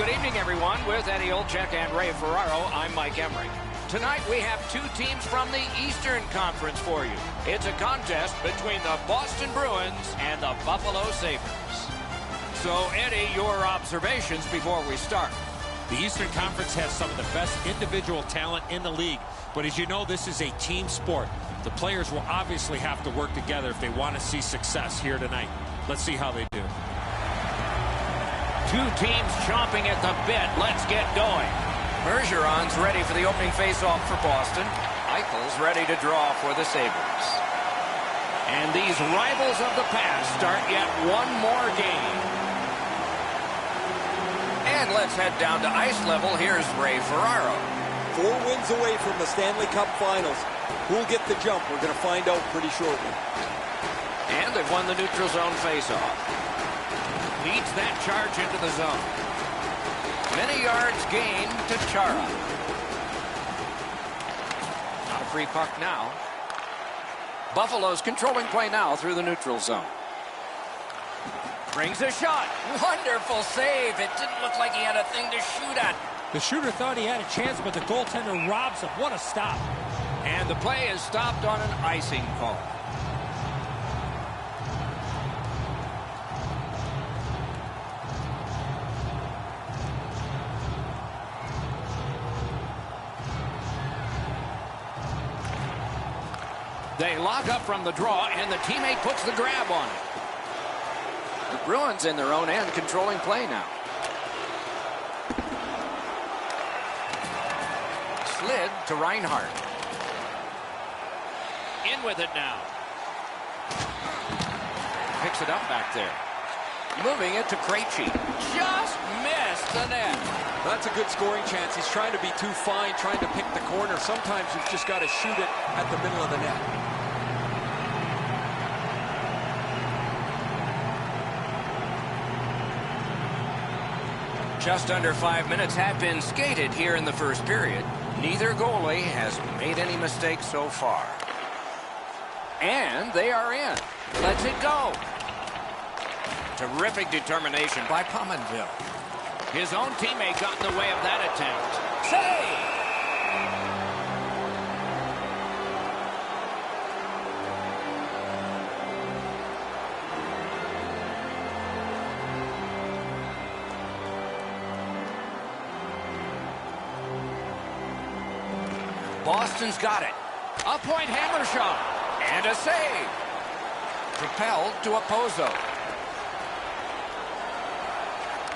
good evening, everyone. With Eddie Olczyk and Ray Ferraro, I'm Mike Emrick. Tonight, we have two teams from the Eastern Conference for you. It's a contest between the Boston Bruins and the Buffalo Sabres. So, Eddie, your observations before we start. The Eastern Conference has some of the best individual talent in the league. But as you know, this is a team sport. The players will obviously have to work together if they want to see success here tonight. Let's see how they do. Two teams chomping at the bit. Let's get going. Bergeron's ready for the opening faceoff for Boston. Eichel's ready to draw for the Sabres. And these rivals of the past start yet one more game. And let's head down to ice level. Here's Ray Ferraro. 4 wins away from the Stanley Cup Finals. Who'll get the jump? We're going to find out pretty shortly. And they've won the neutral zone faceoff. Leads that charge into the zone. Many yards gained to Chara. Not a free puck now. Buffalo's controlling play now through the neutral zone. Brings a shot. Wonderful save. It didn't look like he had a thing to shoot at. The shooter thought he had a chance, but the goaltender robs him. What a stop. And the play is stopped on an icing call. They lock up from the draw, and the teammate puts the grab on it. The Bruins in their own end controlling play now. Slid to Reinhart. In with it now. Picks it up back there. Moving it to Krejci. Just missed the net. That's a good scoring chance. He's trying to be too fine, trying to pick the corner. Sometimes you've just got to shoot it at the middle of the net. Just under 5 minutes have been skated here in the first period. Neither goalie has made any mistakes so far. And they are in. Let's it go. Terrific determination by Pominville. His own teammate got in the way of that attempt. Save! Boston's got it. A point hammer shot. And a save. Propelled to Okposo.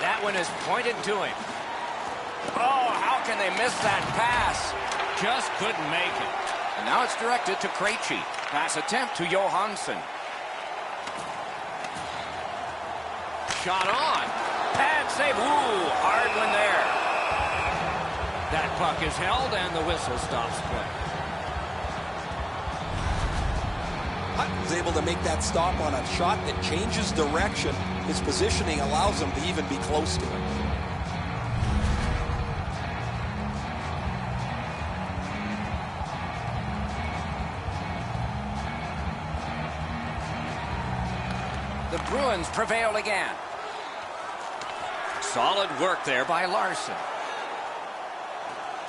That one is pointed to him. Oh, how can they miss that pass? Just couldn't make it. And now it's directed to Krejci. Pass attempt to Johansson. Shot on. Pad save. Ooh, hard one there. That puck is held and the whistle stops play. Hutton's able to make that stop on a shot that changes direction. His positioning allows him to even be close to it. The Bruins prevail again. Solid work there by Larson.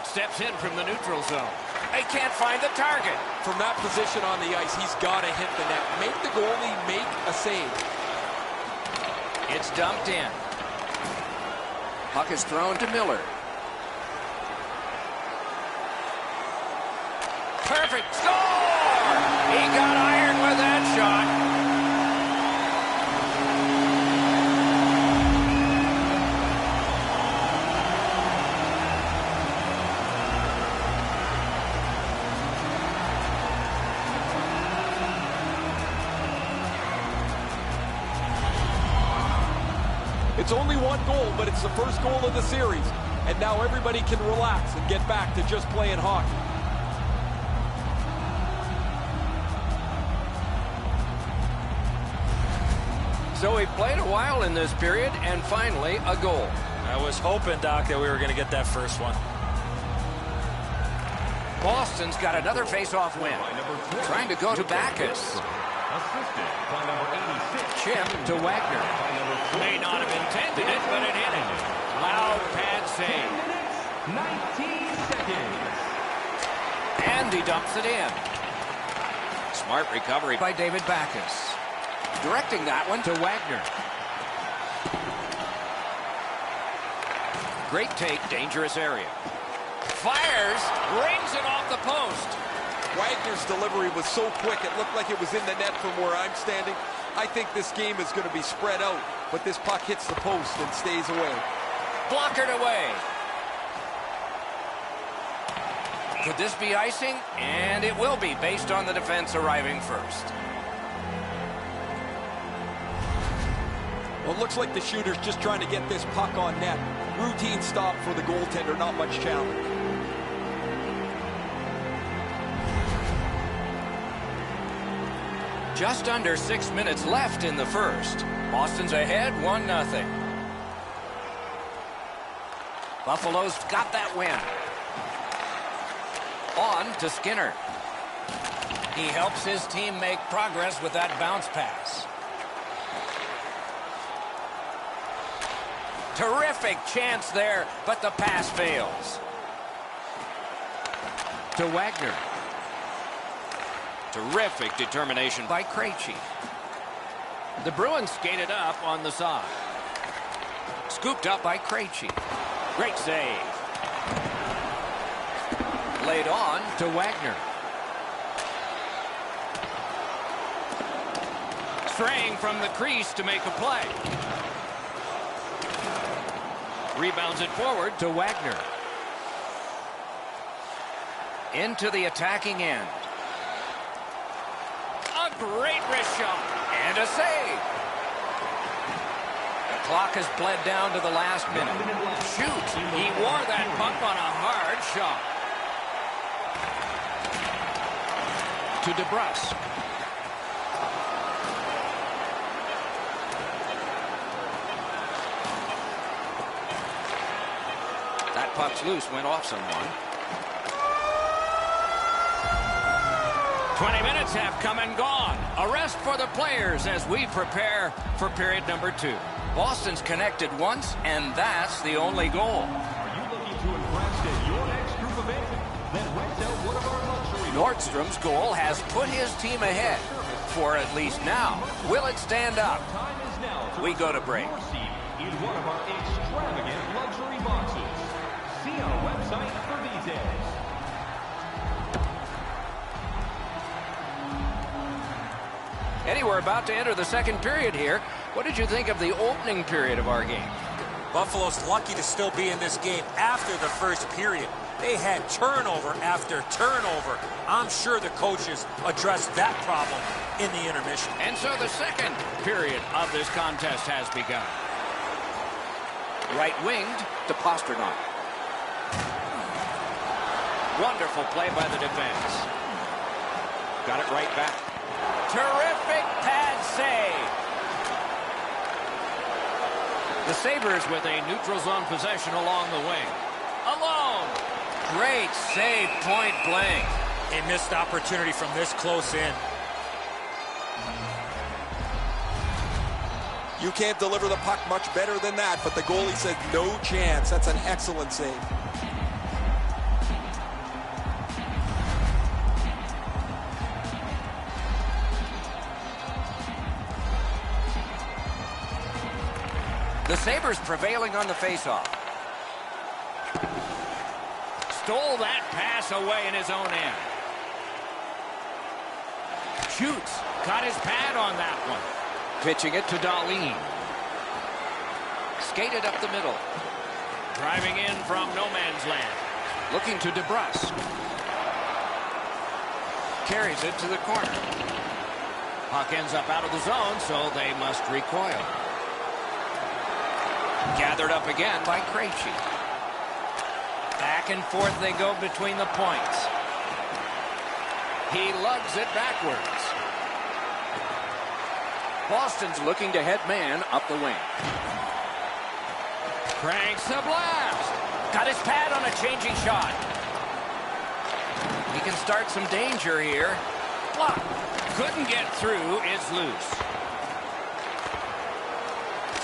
Steps in from the neutral zone. They can't find the target. From that position on the ice, he's got to hit the net. Make the goalie make a save. It's dumped in. Puck is thrown to Miller. Perfect score! He got iron with that shot. It's only one goal, but it's the first goal of the series. And now everybody can relax and get back to just playing hockey. So we played a while in this period, and finally a goal. I was hoping, Doc, that we were going to get that first one. Boston's got another face-off win. Trying to go to Backus. Chip to Wagner. May not have intended it, but it hit him. Loud pad save. 19 seconds. And he dumps it in. Smart recovery by David Backes. Directing that one to Wagner. Great take, dangerous area. Fires, rings it off the post. Wagner's delivery was so quick, it looked like it was in the net from where I'm standing. I think this game is going to be spread out, but this puck hits the post and stays away. Blockered away. Could this be icing? And it will be, based on the defense arriving first. Well, it looks like the shooter's just trying to get this puck on net. Routine stop for the goaltender, not much challenge. Just under 6 minutes left in the first. Boston's ahead, 1-0. Buffalo's got that win. On to Skinner. He helps his team make progress with that bounce pass. Terrific chance there, but the pass fails. To Wagner. Terrific determination by Krejci. The Bruins skated up on the side. Scooped up by Krejci. Great save. Laid on to Wagner. Straying from the crease to make a play. Rebounds it forward to Wagner. Into the attacking end. A great wrist shot. And a save. The clock has bled down to the last minute. Shoot. He wore that puck on a hard shot. To DeBrusk. That puck's loose, went off someone. 20 minutes have come and gone. A rest for the players as we prepare for period number 2. Boston's connected once, and that's the only goal. Are you looking to impress at your next group event? Then rent out one of our luxury. Nordstrom's goal has put his team ahead, for at least now. Will it stand up? Time is now to We go to break. your seat in one of our extravagant luxury boxes. See our website for details. Eddie, we're about to enter the second period here. What did you think of the opening period of our game? Buffalo's lucky to still be in this game after the first period. They had turnover after turnover. I'm sure the coaches addressed that problem in the intermission. And so the second period of this contest has begun. Right-winged to Pastrnak. Wonderful play by the defense. Got it right back. Terrific pad save. The Sabres with a neutral zone possession along the wing. Alone. Great save, point blank. A missed opportunity from this close in. You can't deliver the puck much better than that, but the goalie said no chance. That's an excellent save. The Sabres prevailing on the faceoff. Stole that pass away in his own end. Shoots. Got his pad on that one. Pitching it to Dahlin. Skated up the middle. Driving in from no man's land. Looking to DeBrusk. Carries it to the corner. Puck ends up out of the zone, so they must recoil. Gathered up again by Krejci. Back and forth they go between the points. He lugs it backwards. Boston's looking to head man up the wing. Cranks the blast. Got his pad on a changing shot. He can start some danger here. Block. Couldn't get through. It's loose.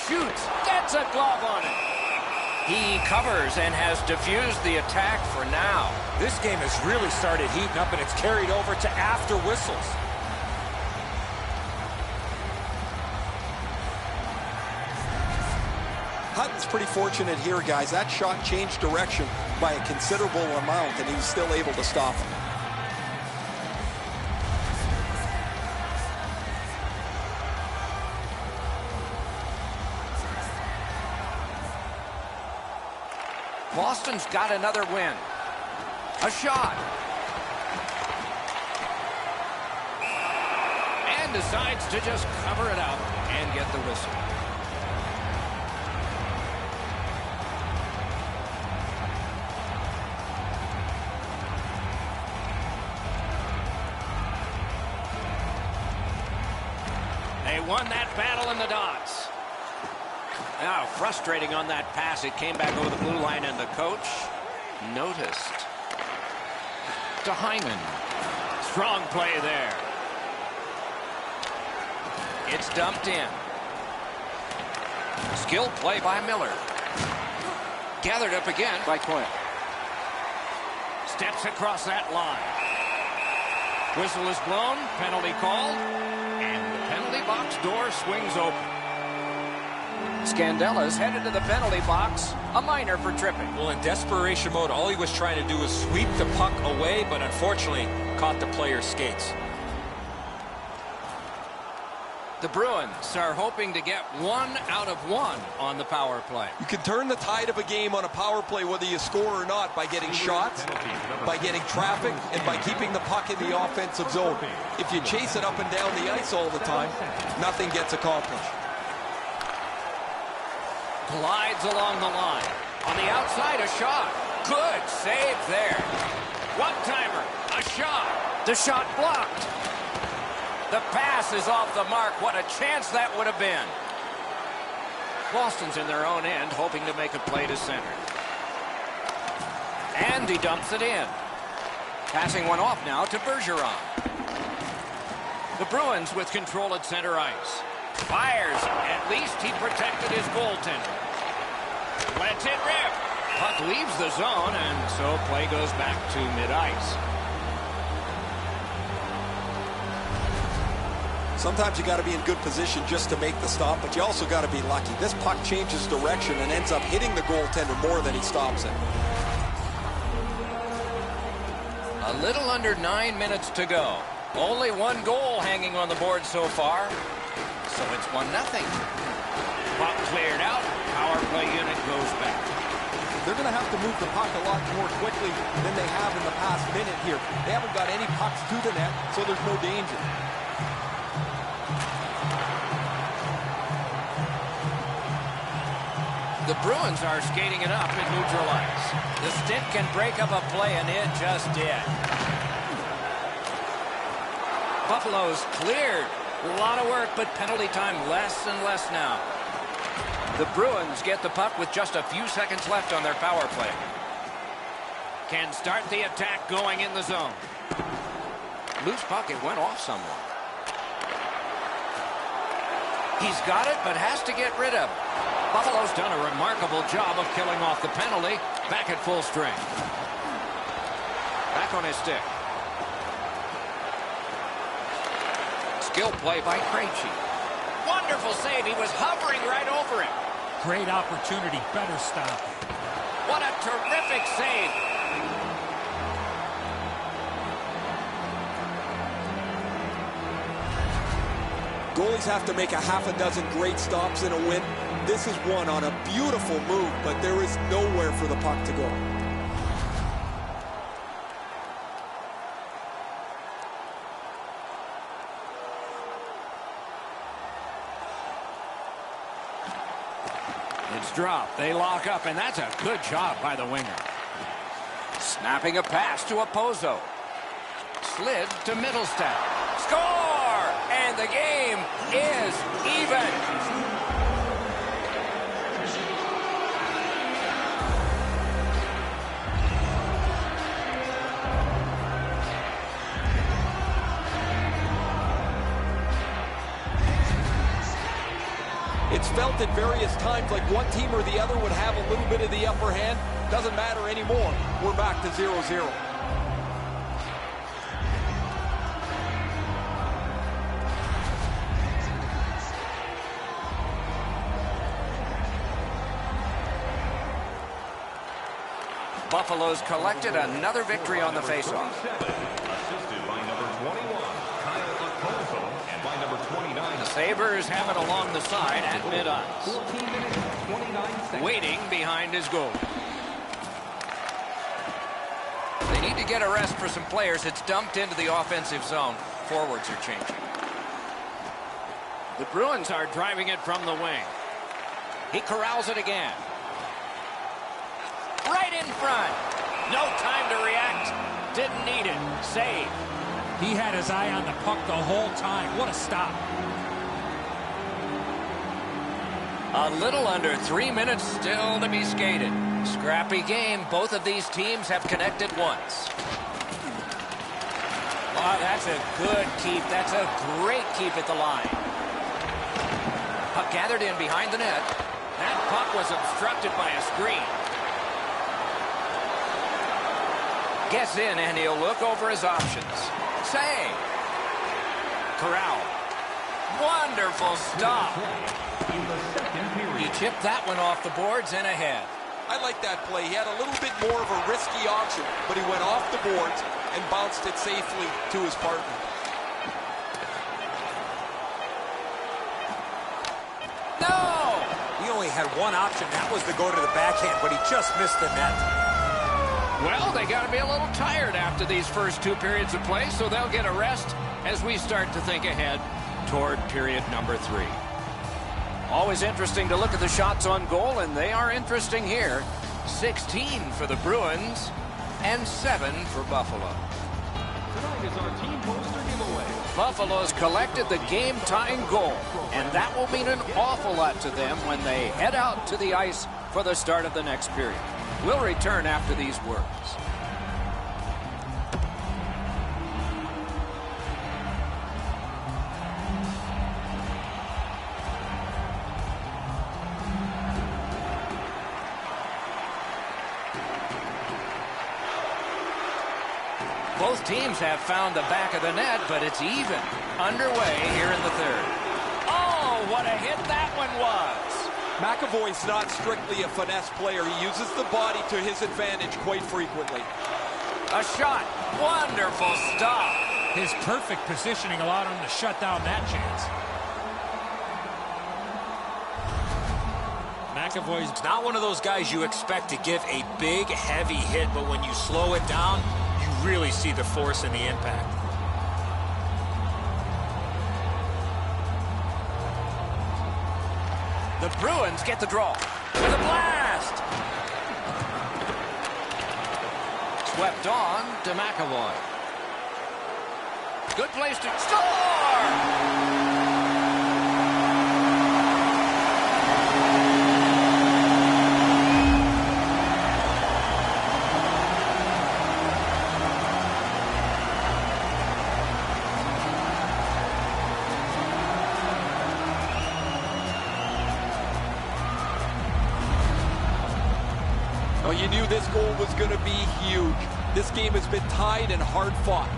Shoots, gets a glove on it. He covers and has diffused the attack for now. This game has really started heating up, and it's carried over to after whistles. Hutton's pretty fortunate here, guys. That shot changed direction by a considerable amount, and he was still able to stop it. Boston's got another win. A shot. And decides to just cover it up and get the whistle. They won that battle in the dots. Now, frustrating on that pass. It came back over the blue line, and the coach noticed. To Hyman. Strong play there. It's dumped in. Skilled play by Miller. Gathered up again by Quinn. Steps across that line. Whistle is blown. Penalty called. And the penalty box door swings open. Scandella's headed to the penalty box. A minor for tripping. Well, in desperation mode, all he was trying to do was sweep the puck away, but unfortunately caught the player's skates. The Bruins are hoping to get 1 out of 1 on the power play. You can turn the tide of a game on a power play whether you score or not by getting shots, by getting traffic, and by keeping the puck in the offensive zone. If you chase it up and down the ice all the time, nothing gets accomplished. Glides along the line. On the outside, a shot. Good save there. One-timer. A shot. The shot blocked. The pass is off the mark. What a chance that would have been. Boston's in their own end, hoping to make a play to center. And he dumps it in. Passing one off now to Bergeron. The Bruins with control at center ice. Fires. At least he protected his goaltender. Lets it rip. Puck leaves the zone, and so play goes back to mid-ice. Sometimes you got to be in good position just to make the stop, but you also got to be lucky. This puck changes direction and ends up hitting the goaltender more than he stops it. A little under 9 minutes to go. Only one goal hanging on the board so far. So it's 1-0. Puck cleared out. Power play unit goes back. They're going to have to move the puck a lot more quickly than they have in the past minute here. They haven't got any pucks to the net, so there's no danger. The Bruins are skating it up in neutral ice. The stick can break up a play, and it just did. Buffalo's cleared. A lot of work, but penalty time less and less now. The Bruins get the puck with just a few seconds left on their power play. Can start the attack going in the zone. Loose puck, it went off someone. He's got it, but has to get rid of it. Buffalo's done a remarkable job of killing off the penalty. Back at full strength. Back on his stick. Skill play by Krejci. Wonderful save. He was hovering right over him. Great opportunity. Better stop. What a terrific save. Goalies have to make a half a dozen great stops in a win. This is one on a beautiful move, but there is nowhere for the puck to go. It's dropped. They lock up, and that's a good job by the winger. Snapping a pass to Opozo. Slid to Middlestat. Score! And the game is even. It's felt at various times like one team or the other would have a little bit of the upper hand. Doesn't matter anymore. We're back to 0-0. Buffalo's collected another victory on the faceoff. Assisted by number 21, Kyle Okposo, and by number 29. The Sabres have it along the side at mid-ice. 14 minutes, 29 seconds. Waiting behind his goal. They need to get a rest for some players. It's dumped into the offensive zone. Forwards are changing. The Bruins are driving it from the wing. He corrals it again. Right in front. No time to react. Didn't need it. Save. He had his eye on the puck the whole time. What a stop. A little under 3 minutes still to be skated. Scrappy game. Both of these teams have connected once. Oh, that's a good keep. That's a great keep at the line. Puck gathered in behind the net. That puck was obstructed by a screen. Gets in, and he'll look over his options. Save. Corral. Wonderful stop. In the second period. He chipped that one off the boards and ahead. I like that play. He had a little bit more of a risky option, but he went off the boards and bounced it safely to his partner. No! He only had one option. That was to go to the backhand, but he just missed the net. Well, they got to be a little tired after these first 2 periods of play, so they'll get a rest as we start to think ahead toward period number 3. Always interesting to look at the shots on goal, and they are interesting here. 16 for the Bruins and 7 for Buffalo. Tonight is our team poster giveaway. Buffalo's collected the game-tying goal, and that will mean an awful lot to them when they head out to the ice for the start of the next period. We'll return after these words. Both teams have found the back of the net, but it's even. Underway here in the third. Oh, what a hit that one was. McAvoy's not strictly a finesse player. He uses the body to his advantage quite frequently. A shot. Wonderful stop. His perfect positioning allowed him to shut down that chance. McAvoy's Not one of those guys you expect to give a big, heavy hit, but when you slow it down, you really see the force and the impact. The Bruins get the draw. With a blast. Swept on to McAvoy. Good place to score! Well, you knew this goal was going to be huge. This game has been tied and hard fought.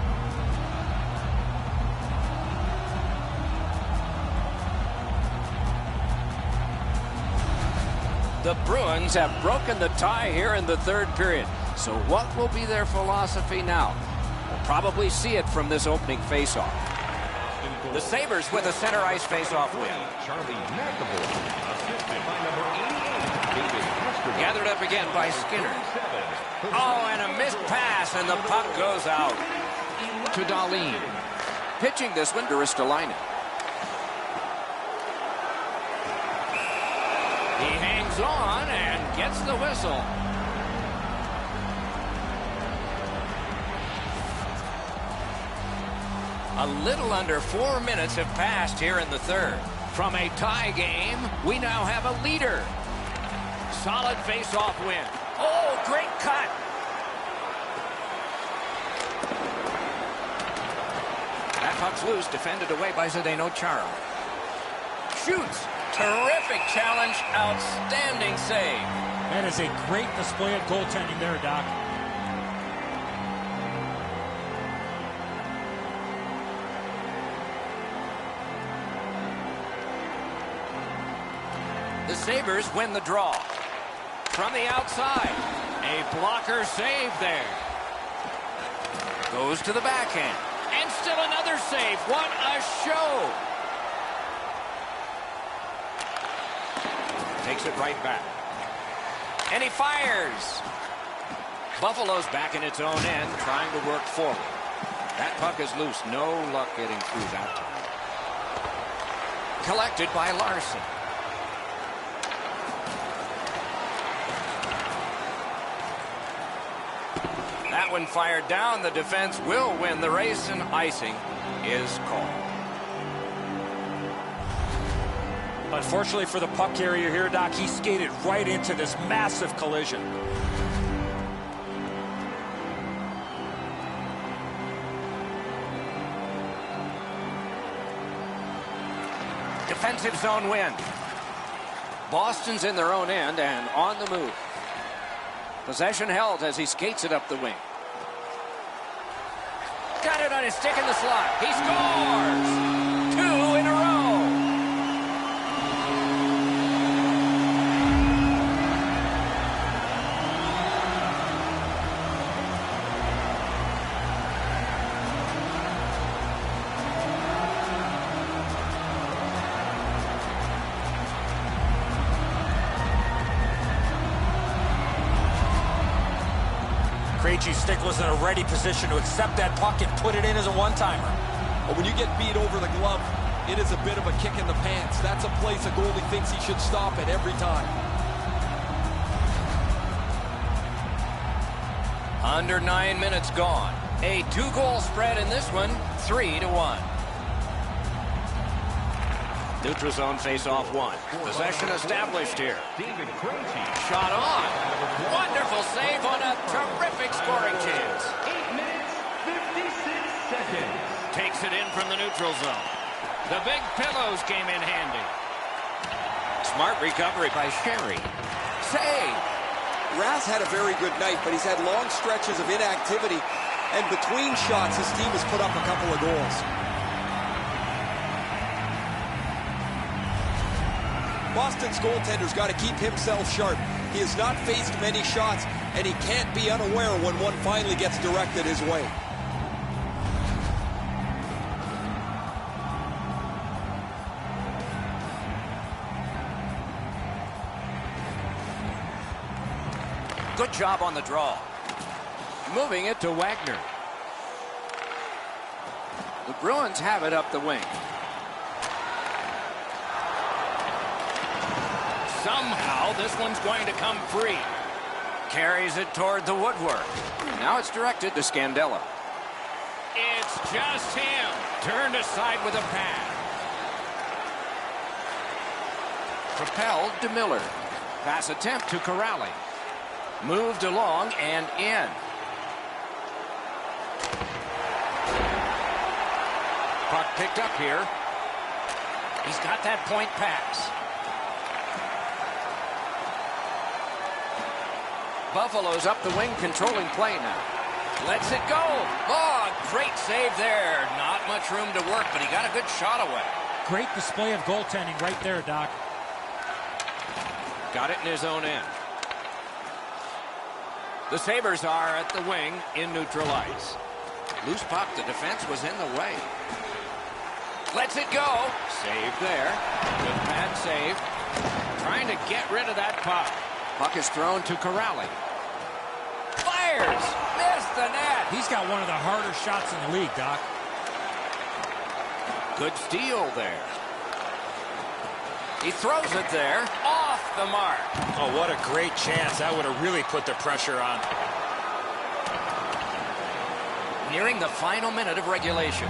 The Bruins have broken the tie here in the third period. So what will be their philosophy now? We'll probably see it from this opening faceoff. The Sabres with a center ice faceoff win. Charlie McAvoy, assisted by number 88, David Pastrnak. Gathered up again by Skinner. Oh, and a missed pass, and the puck goes out to Dahlin. Pitching this one to Ristolainen. He hangs on and gets the whistle. A little under 4 minutes have passed here in the third. From a tie game, we now have a leader. Solid face-off win. Oh, great cut. That puck's loose, defended away by Zdeno Chara. Shoots. Terrific challenge, outstanding save. That is a great display of goaltending there, Doc. The Sabres win the draw. From the outside, a blocker save there. Goes to the backhand. And still another save. What a show. Takes it right back. And he fires. Buffalo's back in its own end, trying to work forward. That puck is loose. No luck getting through that time. Collected by Larson. That one fired down. The defense will win the race, and icing is called. Unfortunately for the puck carrier here, Doc, he skated right into this massive collision. Defensive zone win. Boston's in their own end and on the move. Possession held as he skates it up the wing. Got it on his stick in the slot. He scores! 2 in a row. Krejci's stick was in a ready position to accept that puck and put it in as a one-timer. But when you get beat over the glove, it is a bit of a kick in the pants. That's a place a goalie thinks he should stop it every time. Under 9 minutes gone. A 2-goal spread in this one, 3-1. Neutral zone face-off 1. Possession established here. David Krejci. Shot on. Wonderful save on a terrific scoring chance. 8 minutes, 56 seconds. Takes it in from the neutral zone. The big pillows came in handy. Smart recovery by Sherry. Save. Rath had a very good night, but he's had long stretches of inactivity, and between shots, his team has put up a couple of goals. Boston's goaltender's got to keep himself sharp. He has not faced many shots, and he can't be unaware when one finally gets directed his way. Good job on the draw. Moving it to Wagner. The Bruins have it up the wing. Somehow this one's going to come free. Carries it toward the woodwork. Now it's directed to Scandella. It's just him. Turned aside with a pad. Propelled to Miller. Pass attempt to Corrali. Moved along and in. Puck picked up here. He's got that point pass. Buffalo's up the wing, controlling play now. Lets it go. Oh, great save there. Not much room to work, but he got a good shot away. Great display of goaltending right there, Doc. Got it in his own end. The Sabres are at the wing in neutral ice. Loose puck, the defense was in the way. Lets it go. Save there. Good pad save. Trying to get rid of that puck. Puck is thrown to Corrali. Fires! Missed the net! He's got one of the harder shots in the league, Doc. Good steal there. He throws it there. Off the mark. Oh, what a great chance. That would have really put the pressure on. Nearing the final minute of regulation.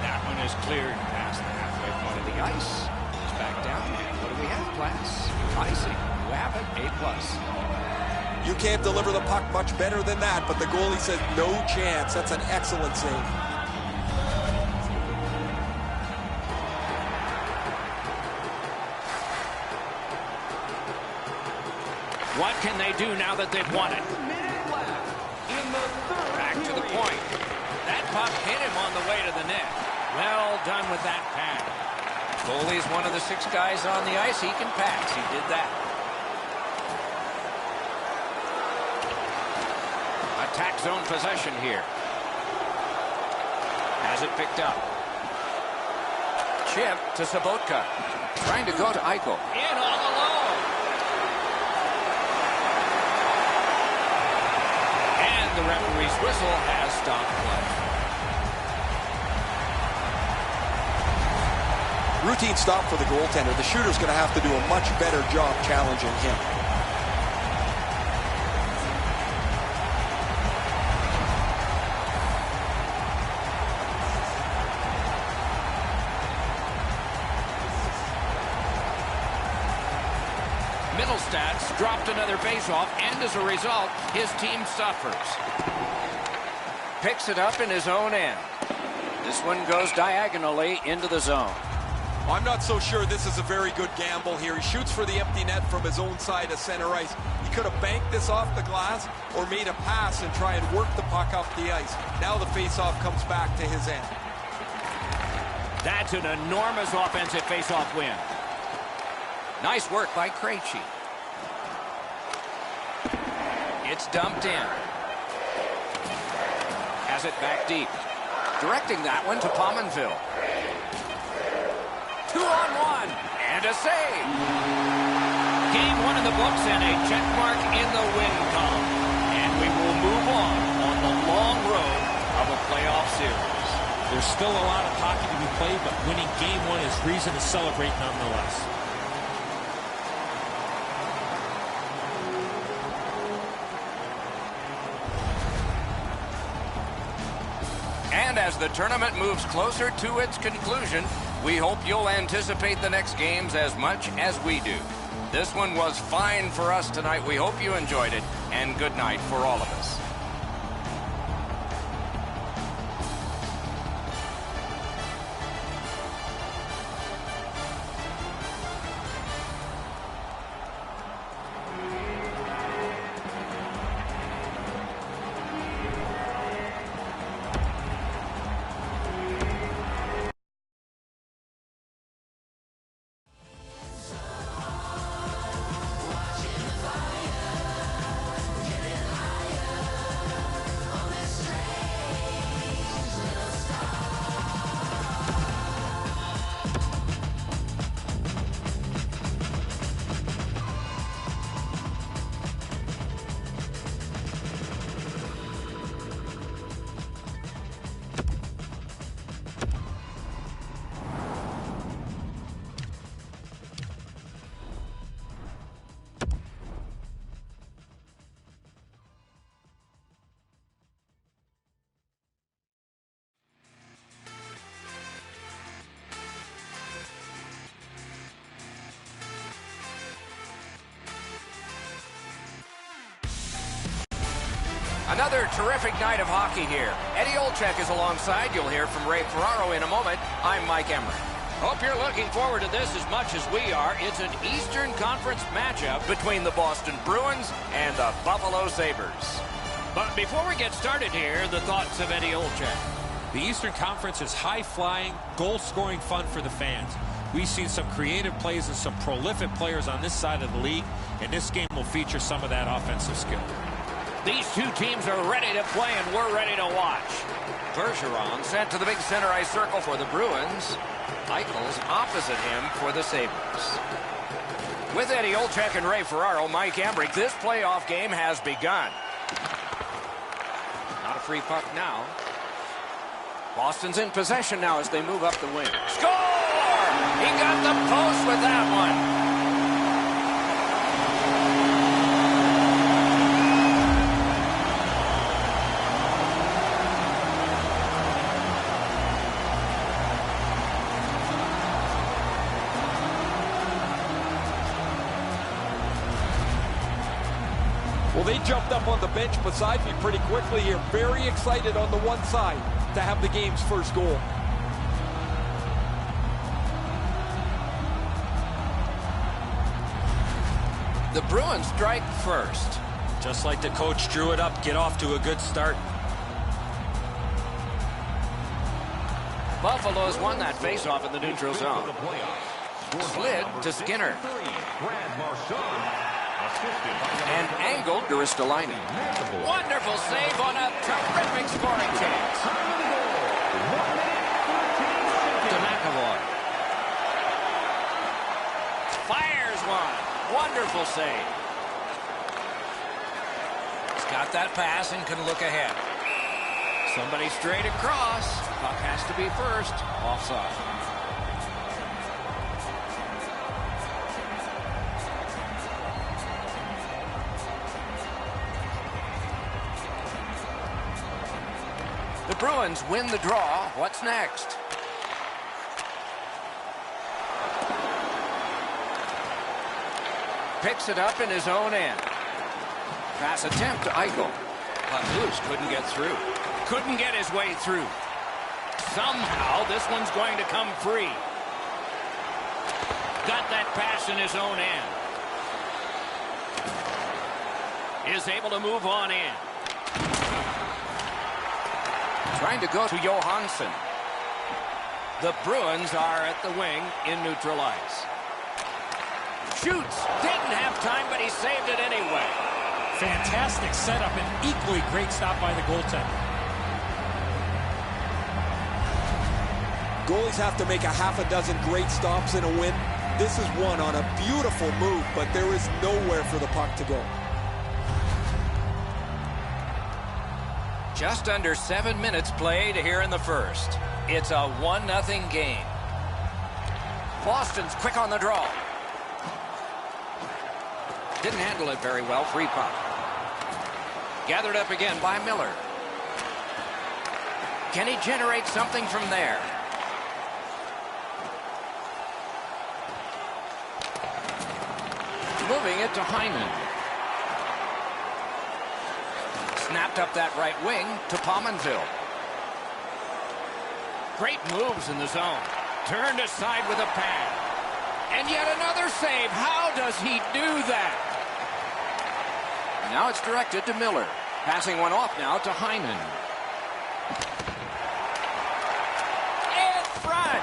That one is cleared past the halfway point of the ice. It's back down. What do we have, class? Icing. You have it. A+. You can't deliver the puck much better than that, but the goalie says no chance. That's an excellent save. What can they do now that they've won it? Back to the point. That puck hit him on the way to the net. Well done with that pass. Goalie's one of the 6 guys on the ice. He can pass. He did that. Attack zone possession here. Has it picked up. Chip to Sobotka. Trying to go to Eichel. In all alone. And the referee's whistle has stopped play. Routine stop for the goaltender. The shooter's going to have to do a much better job challenging him. Middlestad's dropped another faceoff, and as a result, his team suffers. Picks it up in his own end. This one goes diagonally into the zone. I'm not so sure this is a very good gamble here. He shoots for the empty net from his own side of center ice. He could have banked this off the glass or made a pass and try and work the puck up the ice. Now the faceoff comes back to his end. That's an enormous offensive faceoff win. Nice work by Krejci. It's dumped in. Has it back deep. Directing that one to Pominville. 2-on-1. And a save. Game 1 in the books and a check mark in the win column. And we will move on the long road of a playoff series. There's still a lot of hockey to be played, but winning Game 1 is reason to celebrate nonetheless. And as the tournament moves closer to its conclusion, we hope you'll anticipate the next games as much as we do. This one was fine for us tonight. We hope you enjoyed it, and good night for all of us. Another terrific night of hockey here. Eddie Olczyk is alongside. You'll hear from Ray Ferraro in a moment. I'm Mike Emmerich. Hope you're looking forward to this as much as we are. It's an Eastern Conference matchup between the Boston Bruins and the Buffalo Sabres. But before we get started here, the thoughts of Eddie Olczyk. The Eastern Conference is high-flying, goal-scoring fun for the fans. We've seen some creative plays and some prolific players on this side of the league, and this game will feature some of that offensive skill. These two teams are ready to play, and we're ready to watch. Bergeron sent to the big center ice circle for the Bruins. Eichel's opposite him for the Sabres. With Eddie Olczyk and Ray Ferraro, Mike Emmerich, this playoff game has begun. Not a free puck now. Boston's in possession now as they move up the wing. Score! He got the post with that one. Well, they jumped up on the bench beside me pretty quickly here. Very excited on the one side to have the game's first goal. The Bruins strike first. Just like the coach drew it up, get off to a good start. Buffalo's won that faceoff in the neutral zone. Slid to Skinner. And angled to Ristolainen. Wonderful save on a terrific scoring chance. To McAvoy. Fires one. Wonderful save. He's got that pass and can look ahead. Somebody straight across. Puck has to be first. Offside. The Bruins win the draw. What's next? Picks it up in his own end. Pass attempt to Eichel. Puck loose, couldn't get through. Couldn't get his way through. Somehow this one's going to come free. Got that pass in his own end. Is able to move on in. Trying to go to Johansson. The Bruins are at the wing in neutral ice. Shoots. Didn't have time, but he saved it anyway. Fantastic setup and equally great stop by the goaltender. Goalies have to make a half a dozen great stops in a win. This is one on a beautiful move, but there is nowhere for the puck to go. Just under 7 minutes played here in the first. It's a 1-0 game. Boston's quick on the draw. Didn't handle it very well. Free puck. Gathered up again by Miller. Can he generate something from there? Moving it to Hyman. Snapped up that right wing to Pominville. Great moves in the zone. Turned aside with a pad. And yet another save. How does he do that? Now it's directed to Miller. Passing one off now to Hyman. In front.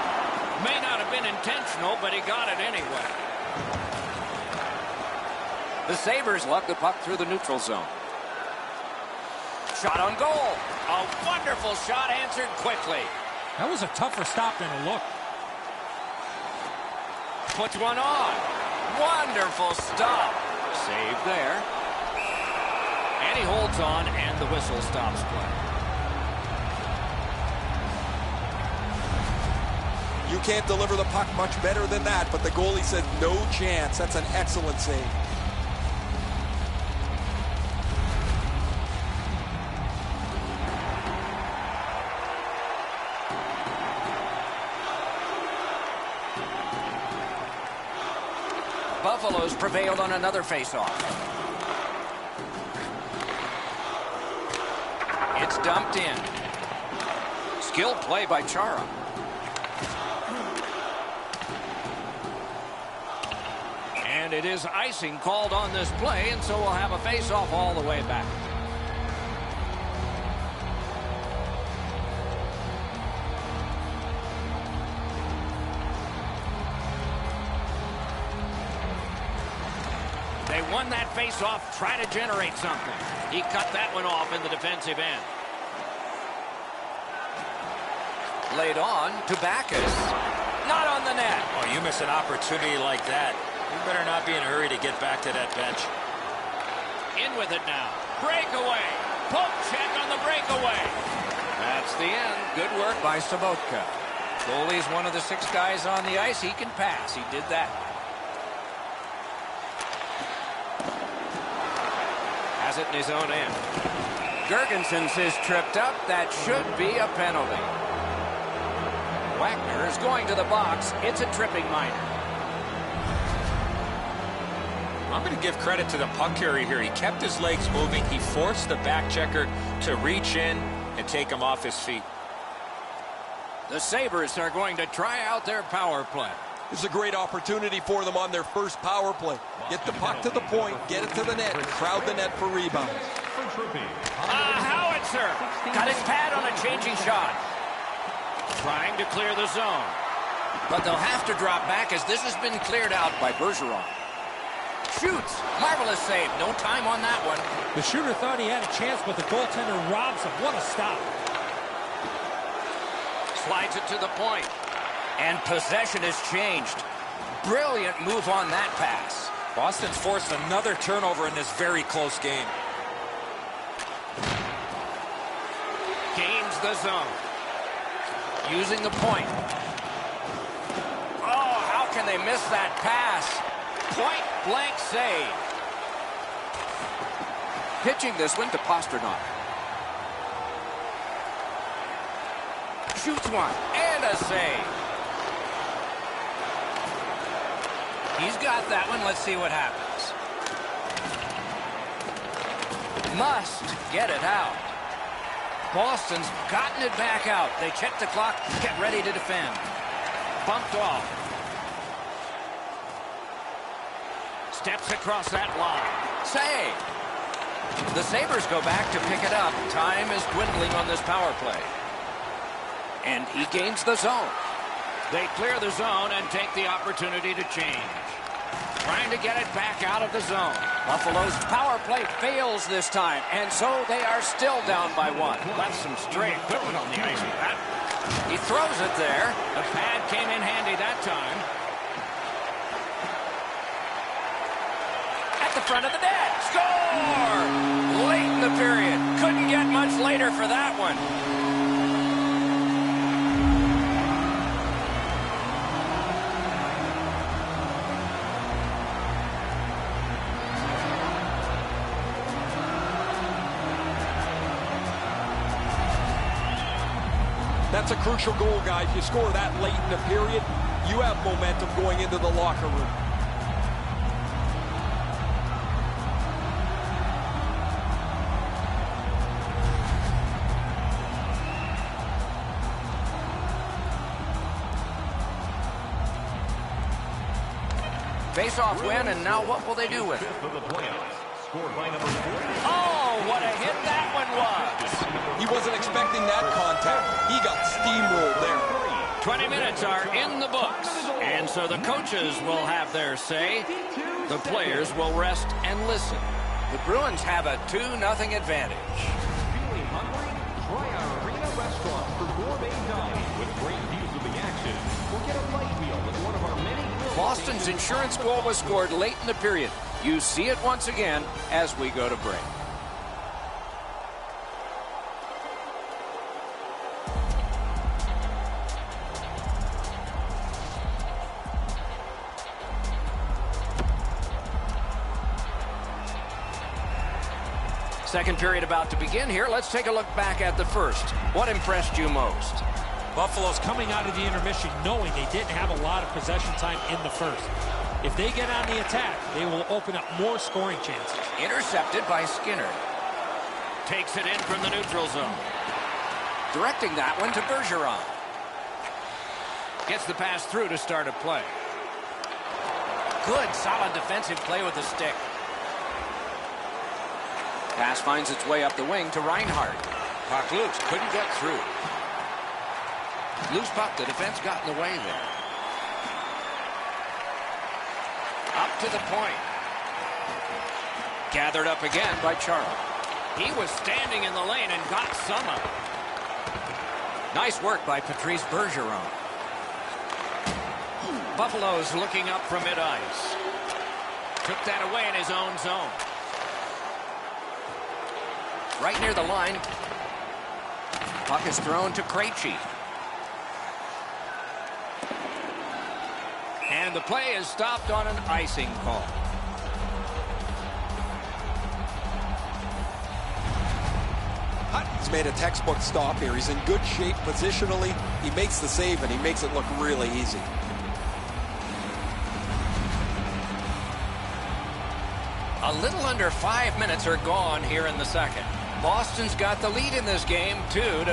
May not have been intentional, but he got it anyway. The Sabres lug the puck through the neutral zone. Shot on goal. A wonderful shot answered quickly. That was a tougher stop than a look. Puts one on. Wonderful stop. Save there. And he holds on, and the whistle stops play. You can't deliver the puck much better than that, but the goalie said no chance. That's an excellent save. Buffalo's prevailed on another faceoff. It's dumped in. Skilled play by Chara. And it is icing called on this play, and so we'll have a faceoff all the way back. They won that face-off, try to generate something. He cut that one off in the defensive end. Laid on to Backes. Not on the net. Oh, you miss an opportunity like that. You better not be in a hurry to get back to that bench. In with it now. Breakaway. Poke check on the breakaway. That's the end. Good work by Sobotka. Goalie's one of the 6 guys on the ice. He can pass. He did that. Has it in his own end. Girgensons is tripped up. That should be a penalty. Wagner is going to the box. It's a tripping minor. I'm going to give credit to the puck carrier here. He kept his legs moving. He forced the back checker to reach in and take him off his feet. The Sabres are going to try out their power play. This is a great opportunity for them on their first power play. Get the puck to the point, get it to the net, and crowd the net for rebounds. Howitzer got his pad on a changing shot. Trying to clear the zone. But they'll have to drop back as this has been cleared out by Bergeron. Shoots. Marvelous save. No time on that one. The shooter thought he had a chance, but the goaltender robs him. What a stop. Slides it to the point. And possession has changed. Brilliant move on that pass. Boston's forced another turnover in this very close game. Gains the zone. Using the point. Oh, how can they miss that pass? Point blank save. Pitching this one to Pastrnak. Shoots one and a save. He's got that one. Let's see what happens. Must get it out. Boston's gotten it back out. They check the clock, get ready to defend. Bumped off. Steps across that line. Save. The Sabres go back to pick it up. Time is dwindling on this power play. And he gains the zone. They clear the zone and take the opportunity to change. Trying to get it back out of the zone. Buffalo's power play fails this time, and so they are still down by one. That's some stray equipment on the ice with that. He throws it there. The pad came in handy that time. At the front of the net. Score! Late in the period. Couldn't get much later for that one. That's a crucial goal, guys. You score that late in the period, you have momentum going into the locker room. Face-off win, and now what will they do with it? Oh, what a hit that one was. He wasn't expecting that contact. He got steamrolled there. 20 minutes are in the books, and so the coaches will have their say. The players will rest and listen. The Bruins have a 2-0 advantage. Feeling hungry? Try our Arena restaurant for gourmet dining with great views of the action. Or get a light meal with one of our many grill Boston's insurance goal was scored late in the period. You see it once again as we go to break. Second period about to begin here. Let's take a look back at the first. What impressed you most? Buffalo's coming out of the intermission knowing they didn't have a lot of possession time in the first. If they get on the attack, they will open up more scoring chances. Intercepted by Skinner. Takes it in from the neutral zone. Directing that one to Bergeron. Gets the pass through to start a play. Good, solid defensive play with the stick. Pass finds its way up the wing to Reinhart. Puck loose, couldn't get through. Loose puck, the defense got in the way there. Up to the point. Gathered up again by Chara. He was standing in the lane and got some of it. Nice work by Patrice Bergeron. Buffalo's looking up from mid-ice. Took that away in his own zone. Right near the line. Puck is thrown to Krejci. And the play is stopped on an icing call. Hutton's made a textbook stop here. He's in good shape positionally. He makes the save, and he makes it look really easy. A little under 5 minutes are gone here in the second. Boston's got the lead in this game, 2-0.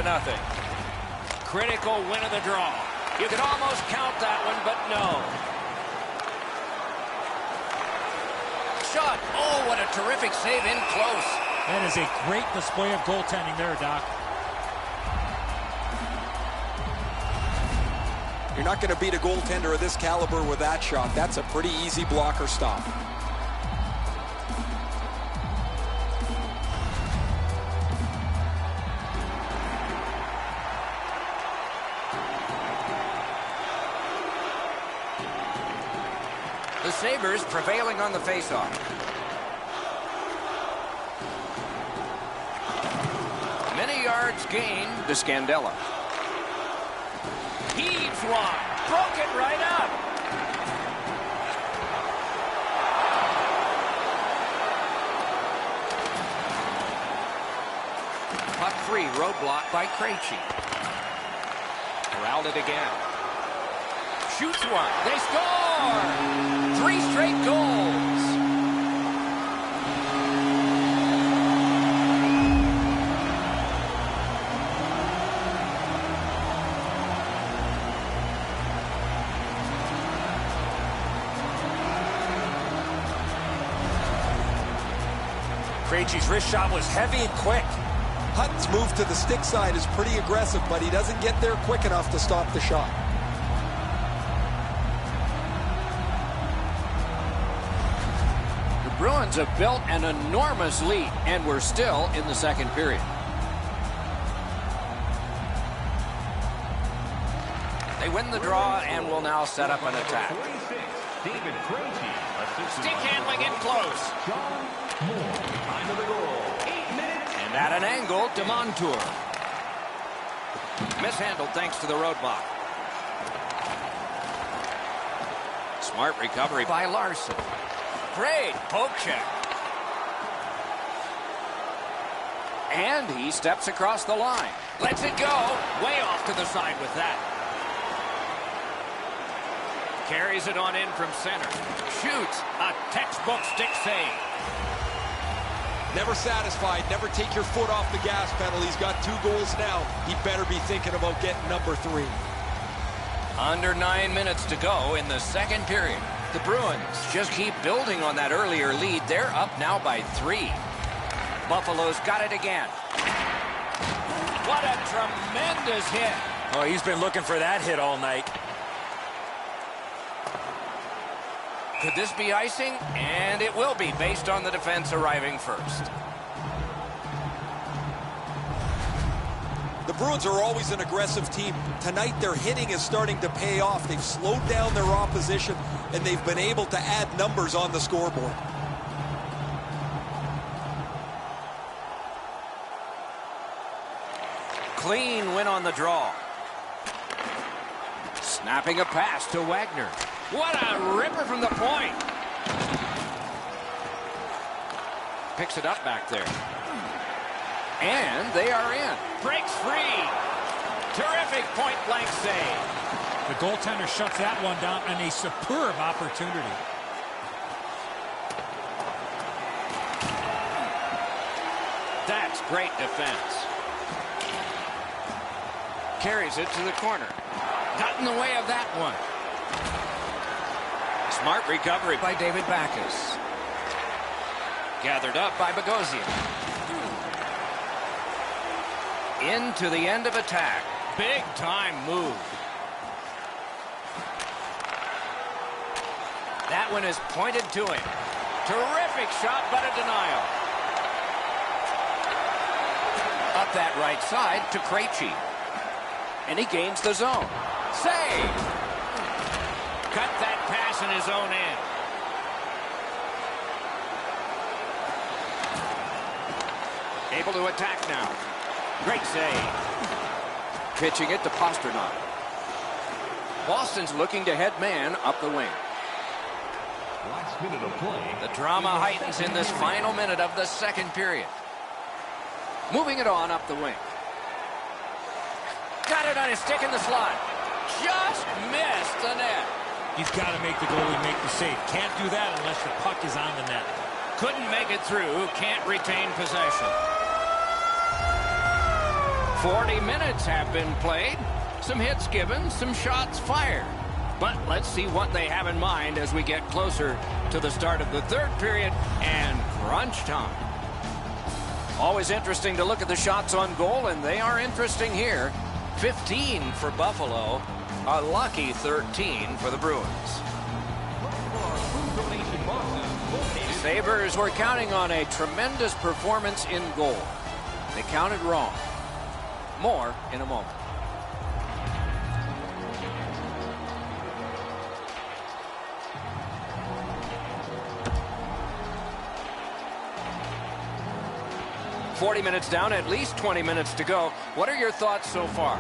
Critical win of the draw. You can almost count that one, but no. Shot. Oh, what a terrific save in close. That is a great display of goaltending there, Doc. You're not going to beat a goaltender of this caliber with that shot. That's a pretty easy blocker stop. The Sabres prevailing on the faceoff. Many yards gained to Scandella. Heaves one. Broke it right up. Puck free. Roadblock by Krejci. Corralled it again. Shoots one. They score! 3 straight goals. Krejci's wrist shot was heavy and quick. Hutton's move to the stick side is pretty aggressive, but he doesn't get there quick enough to stop the shot. The Bruins have built an enormous lead, and we're still in the second period. They win the draw and will now set up an attack. David Krejci. Stick handling in close. Time of the goal. 8 minutes. And at an angle to Montour. Mishandled thanks to the roadblock. Smart recovery by Larson. Great poke check. And he steps across the line. Lets it go. Way off to the side with that. Carries it on in from center. Shoots. A textbook stick save. Never satisfied. Never take your foot off the gas pedal. He's got 2 goals now. He better be thinking about getting number 3. Under 9 minutes to go in the second period. The Bruins just keep building on that earlier lead. They're up now by 3. Buffalo's got it again. What a tremendous hit. Oh, he's been looking for that hit all night. Could this be icing? And it will be, based on the defense arriving first. The Bruins are always an aggressive team. Tonight, their hitting is starting to pay off. They've slowed down their opposition, and they've been able to add numbers on the scoreboard. Clean win on the draw. Snapping a pass to Wagner. What a ripper from the point. Picks it up back there. And they are in. Breaks free. Terrific point-blank save. The goaltender shuts that one down, and a superb opportunity. That's great defense. Carries it to the corner. Got in the way of that one. Smart recovery by David Backes. Gathered up by Bogosian. Into the end of attack. Big time move. That one is pointed to him. Terrific shot, but a denial. Up that right side to Krejci. And he gains the zone. Save! Cut that pass in his own end. Able to attack now. Great save. Pitching it to Pastrnak. Boston's looking to head man up the wing. Last minute of play. The drama heightens in this final minute of the second period. Moving it on up the wing. Got it on his stick in the slot. Just missed the net. He's got to make the goalie make the save. Can't do that unless the puck is on the net. Couldn't make it through. Can't retain possession. 40 minutes have been played. some hits given, some shots fired. But let's see what they have in mind as we get closer to the start of the third period and crunch time. Always interesting to look at the shots on goal, and they are interesting here. 15 for Buffalo, a lucky 13 for the Bruins. Sabres were counting on a tremendous performance in goal. They counted wrong. More in a moment. "40 minutes down, at least 20 minutes to go." What are your thoughts so far?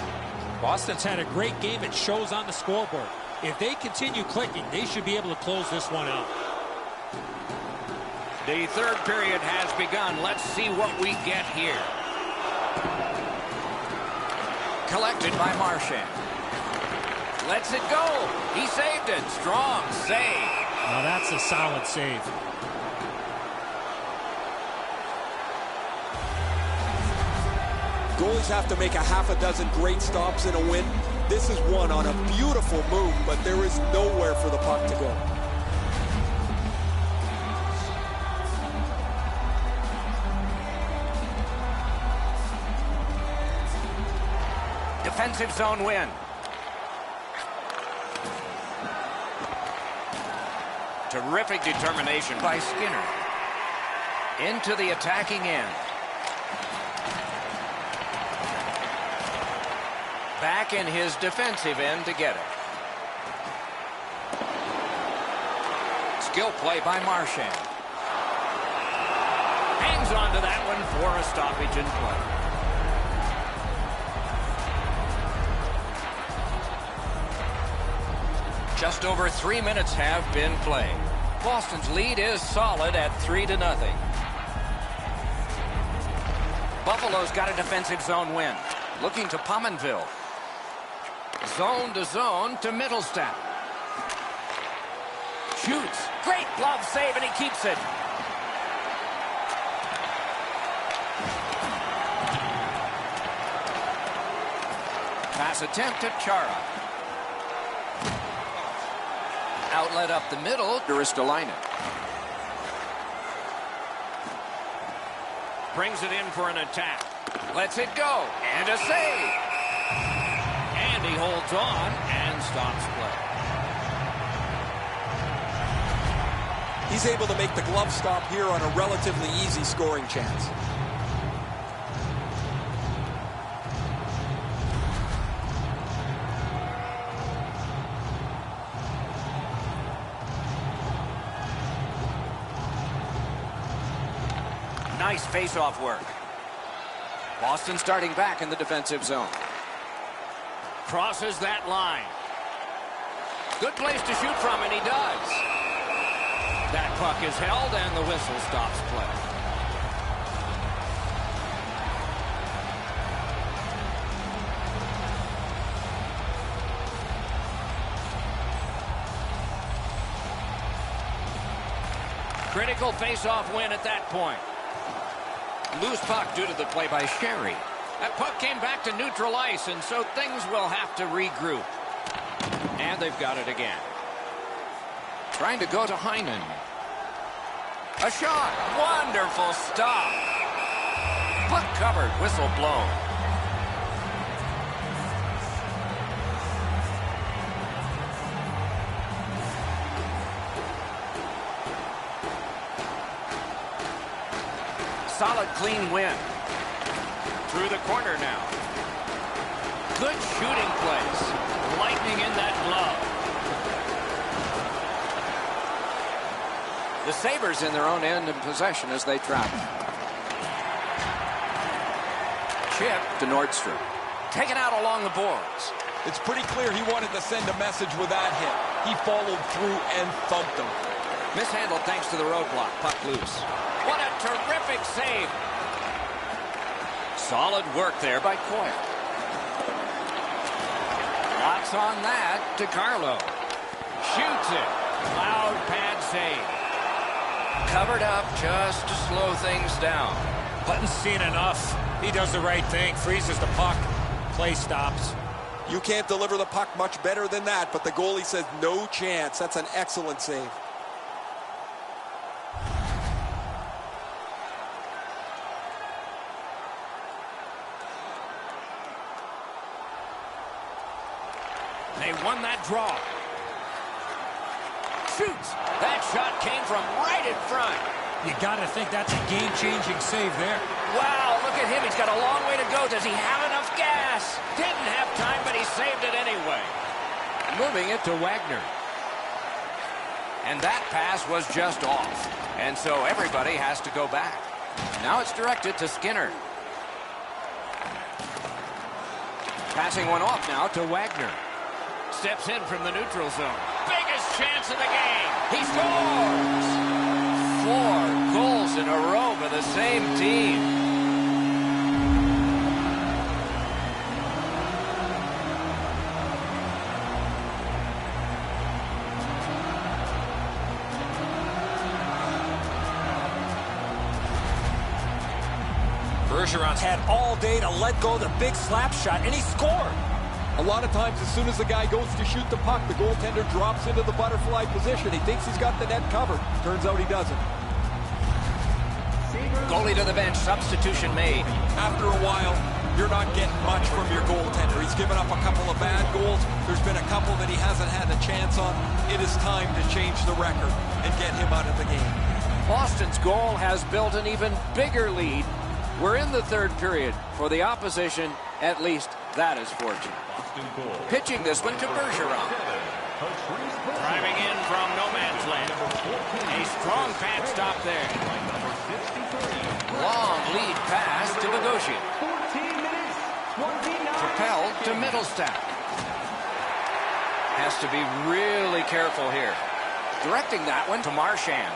Boston's had a great game. It shows on the scoreboard. If they continue clicking, they should be able to close this one out. The third period has begun. Let's see what we get here. Collected by Marchand. Lets it go. He saved it. Strong save. Now that's a solid save. Goalies have to make a half a dozen great stops in a win. This is one on a beautiful move, but there is nowhere for the puck to go. Defensive zone win. Terrific determination by Skinner. Into the attacking end. Back in his defensive end to get it. Skill play by Marchand. Hangs on to that one for a stoppage in play. Just over 3 minutes have been played. Boston's lead is solid at 3-0. Buffalo's got a defensive zone win. Looking to Pominville. Zone to zone to Mittelstadt. Shoots. Great glove save, and he keeps it. Pass attempt to Chara. Outlet up the middle to Ristolainen. Brings it in for an attack. Lets it go. And a save. And he holds on and stops play. He's able to make the glove stop here on a relatively easy scoring chance. Nice face-off work. Boston starting back in the defensive zone. Crosses that line. Good place to shoot from, and he does. That puck is held, and the whistle stops play. Critical face-off win at that point. Loose puck due to the play by Sherry. That puck came back to neutral ice, and so things will have to regroup. And they've got it again. Trying to go to Heinen. A shot. Wonderful stop. Puck covered. Whistle blown. Solid, clean win. Through the corner now. Good shooting place. Lightning in that glove. The Sabres in their own end in possession as they travel. Chip to Nordstrom. Taken out along the boards. It's pretty clear he wanted to send a message with that hit. He followed through and thumped him. Mishandled thanks to the roadblock. Puck loose. What a terrific save. Solid work there by Coyle. Lots on that to Carlo. Shoots it. Loud pad save. Covered up just to slow things down. Button's seen enough. He does the right thing. Freezes the puck. Play stops. You can't deliver the puck much better than that, but the goalie says no chance. That's an excellent save. They won that draw. Shoots. That shot came from right in front. You got to think that's a game-changing save there. Wow, look at him. He's got a long way to go. Does he have enough gas? Didn't have time, but he saved it anyway. Moving it to Wagner. And that pass was just off. And so everybody has to go back. Now it's directed to Skinner. Passing one off now to Wagner. Steps in from the neutral zone. Biggest chance of the game. He scores! 4 goals in a row for the same team. Bergeron's had all day to let go the big slap shot, and he scored. A lot of times, as soon as the guy goes to shoot the puck, the goaltender drops into the butterfly position. He thinks he's got the net covered. Turns out he doesn't. Goalie to the bench. Substitution made. After a while, you're not getting much from your goaltender. He's given up a couple of bad goals. There's been a couple that he hasn't had a chance on. It is time to change the record and get him out of the game. Boston's goal has built an even bigger lead. We're in the third period. For the opposition, at least that is fortunate. Pitching this one to Bergeron. Driving in from no man's land. A strong pad stop there. Long lead pass to Bogosian. Propelled to Mittelstadt. Has to be really careful here. Directing that one to Marchand.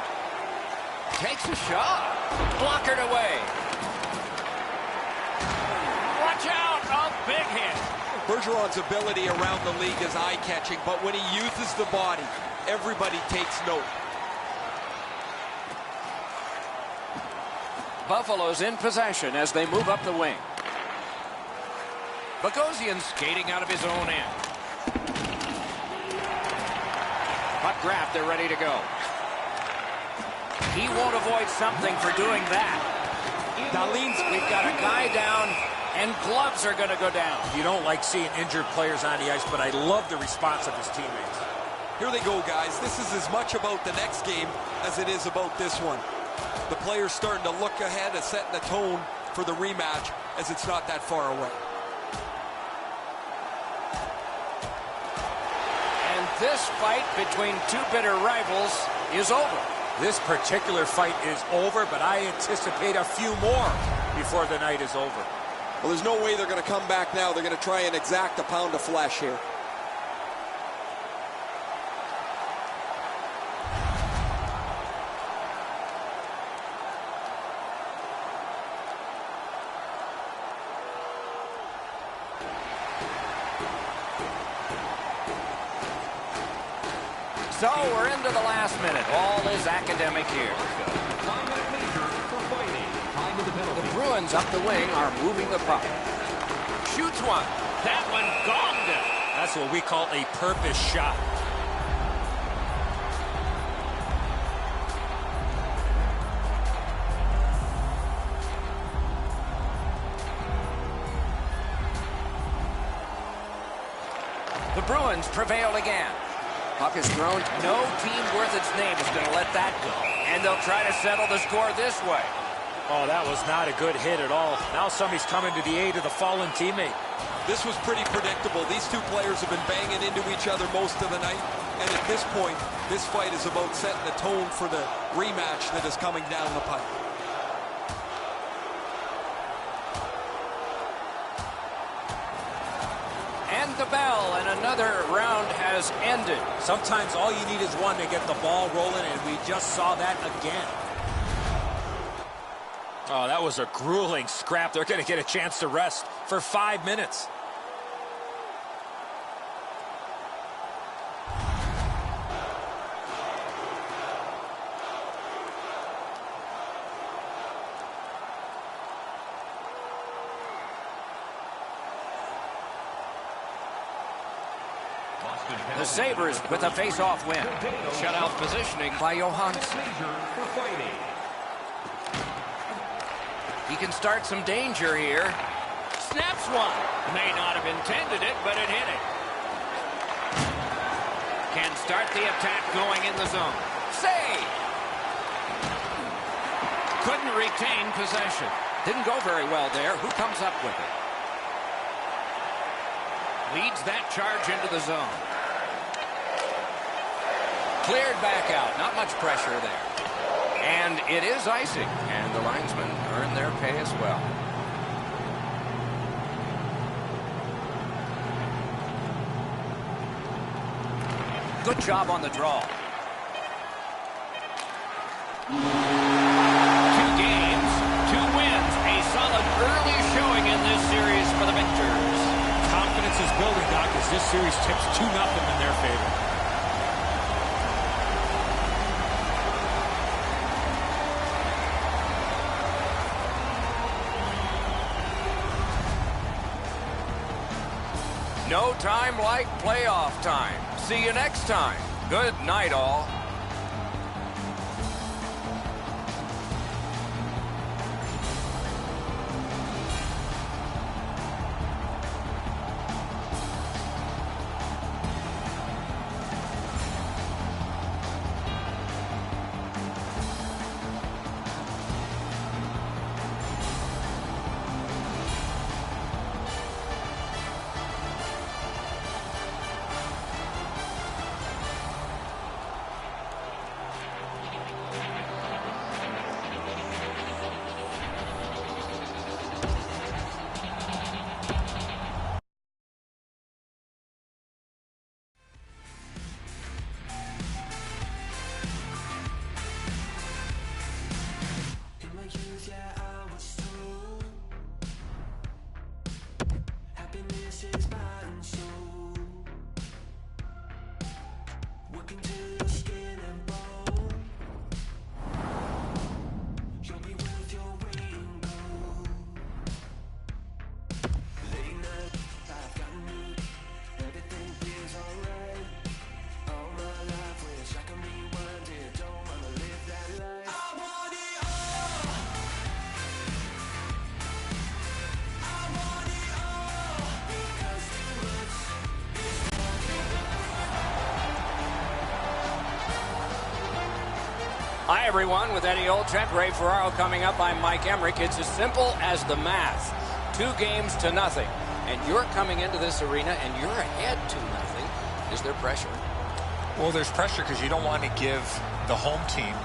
Takes a shot. Blockered away. Watch out! A big hit. Bergeron's ability around the league is eye-catching, but when he uses the body, everybody takes note. Buffalo's in possession as they move up the wing. Bogosian skating out of his own end. Puck grabbed, they're ready to go. He won't avoid something for doing that. We've got a guy down, and gloves are going to go down. You don't like seeing injured players on the ice, but I love the response of his teammates. Here they go, guys. This is as much about the next game as it is about this one. The players starting to look ahead and setting the tone for the rematch as it's not that far away. And this fight between two bitter rivals is over. This particular fight is over, but I anticipate a few more before the night is over. Well, there's no way they're going to come back now. They're going to try and exact a pound of flesh here. So we're into the last minute. All is academic here. The Bruins up the wing are moving the puck. Shoots one. That one gonged him. That's what we call a purpose shot. The Bruins prevail again. Puck is thrown. No team worth its name is going to let that go. And they'll try to settle the score this way. Oh, that was not a good hit at all. Now somebody's coming to the aid of the fallen teammate. This was pretty predictable. These two players have been banging into each other most of the night. And at this point, this fight is about setting the tone for the rematch that is coming down the pipe. And the bell, and another round has ended. Sometimes all you need is one to get the ball rolling, and we just saw that again. Oh, that was a grueling scrap. They're going to get a chance to rest for 5 minutes. The Sabres with a face-off win. Shutout positioning by Johansson. He can start some danger here. Snaps one. May not have intended it, but it hit it. Can start the attack going in the zone. Save! Couldn't retain possession. Didn't go very well there. Who comes up with it? Leads that charge into the zone. Cleared back out. Not much pressure there. And it is icing. And the linesmen earn their pay as well. Good job on the draw. 2 games, 2 wins. A solid early showing in this series for the Victors. Confidence is building, Doc, as this series tips 2-0 in their favor. No time like playoff time. See you next time. Good night, all. Hi, everyone. With Eddie Olczyk, Ray Ferraro coming up. I'm Mike Emmerich. It's as simple as the math. 2 games to nothing. And you're coming into this arena and you're ahead 2-0. Is there pressure? Well, there's pressure because you don't want to give the home team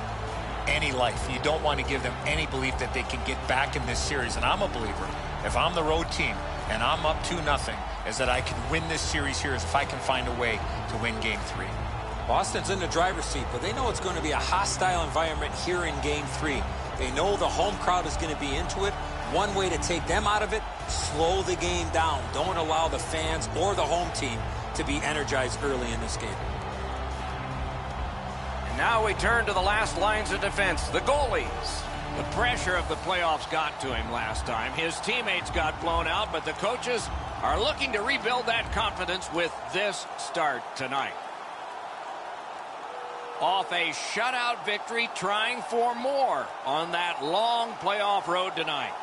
any life. You don't want to give them any belief that they can get back in this series. And I'm a believer, if I'm the road team and I'm up 2-0, is that I can win this series here if I can find a way to win Game 3. Boston's in the driver's seat, but they know it's going to be a hostile environment here in Game 3. They know the home crowd is going to be into it. One way to take them out of it, slow the game down. Don't allow the fans or the home team to be energized early in this game. And now we turn to the last lines of defense, the goalies. The pressure of the playoffs got to him last time. His teammates got blown out, but the coaches are looking to rebuild that confidence with this start tonight. Off a shutout victory, trying for more on that long playoff road tonight.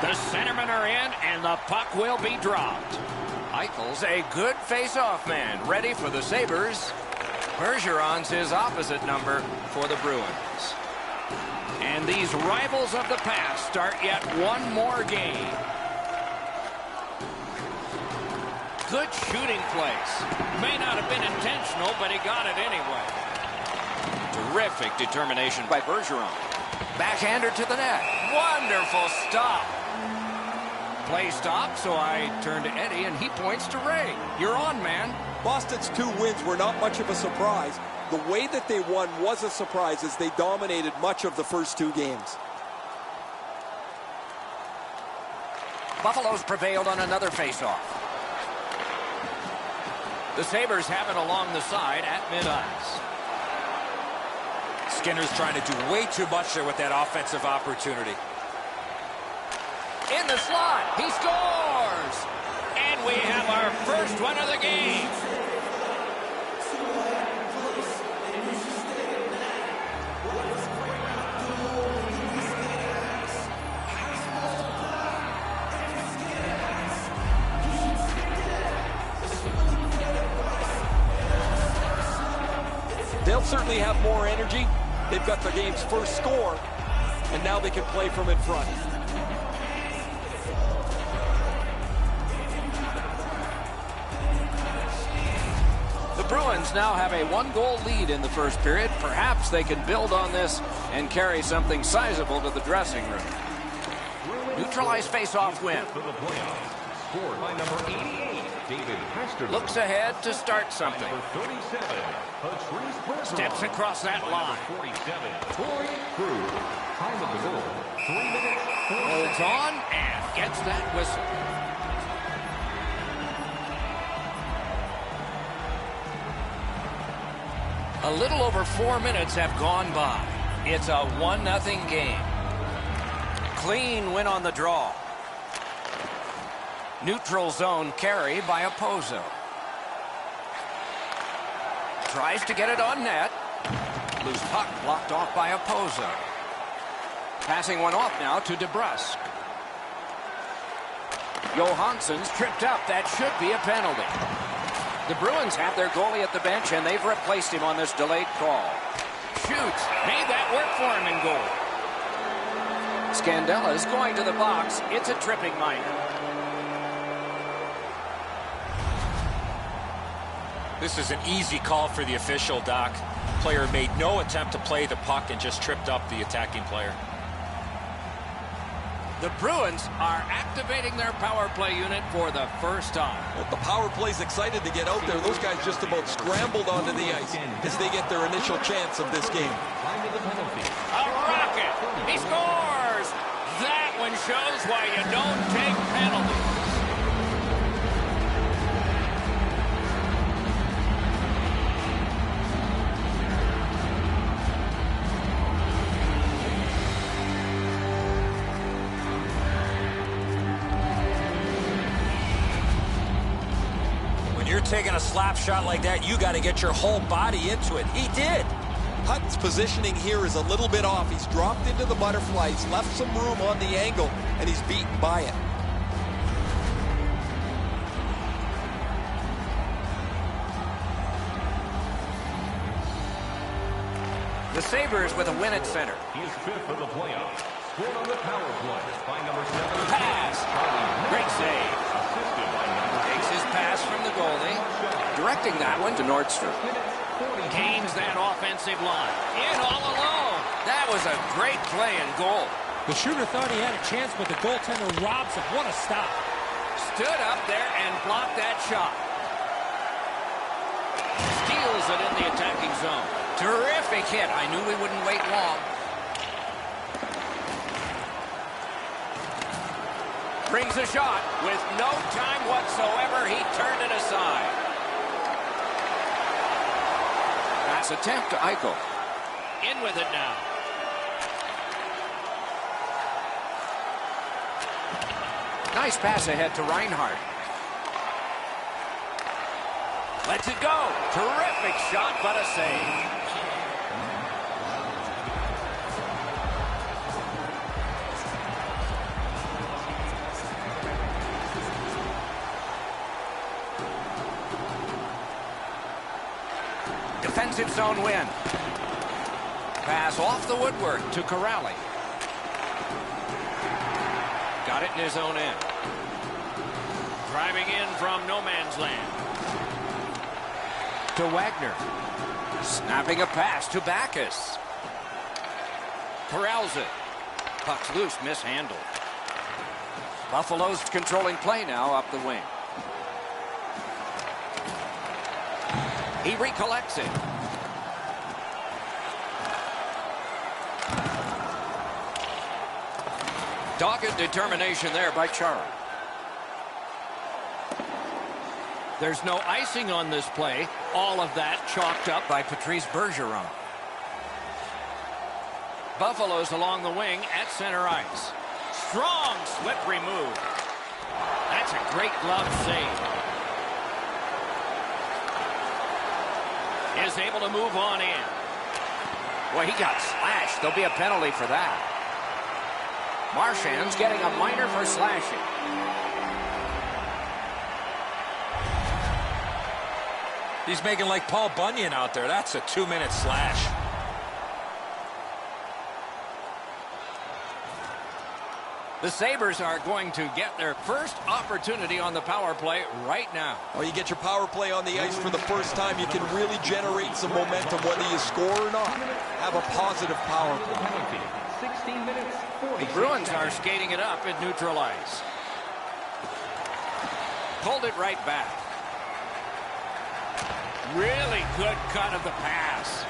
The centermen are in, and the puck will be dropped. Eichel's a good face-off man, ready for the Sabres. Bergeron's his opposite number for the Bruins. And these rivals of the past start yet one more game. Good shooting place. May not have been intentional, but he got it anyway. Terrific determination by Bergeron. Backhander to the net. Wonderful stop. Play stop, so I turn to Eddie, and he points to Ray. You're on, man. Boston's 2 wins were not much of a surprise. The way that they won was a surprise as they dominated much of the first 2 games. Buffalo's prevailed on another faceoff. The Sabres have it along the side at mid-ice. Skinner's trying to do way too much there with that offensive opportunity. In the slot, he scores! first one of the game. They'll certainly have more energy. They've got their game's first score, and now they can play from in front. The Bruins now have a one-goal lead in the first period. Perhaps they can build on this and carry something sizable to the dressing room. Neutralized face-off win. Scored by number 88, David Pasternak. Looks ahead to start something. Number 37, Patrice Bergeron. Steps across that line. 47, Torrey Krug. Time of the goal, 3 minutes. Holds on and gets that whistle. A little over 4 minutes have gone by. It's a 1-0 game. Clean win on the draw. Neutral zone carry by Oposo. Tries to get it on net. Loose puck blocked off by Oposo. Passing one off now to DeBrusk. Johansson's tripped up. That should be a penalty. The Bruins have their goalie at the bench, and they've replaced him on this delayed call. Shoots. Made that work for him in goal. Scandella's going to the box. It's a tripping minor. This is an easy call for the official, Doc. Player made no attempt to play the puck and just tripped up the attacking player. The Bruins are activating their power play unit for the first time. Well, the power play's excited to get out there. Those guys just about scrambled onto the ice as they get their initial chance of this game. A rocket! He scores! That one shows why you don't take penalties. You're taking a slap shot like that, you got to get your whole body into it. He did. Hutton's positioning here is a little bit off. He's dropped into the butterfly. He's left some room on the angle, and he's beaten by it. The Sabres with a win at center. He is fifth for the playoffs. Scored on the power play by number 7. Pass. Great save. Assisted by number 8. Takes his pass from the goalie. Directing that one to Nordstrom. Gains that offensive line. In all alone. That was a great play and goal. The shooter thought he had a chance, but the goaltender robs him. What a stop. Stood up there and blocked that shot. Steals it in the attacking zone. Terrific hit. I knew we wouldn't wait long. Brings a shot. With no time whatsoever, he turned it aside. Pass attempt to Eichel. In with it now. Nice pass ahead to Reinhart. Lets it go. Terrific shot, but a save. Defensive zone win. Pass off the woodwork to Corrali. Got it in his own end. Driving in from no man's land. To Wagner. Snapping a pass to Backes. Corrals it. Puck's loose, mishandled. Buffalo's controlling play now up the wing. He recollects it. Dogged determination there by Chara. There's no icing on this play. All of that chalked up by Patrice Bergeron. Buffalo's along the wing at center ice. Strong slippery move. That's a great glove save. is able to move on in. Well, he got slashed. There'll be a penalty for that. Marchand's getting a minor for slashing. He's making like Paul Bunyan out there. That's a 2-minute slash. The Sabres are going to get their first opportunity on the power play right now. Well, you get your power play on the ice for the first time. You can really generate some momentum, whether you score or not. Have a positive power play. 16 minutes, 40 The Bruins are skating it up at neutral ice. Pulled it right back. Really good cut of the pass.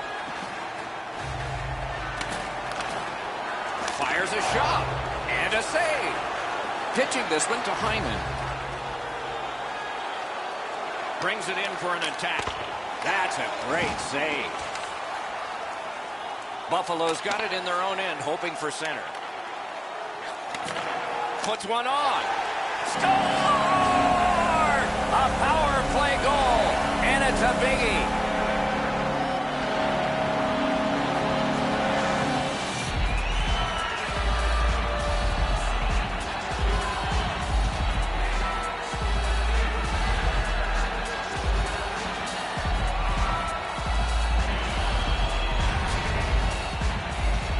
Fires a shot. And a save. Pitching this one to Hyman. Brings it in for an attack. That's a great save. Buffalo's got it in their own end, hoping for center. Puts one on. Score! A power play goal. And it's a biggie.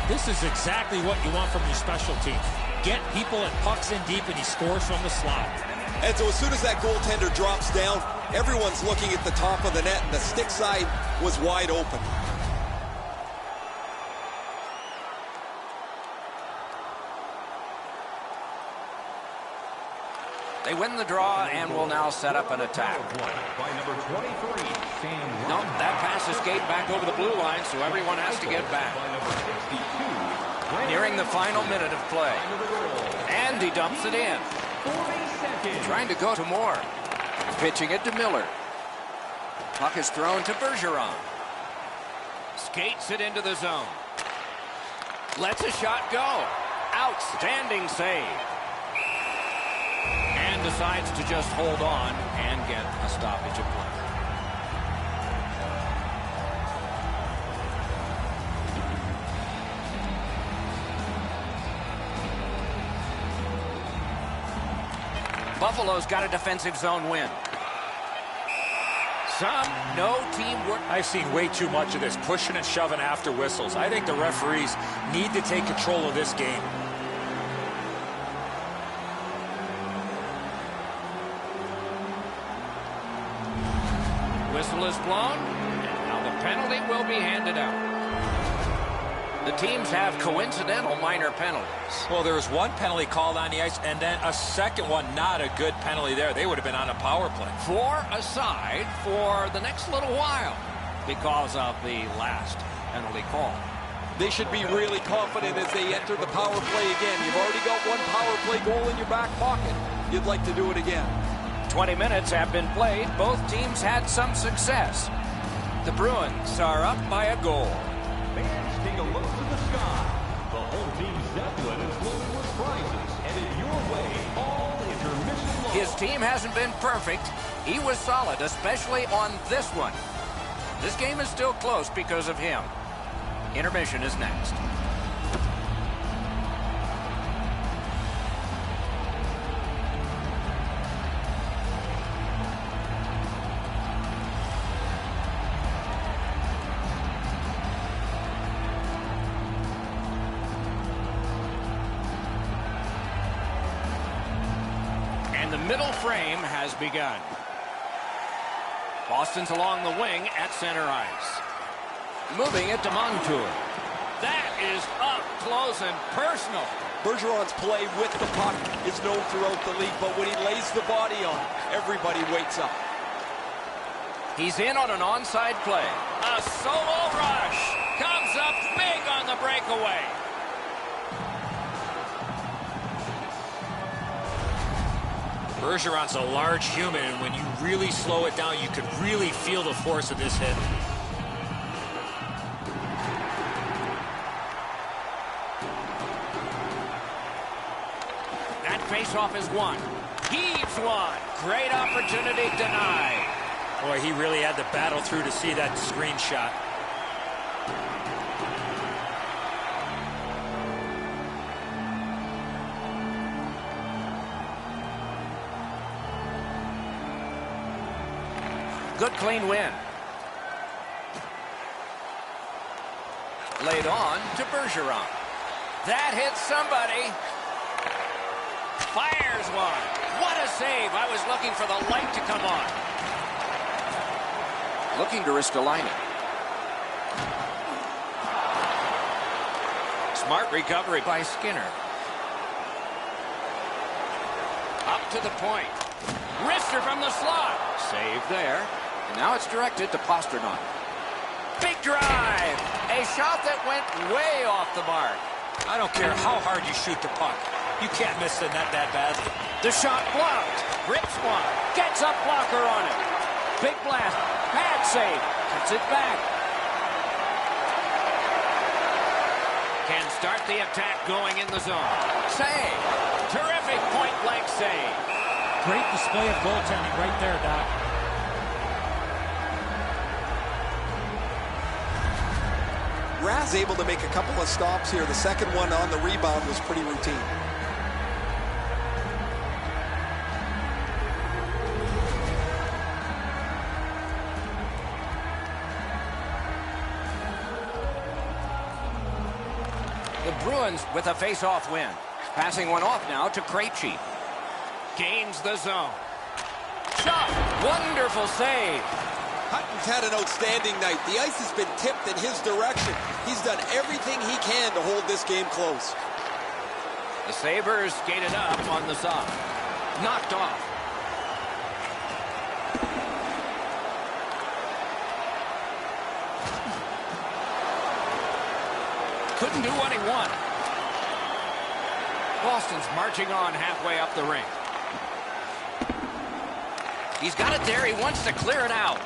This is exactly what you want from your special teams. Get people and pucks in deep, and he scores from the slot. And so as soon as that goaltender drops down, everyone's looking at the top of the net, and the stick side was wide open. They win the draw and will now set up an attack. by number 23, Sam No, Ryan. that pass escaped back over the blue line, so everyone has to get back. By number 62, Nearing the final minute of play. And he dumps it in. 40 seconds. Trying to go to Moore. Pitching it to Miller. Puck is thrown to Bergeron. Skates it into the zone. Lets a shot go. Outstanding save. And decides to just hold on and get a stoppage of play. Buffalo's got a defensive zone win. No teamwork. I've seen way too much of this, pushing and shoving after whistles. I think the referees need to take control of this game. Whistle is blown, and now the penalty will be handed out. The teams have coincidental minor penalties. Well, there was one penalty called on the ice, and then a second one, not a good penalty there. They would have been on a power play. 4 aside for the next little while because of the last penalty call. They should be really confident as they enter the power play again. You've already got one power play goal in your back pocket. You'd like to do it again. 20 minutes have been played. Both teams had some success. The Bruins are up by a goal. Fans take a look to the sky. The home team's Zeppelin is loaded with prizes, headed your way all intermission long. His team hasn't been perfect. He was solid, especially on this one. This game is still close because of him. Intermission is next. And the middle frame has begun. Boston's along the wing at center ice. Moving it to Montour. That is up close and personal. Bergeron's play with the puck is known throughout the league, but when he lays the body on, everybody wakes up. He's in on an onside play. A solo rush. Comes up big on the breakaway. Bergeron's a large human, and when you really slow it down, you could really feel the force of this hit. That faceoff is won. Heaves one. Great opportunity denied. Boy, he really had to battle through to see that screenshot. Good clean win. Laid on to Bergeron. That hits somebody. Fires one. What a save. I was looking for the light to come on. Looking to Ristolainen. Smart recovery by Skinner. Up to the point. Wrister from the slot. Save there. And now it's directed to Pastrnak. Big drive. A shot that went way off the mark. I don't care how hard you shoot the puck. You can't miss the net that badly. The shot blocked. Rips one. Gets a blocker on it. Big blast. Bad save. Gets it back. Can start the attack going in the zone. Save. Terrific point-blank save. Great display of goaltending right there, Doc. Raz able to make a couple of stops here. The second one on the rebound was pretty routine. The Bruins with a face-off win. Passing one off now to Krejci. Gains the zone. Shot. Wonderful save. Hutton's had an outstanding night. The ice has been tipped in his direction. He's done everything he can to hold this game close. The Sabres skated up on the side. Knocked off. Couldn't do what he wanted. Boston's marching on halfway up the rink. He's got it there. He wants to clear it out.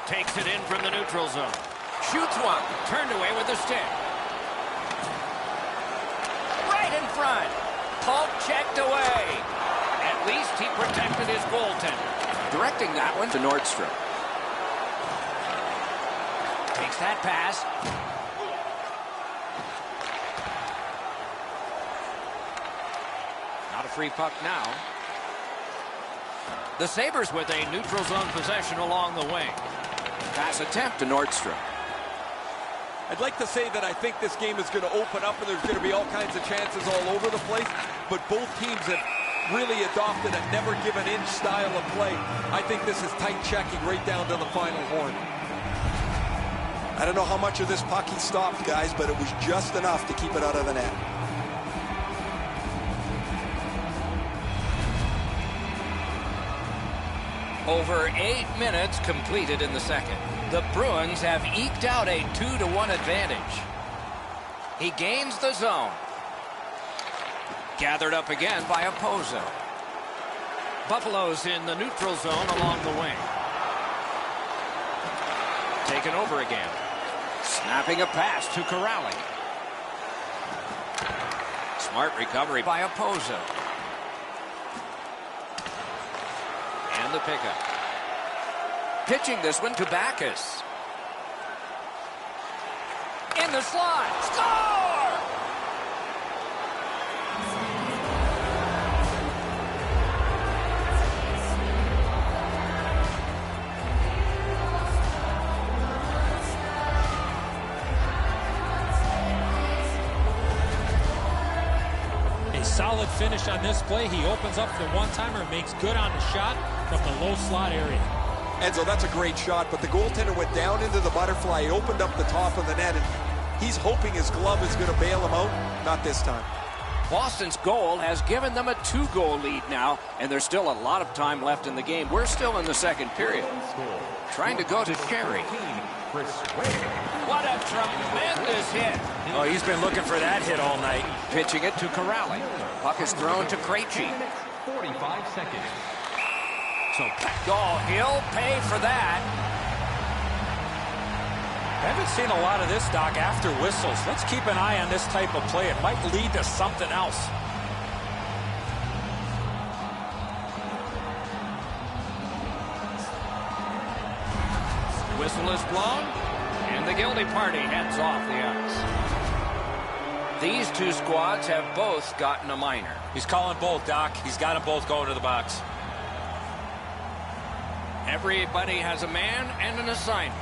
Takes it in from the neutral zone. Shoots one. Turned away with the stick. Right in front. Puck checked away. At least he protected his goaltender. Directing that one to Nordstrom. Takes that pass. Not a free puck now. The Sabres with a neutral zone possession along the wing. Pass attempt to Nordstrom. I'd like to say that I think this game is going to open up and there's going to be all kinds of chances all over the place, but both teams have really adopted a never give an inch style of play. I think this is tight checking right down to the final horn. I don't know how much of this puck he stopped, guys, but it was just enough to keep it out of the net. Over 8 minutes completed in the second. The Bruins have eked out a 2-1 advantage. He gains the zone. Gathered up again by Opozo. Buffalo's in the neutral zone along the wing. Taken over again. Snapping a pass to Corrali. Smart recovery by Opozo. And the pickup. Pitching this one to Backes. In the slot. Score! Solid finish on this play. He opens up the one-timer and makes good on the shot from the low slot area. Enzo, that's a great shot, but the goaltender went down into the butterfly. He opened up the top of the net, and he's hoping his glove is going to bail him out. Not this time. Boston's goal has given them a 2-goal lead now, and there's still a lot of time left in the game. We're still in the second period. Trying to go to Sherry. What a tremendous hit. Oh, he's been looking for that hit all night. Pitching it to Corrali. Puck is thrown to Krejci. 45 seconds. So, he'll pay for that. I haven't seen a lot of this, Doc, after whistles. Let's keep an eye on this type of play. It might lead to something else. whistle is blown, and the guilty party heads off the ice. These two squads have both gotten a minor. He's calling both, Doc. He's got them both going to the box. Everybody has a man and an assignment.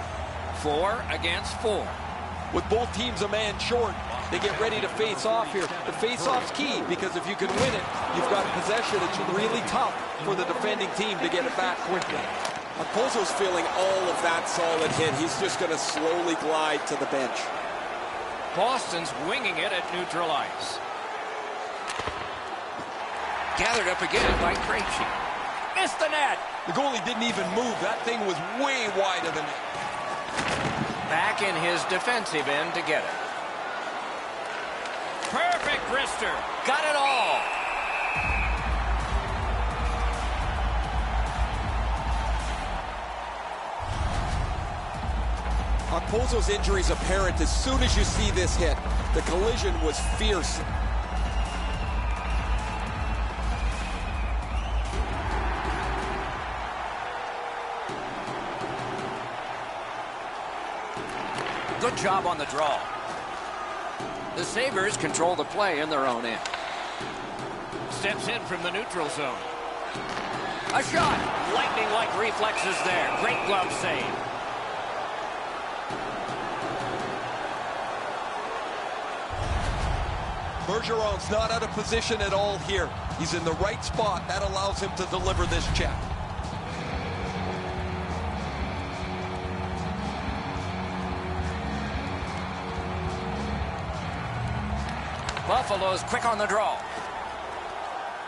4 against 4. With both teams a man short, they get ready to face off here. The face-off's key, because if you can win it, you've got possession. It's really tough for the defending team to get it back quickly. Okposo's feeling all of that solid hit. He's just going to slowly glide to the bench. Boston's winging it at neutral ice. Gathered up again by Krejci. Missed the net. The goalie didn't even move. That thing was way wide of the net. Back in his defensive end to get it. Perfect wrister. Got it all. Okposo's injury is apparent as soon as you see this hit. The collision was fierce. Good job on the draw. The Sabres control the play in their own end. Steps in from the neutral zone. A shot. Lightning-like reflexes there. Great glove save. Bergeron's not out of position at all here. He's in the right spot. That allows him to deliver this check. Buffalo's quick on the draw.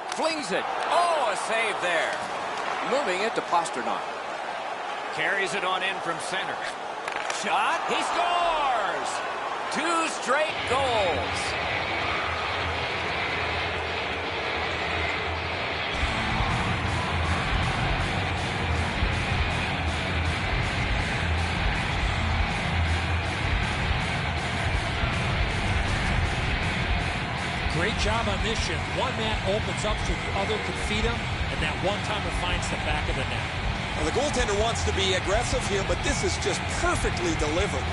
Flings it. Oh, a save there. Moving it to Pastrnak. Carries it on in from center. Shot. He scores! 2 straight goals. Great job on this shift. One man opens up so the other can feed him, and that one-timer finds the back of the net. Well, the goaltender wants to be aggressive here, but this is just perfectly delivered.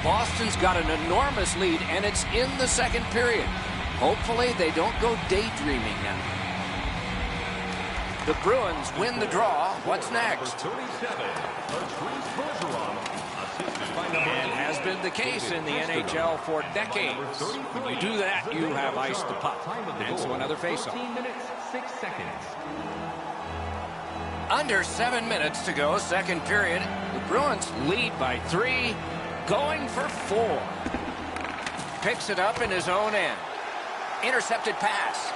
Boston's got an enormous lead, and it's in the second period. Hopefully, they don't go daydreaming now. The Bruins win the draw. What's next? And has been the case in the NHL for decades. When you do that, you have iced the puck. And so another faceoff. 13 minutes, 6 seconds. Under 7 minutes to go, second period. The Bruins lead by 3, going for 4. Picks it up in his own end. Intercepted pass.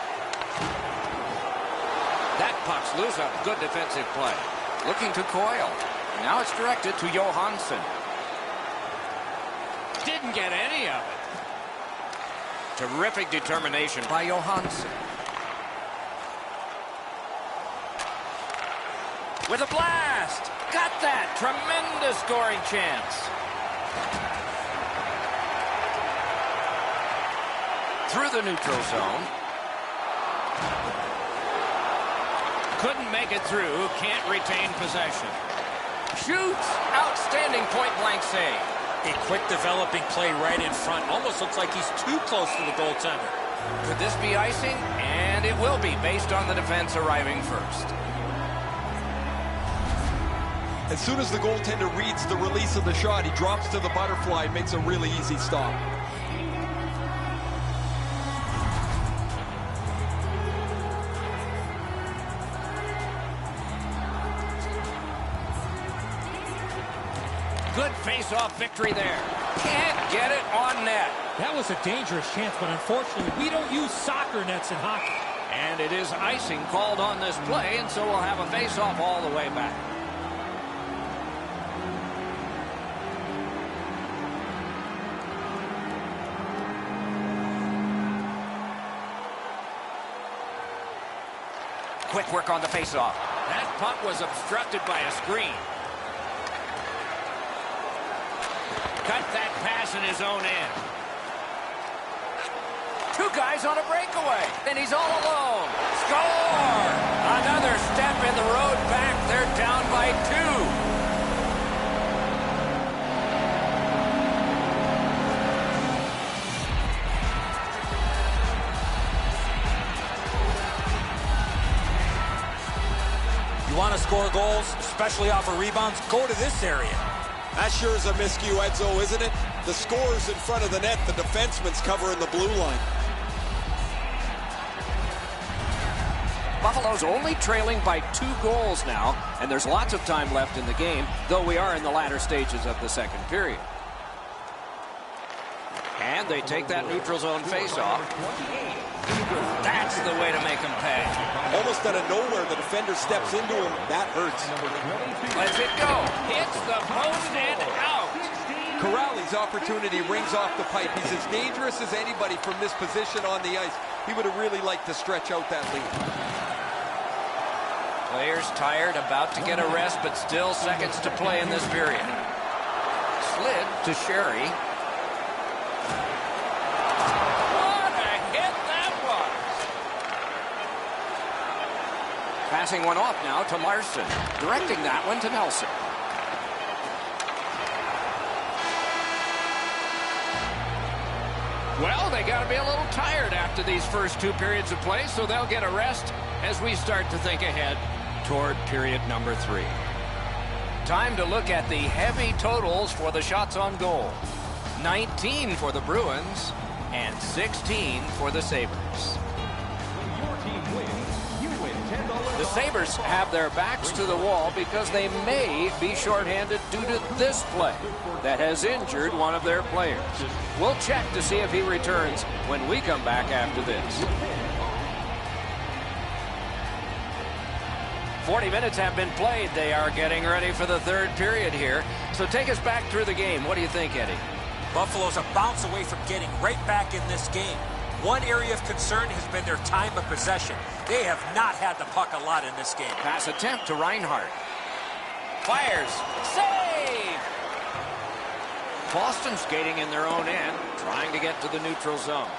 That puck's loose up. Good defensive play. Looking to Coyle. Now it's directed to Johansson. Didn't get any of it. Terrific determination by Johansson. With a blast. Got that. Tremendous scoring chance. Through the neutral zone. Couldn't make it through. Can't retain possession. Shoots. Outstanding point-blank save. A quick developing play right in front. Almost looks like he's too close to the goaltender. Could this be icing? And it will be, based on the defense arriving first. As soon as the goaltender reads the release of the shot, he drops to the butterfly and makes a really easy stop. Good face-off victory there. Can't get it on net. That was a dangerous chance, but unfortunately, we don't use soccer nets in hockey. And it is icing called on this play, and so we'll have a face-off all the way back. Quick work on the face-off. That puck was obstructed by a screen. Cut that pass in his own end. 2 guys on a breakaway, and he's all alone. Score! Another step in the road back. They're they're down by 2. You want to score goals, especially off of rebounds, go to this area. That sure is a miscue, Edzo, isn't it? The scorer's in front of the net, the defenseman's covering the blue line. Buffalo's only trailing by 2 goals now, and there's lots of time left in the game, though we are in the latter stages of the second period. And they take that neutral zone faceoff. That's the way to make him pay. Almost out of nowhere, the defender steps into him. That hurts. Lets it go. Hits the post and out. Corrali's opportunity rings off the pipe. He's as dangerous as anybody from this position on the ice. He would have really liked to stretch out that lead. Players tired, about to get a rest, but still seconds to play in this period. Slid to Sherry. What a hit that was! Passing one off now to Larson. Directing that one to Nelson. Well, they got to be a little tired after these first 2 periods of play, so they'll get a rest as we start to think ahead toward period number 3. Time to look at the heavy totals for the shots on goal. 19 for the Bruins and 16 for the Sabres. Your team wins. You win $10. The Sabres have their backs to the wall because they may be shorthanded due to this play that has injured one of their players. We'll check to see if he returns when we come back after this. 40 minutes have been played. They are getting ready for the third period here. So take us back through the game. What do you think, Eddie? Buffalo's a bounce away from getting right back in this game. One area of concern has been their time of possession. They have not had the puck a lot in this game. Pass attempt to Reinhart. Fires. Save! Boston skating in their own end, trying to get to the neutral zone.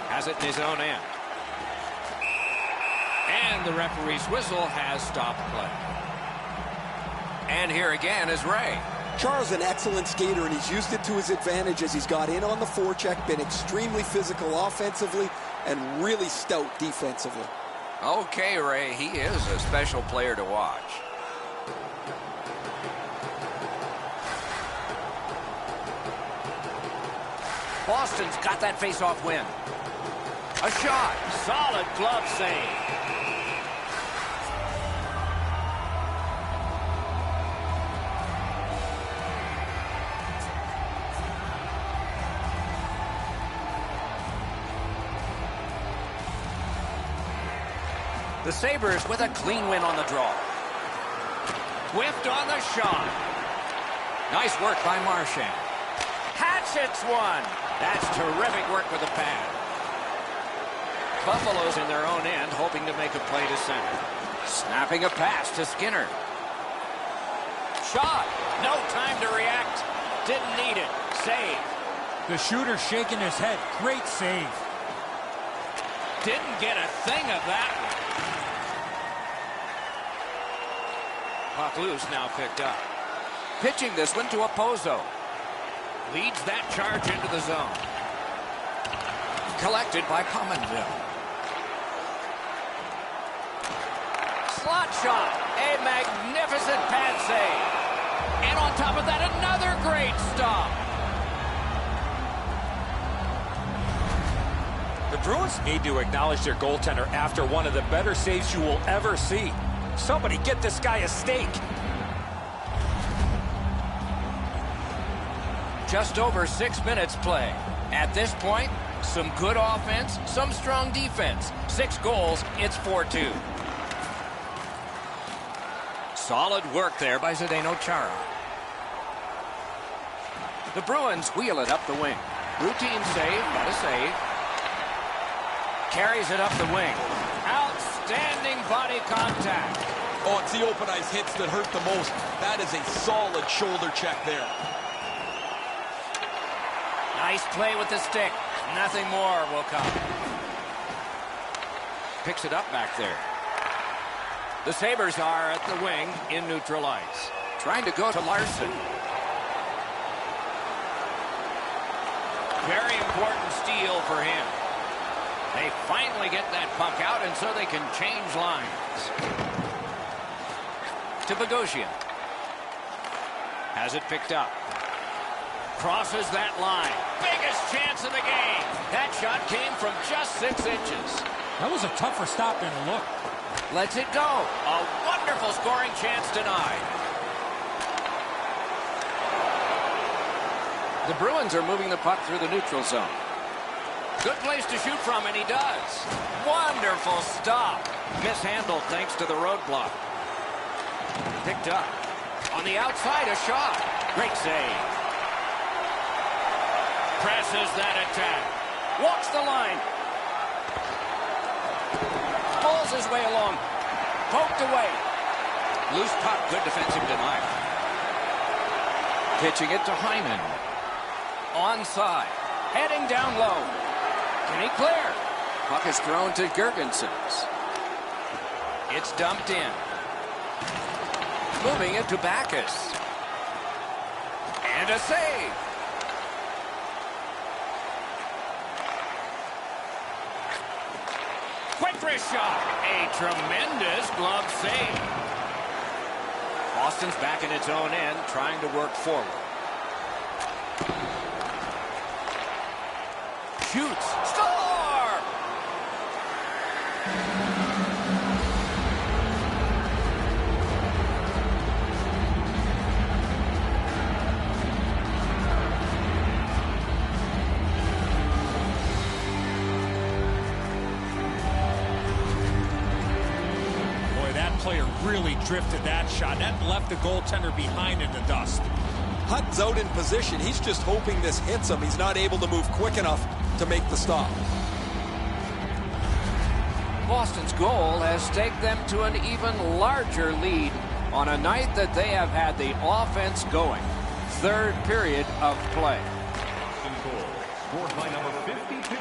Has it in his own end. And the referee's whistle has stopped play. And here again is Ray. Charles is an excellent skater, and he's used it to his advantage as he's got in on the forecheck, been extremely physical offensively, and really stout defensively. Okay, Ray, he is a special player to watch. Boston's got that face-off win. A shot. Solid glove save. The Sabres with a clean win on the draw. Whiffed on the shot. Nice work by Marchand. Hatchets one. That's terrific work with the pad. Buffalo's in their own end, hoping to make a play to center. Snapping a pass to Skinner. Shot. No time to react. Didn't need it. Save. The shooter shaking his head. Great save. Didn't get a thing of that one. Puck loose, now picked up. Pitching this one to Opozo. Leads that charge into the zone. Collected by Pominville. Slot shot. A magnificent pad save. And on top of that, another great stop. The Bruins need to acknowledge their goaltender after one of the better saves you will ever see. Somebody get this guy a steak. Just over 6 minutes play. At this point, some good offense, some strong defense. 6 goals, it's 4-2. Solid work there by Zdeno Chara. The Bruins wheel it up the wing. Routine save, but a save. Carries it up the wing. Outstanding body contact. Oh, it's the open ice hits that hurt the most. That is a solid shoulder check there. Nice play with the stick. Nothing more will come. picks it up back there. The Sabres are at the wing in neutral ice. Trying to go to Larson. Very important steal for him. They finally get that puck out, and so they can change lines. To Bogosian. Has it picked up. Crosses that line. Biggest chance of the game. That shot came from just 6 inches. That was a tougher stop than it looked. Lets it go. A wonderful scoring chance denied. The Bruins are moving the puck through the neutral zone. Good place to shoot from, and he does. Wonderful stop. Mishandled thanks to the roadblock. Picked up. On the outside, a shot. Great save. Presses that attack. Walks the line. Pulls his way along. Poked away. Loose puck. Good defensive denial. Pitching it to Hyman. Onside. Heading down low. Can he clear? Puck is thrown to Girgensons. It's dumped in. Moving it to Backus. And a save. Quick wrist shot. A tremendous glove save. Boston's back in its own end, trying to work forward. Shoots. Score! Boy, that player really drifted that shot. That left the goaltender behind in the dust. Hutton's out in position. He's just hoping this hits him. He's not able to move quick enough to make the stop. Boston's goal has taken them to an even larger lead on a night that they have had the offense going. Third period of play. Boston goal, scored by number 52,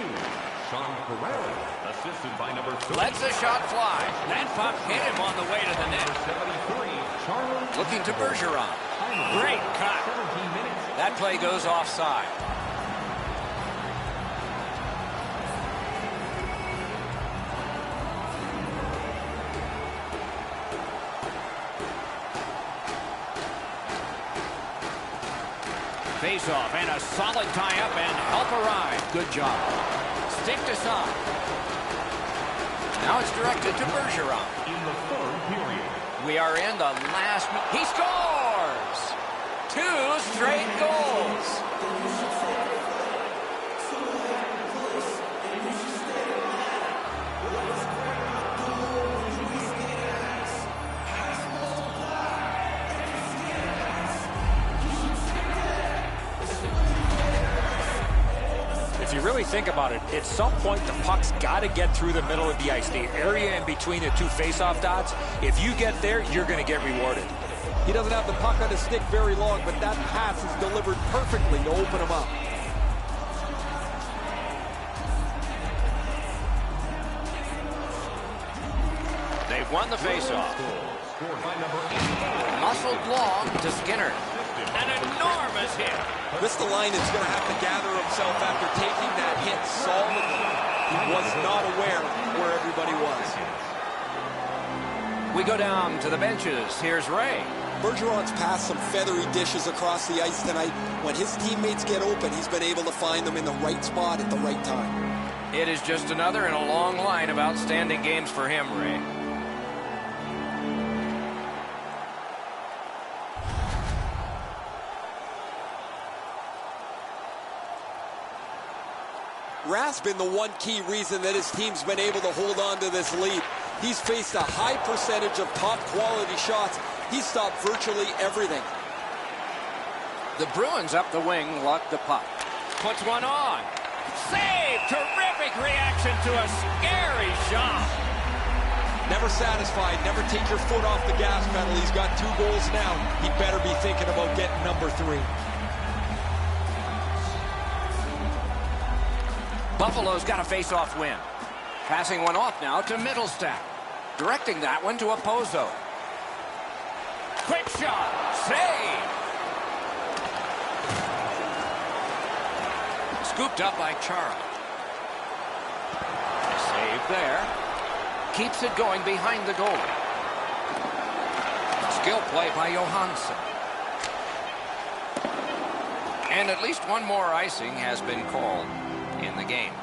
Sean Pereira, assisted by number 30. Lets the shot fly. That puck hit him on the way to the net. 73, Charlie. Looking to Bergeron. Great cut. 17 minutes. That play goes offside. Face-off and a solid tie-up and help arrive. Good job. Stick to side. Now it's directed to Bergeron. In the third period. We are in the last. He scores! 2 straight goals. If you really think about it, at some point the puck's got to get through the middle of the ice, the area in between the 2 face-off dots. If you get there, you're going to get rewarded. He doesn't have the puck on his stick very long, but that pass is delivered perfectly to open him up. They've won the face-off. Muscled long to Skinner. An enormous hit. Ristolainen's going to have to gather himself after taking that hit solidly. He was not aware where everybody was. We go down to the benches. Here's Ray. Bergeron's passed some feathery dishes across the ice tonight. When his teammates get open, he's been able to find them in the right spot at the right time. It is just another in a long line of outstanding games for him, Ray. Rath's been the one key reason that his team's been able to hold on to this lead. He's faced a high percentage of top-quality shots. He's stopped virtually everything. The Bruins up the wing lock the puck. Puts one on. Save! Terrific reaction to a scary shot. Never satisfied. Never take your foot off the gas pedal. He's got 2 goals now. He better be thinking about getting number 3. Buffalo's got a face-off win. Passing one off now to Mittelstadt. Directing that one to Opozo. Quick shot. Save. Scooped up by Chara. Save there. Keeps it going behind the goal. Skill play by Johansson. And at least one more icing has been called in the game.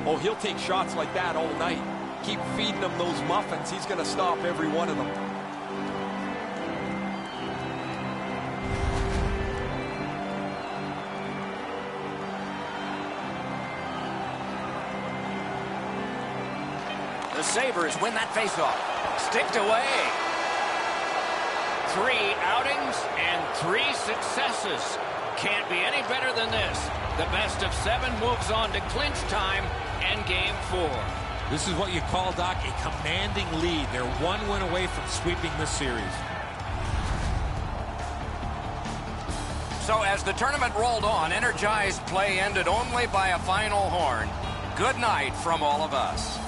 Oh, he'll take shots like that all night. Keep feeding him those muffins. He's going to stop every one of them. The Sabres win that faceoff. Sticked away. 3 outings and 3 successes. Can't be any better than this. The best of 7 moves on to clinch time and game 4. This is what you call, Doc, a commanding lead. They're 1 win away from sweeping this series. So as the tournament rolled on, energized play ended only by a final horn. Good night from all of us.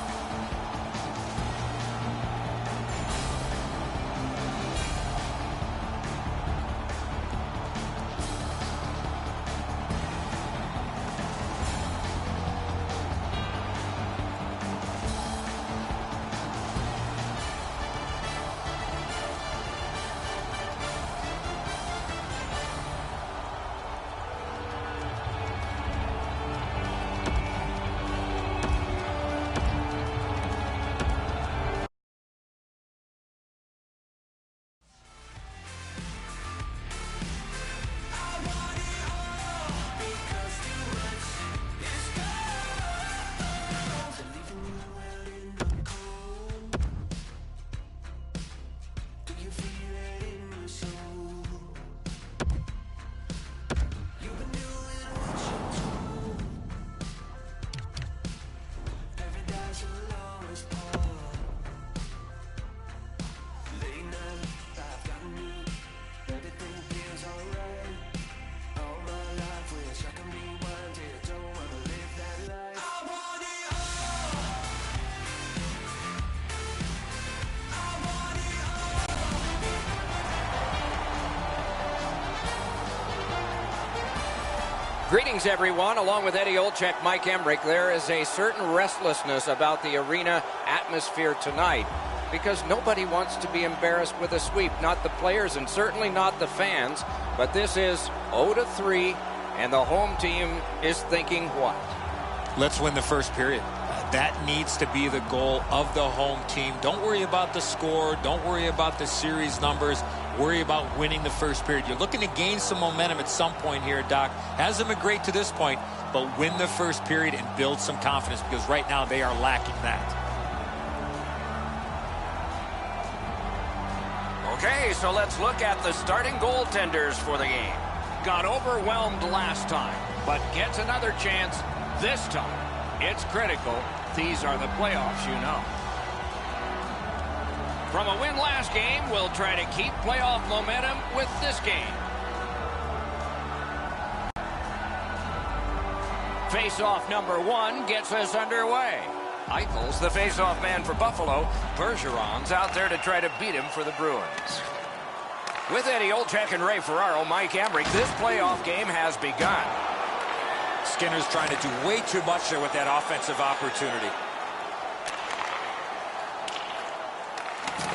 Greetings, everyone. Along with Eddie Olczyk, Mike Emrick, there is a certain restlessness about the arena atmosphere tonight because nobody wants to be embarrassed with a sweep. Not the players and certainly not the fans. But this is 0-3, and the home team is thinking what? Let's win the first period. That needs to be the goal of the home team. Don't worry about the score. Don't worry about the series numbers. Worry about winning the first period. You're looking to gain some momentum at some point here, Doc. Hasn't been great to this point, but win the first period and build some confidence because right now they are lacking that. Okay, so let's look at the starting goaltenders for the game. Got overwhelmed last time, but gets another chance this time. It's critical. These are the playoffs, you know. From a win last game, we'll try to keep playoff momentum with this game. Face-off number 1 gets us underway. Eichel's the face-off man for Buffalo. Bergeron's out there to try to beat him for the Bruins. With Eddie Olczyk and Ray Ferraro, Mike Emrick, this playoff game has begun. Skinner's trying to do way too much there with that offensive opportunity.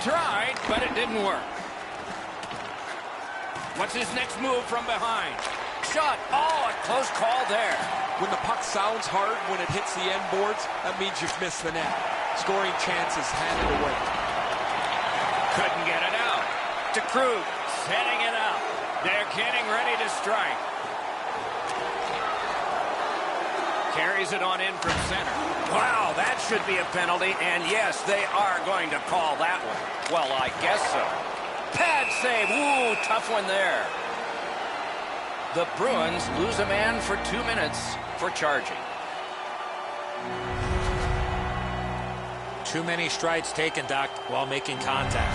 Tried, but it didn't work. What's his next move from behind? Shot. Oh, a close call there. When the puck sounds hard, when it hits the end boards, that means you've missed the net. Scoring chances handed away. Couldn't get it out. To Krug, setting it up. They're getting ready to strike. Carries it on in from center. Wow, that should be a penalty, and yes, they are going to call that one. Well, I guess so. Pad save. Ooh, tough one there. The Bruins lose a man for 2 minutes for charging. Too many strides taken, Doc, while making contact.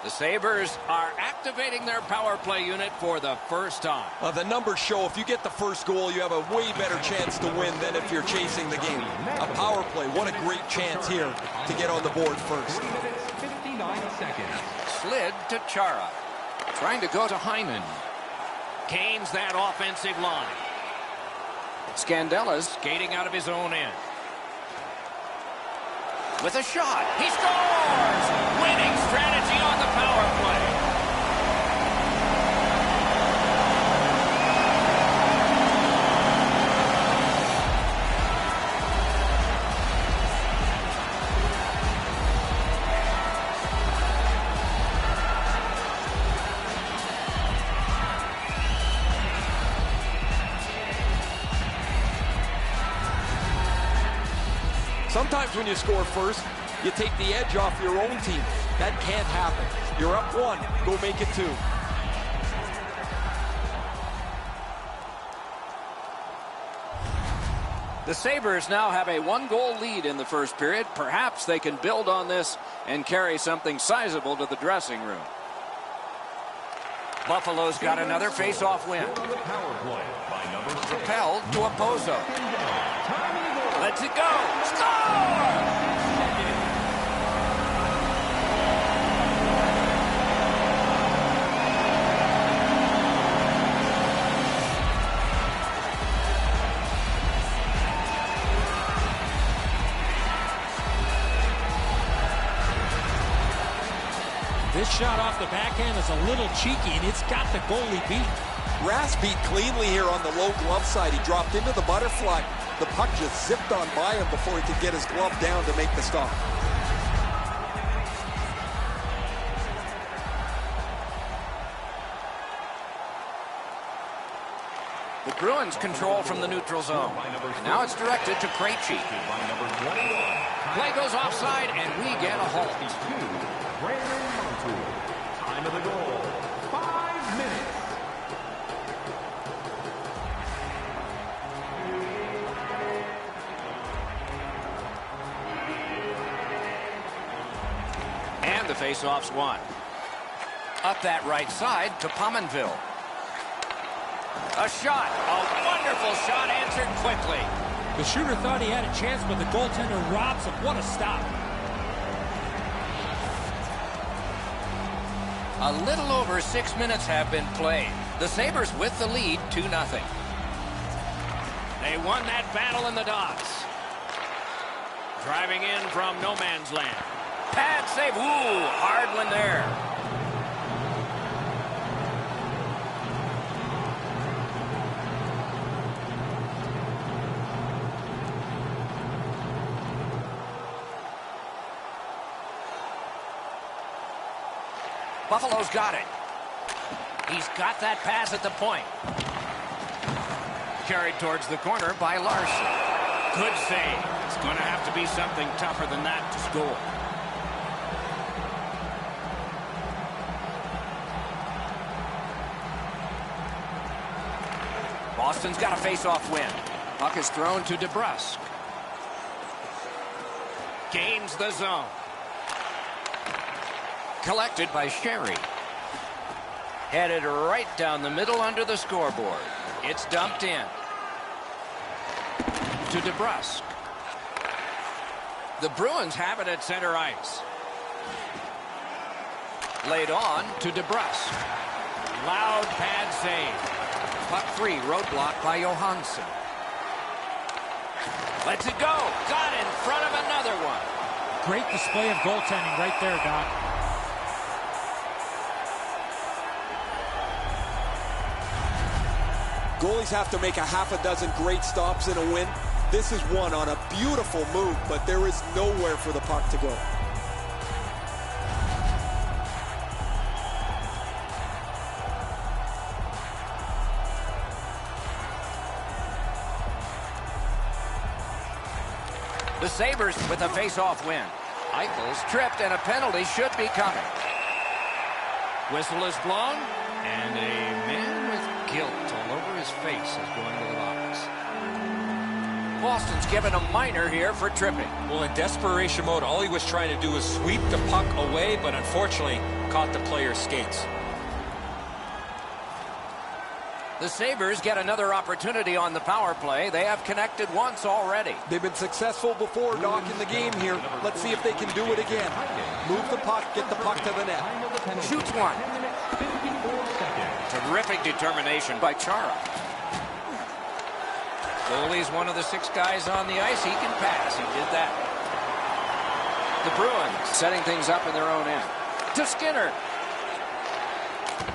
The Sabres are activating their power play unit for the first time. The numbers show if you get the first goal, you have a way better chance to win than if you're chasing the game. A power play, what a great chance here to get on the board first. 3 minutes, 59 seconds. Slid to Chara. Trying to go to Hyman. Gains that offensive line. Scandella's skating out of his own end. With a shot, he scores! Winning strategy on the power play. Sometimes when you score first, you take the edge off your own team. That can't happen. You're up 1, go make it 2. The Sabres now have a 1-goal lead in the first period. Perhaps they can build on this and carry something sizable to the dressing room. Buffalo's got another face-off win. Propelled to Oposo. Lets it go. Score! This shot off the backhand is a little cheeky, and it's got the goalie beat. Rask beat cleanly here on the low glove side. He dropped into the butterfly. The puck just zipped on by him before he could get his glove down to make the stop. The Bruins control from the neutral zone. And now it's directed to Krejci. Play goes offside, and we get a halt. Time of the goal, 5 minutes. And the faceoff's won. Up that right side to Pominville. A shot, a wonderful shot answered quickly. The shooter thought he had a chance, but the goaltender robs him. What a stop. A little over 6 minutes have been played. The Sabres with the lead, 2-0. They won that battle in the docks. Driving in from no man's land. Pad save. Ooh, hard one there. Buffalo's got it. He's got that pass at the point. Carried towards the corner by Larson. Good save. It's going to have to be something tougher than that to score. Boston's got a face-off win. Puck is thrown to DeBrusk. Gains the zone. Collected by Sherry. Headed right down the middle under the scoreboard. It's dumped in. To DeBrusk. The Bruins have it at center ice. Laid on to DeBrusk. Loud pad save. Puck free, roadblock by Johansson. Lets it go. Got in front of another one. Great display of goaltending right there, Doc. Goalies have to make a half a dozen great stops in a win. This is one on a beautiful move, but there is nowhere for the puck to go. The Sabres with a face-off win. Eichel's tripped and a penalty should be coming. Whistle is blown, and a man with guilt all over his face is going to the box. Boston's given a minor here for tripping. Well, in desperation mode, all he was trying to do was sweep the puck away, but unfortunately caught the player's skates. The Sabres get another opportunity on the power play. They have connected once already. They've been successful before, Doc, in the game here. Let's see if they can do it again. Move the puck, get the puck to the net. Shoots one. Terrific determination by Chara. Goalie's one of the 6 guys on the ice. He can pass. He did that. The Bruins setting things up in their own end. To Skinner.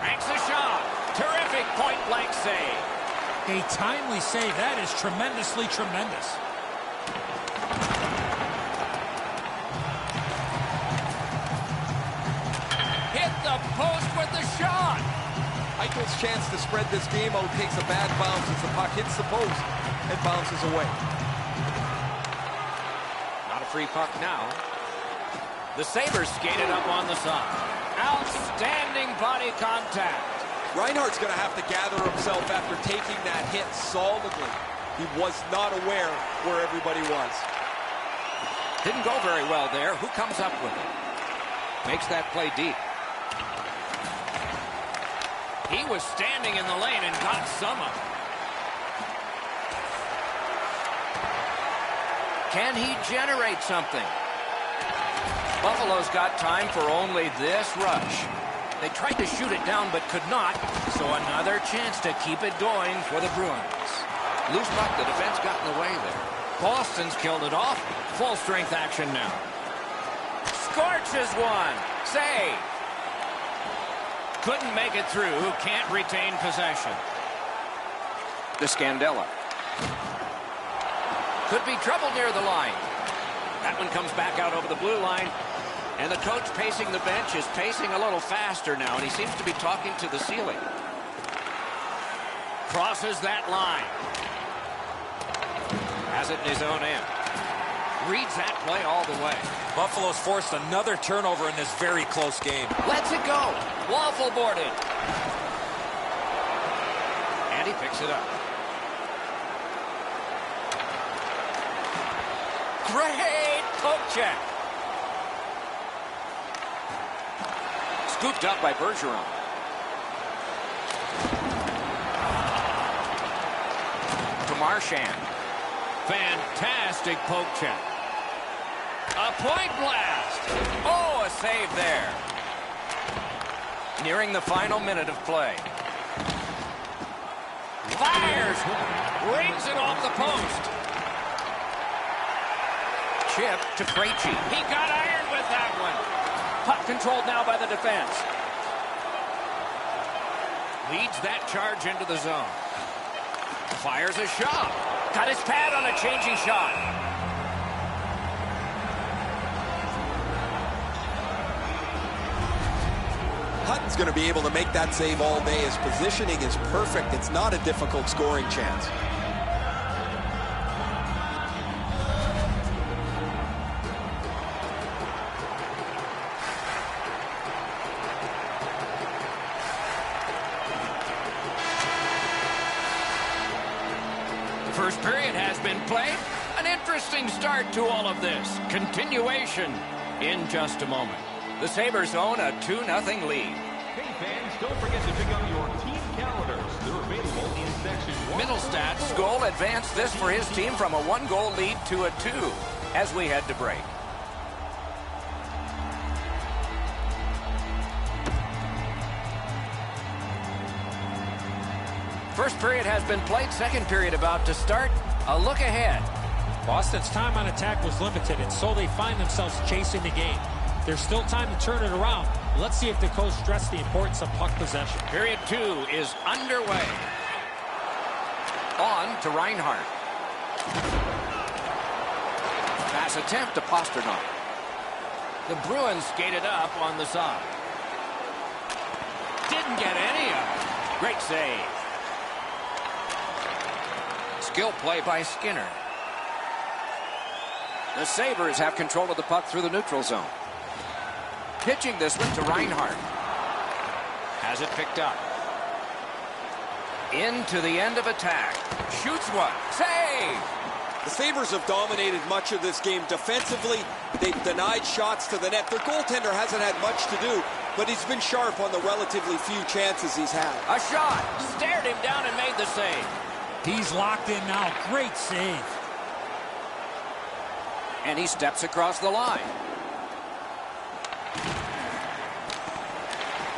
Ranks a shot. Terrific point-blank save. A timely save. That is tremendously tremendous. Hit the post with the shot. Eichel's chance to spread this game out takes a bad bounce as the puck hits the post and bounces away. Not a free puck now. The Sabres skated up on the side. Outstanding body contact. Reinhart's going to have to gather himself after taking that hit solidly. He was not aware where everybody was. Didn't go very well there. Who comes up with it? Makes that play deep. He was standing in the lane and got some of it. Can he generate something? Buffalo's got time for only this rush. They tried to shoot it down but could not, so another chance to keep it going for the Bruins. Loose puck, the defense got in the way there. Boston's killed it off. Full strength action now. Scorches one. Save. Couldn't make it through. Can't retain possession. To Scandella. Could be trouble near the line. That one comes back out over the blue line. And the coach pacing the bench is pacing a little faster now, and he seems to be talking to the ceiling. Crosses that line. Has it in his own end. Reads that play all the way. Buffalo's forced another turnover in this very close game. Lets it go. Waffle boarded. And he picks it up. Great poke check. Scooped up by Bergeron. To Marchand. Fantastic poke check. A point blast. Oh, a save there. Nearing the final minute of play. Fires. Rings it off the post. Chip to Krejci. He got iron with that one. Puck controlled now by the defense. Leads that charge into the zone. Fires a shot. Got his pad on a changing shot. Hutton's going to be able to make that save all day. His positioning is perfect. It's not a difficult scoring chance. First period has been played. An interesting start to all of this. Continuation in just a moment. The Sabres own a 2-0 lead. Hey fans, don't forget to pick up your team calendars. They're available in section 1. Middlestad's goal advanced this for his team from a 1-goal lead to a 2 as we head to break. First period has been played. Second period about to start. A look ahead. Boston's time on attack was limited, and so they find themselves chasing the game. There's still time to turn it around. Let's see if the coach stressed the importance of puck possession. Period 2 is underway. On to Reinhart. Pass attempt to Pastrnak. The Bruins skated up on the side. Didn't get any of it. Great save. Skill play by Skinner. The Sabres have control of the puck through the neutral zone. Pitching this one to Reinhart. Has it picked up. Into the end of attack. Shoots one. Save! The Sabres have dominated much of this game defensively. They've denied shots to the net. Their goaltender hasn't had much to do, but he's been sharp on the relatively few chances he's had. A shot. Stared him down and made the save. He's locked in now. Great save. And he steps across the line.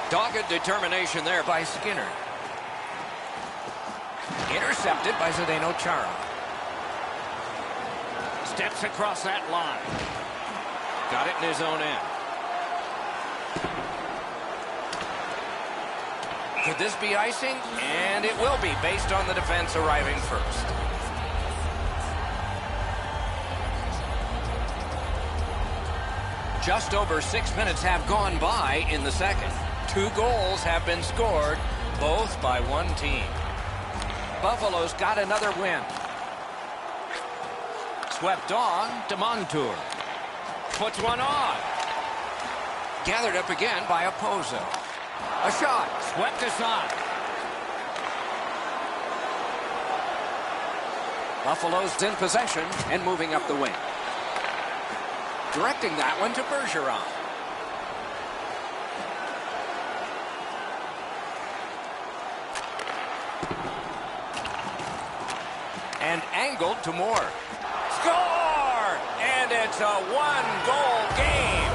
Dogged determination there by Skinner. Intercepted by Zdeno Chara. Steps across that line. Got it in his own end. Could this be icing? And it will be, based on the defense arriving first. Just over 6 minutes have gone by in the second. 2 goals have been scored, both by one team. Buffalo's got another win. Swept on to Montour. Puts one on. Gathered up again by Opozo. A shot. Swept aside. Buffalo's in possession and moving up the wing. Directing that one to Bergeron. And angled to Moore. Score! And it's a one-goal game.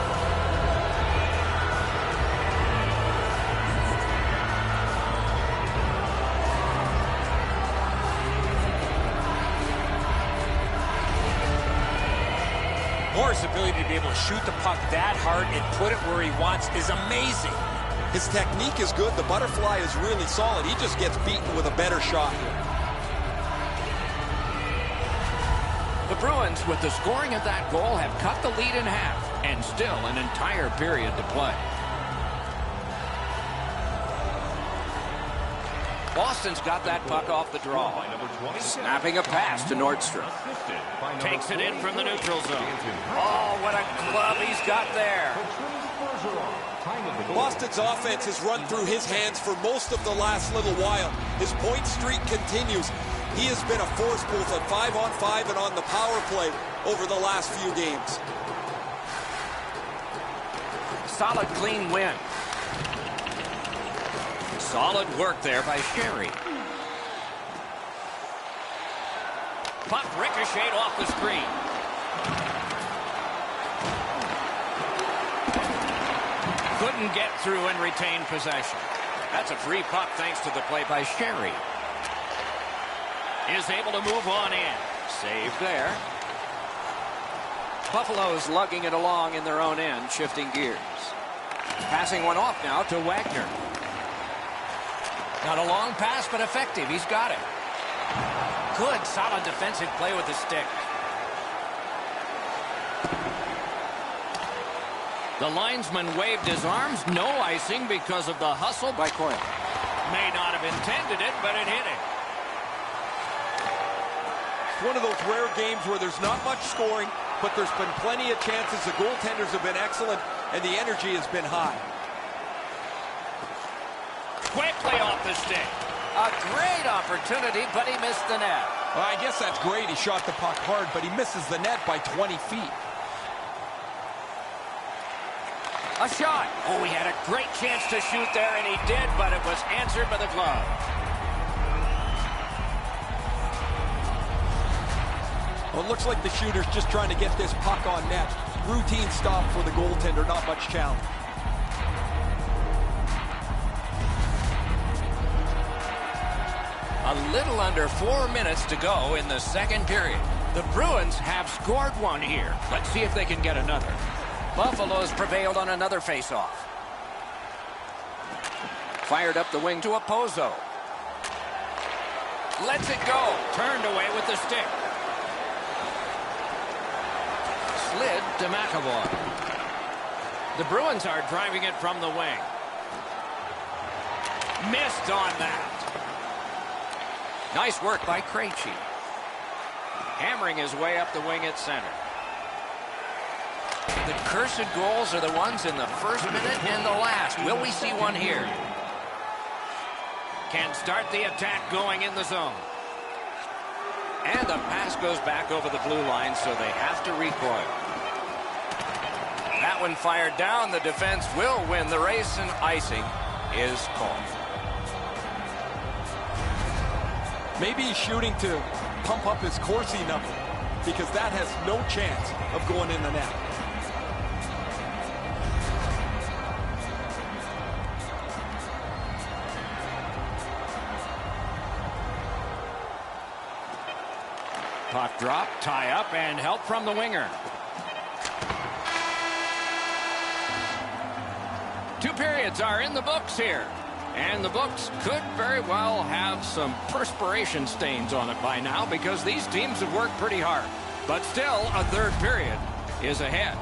Moore's ability to be able to shoot the puck that hard and put it where he wants is amazing. His technique is good. The butterfly is really solid. He just gets beaten with a better shot. The Bruins, with the scoring of that goal, have cut the lead in half, and still an entire period to play. Boston's got that puck off the draw. Snapping a pass to Nordstrom. Takes it in from the neutral zone. Oh, what a glove he's got there. Boston's offense has run through his hands for most of the last little while. His point streak continues. He has been a force both at 5-on-5 and on the power play over the last few games. Solid, clean win. Solid work there by Sherry. Puck ricocheted off the screen. Couldn't get through and retain possession. That's a free puck thanks to the play by Sherry. Is able to move on in. Save there. Buffalo's lugging it along in their own end, shifting gears. Passing one off now to Wagner. Not a long pass, but effective. He's got it. Good, solid defensive play with the stick. The linesman waved his arms. No icing because of the hustle by Coyle. May not have intended it, but it hit him. It's one of those rare games where there's not much scoring, but there's been plenty of chances. The goaltenders have been excellent, and the energy has been high. Quickly off the stick. A great opportunity, but he missed the net. Well, I guess that's great. He shot the puck hard, but he misses the net by 20 feet. A shot. Oh, he had a great chance to shoot there, and he did, but it was answered by the glove. Well, it looks like the shooter's just trying to get this puck on net. Routine stop for the goaltender, not much challenge. A little under 4 minutes to go in the second period. The Bruins have scored one here. Let's see if they can get another. Buffalo's prevailed on another faceoff. Fired up the wing to Opozo. Lets it go. Turned away with the stick. Slid to McAvoy. The Bruins are driving it from the wing. Missed on that. Nice work by Krejci. Hammering his way up the wing at center. The cursed goals are the ones in the first minute and the last. Will we see one here? Can start the attack going in the zone. And the pass goes back over the blue line, so they have to recoil. That one fired down. The defense will win the race, and icing is called. Maybe he's shooting to pump up his Corsi number, because that has no chance of going in the net. Puck drop, tie up, and help from the winger. 2 periods are in the books here. And the books could very well have some perspiration stains on it by now, because these teams have worked pretty hard. But still, a 3rd period is ahead.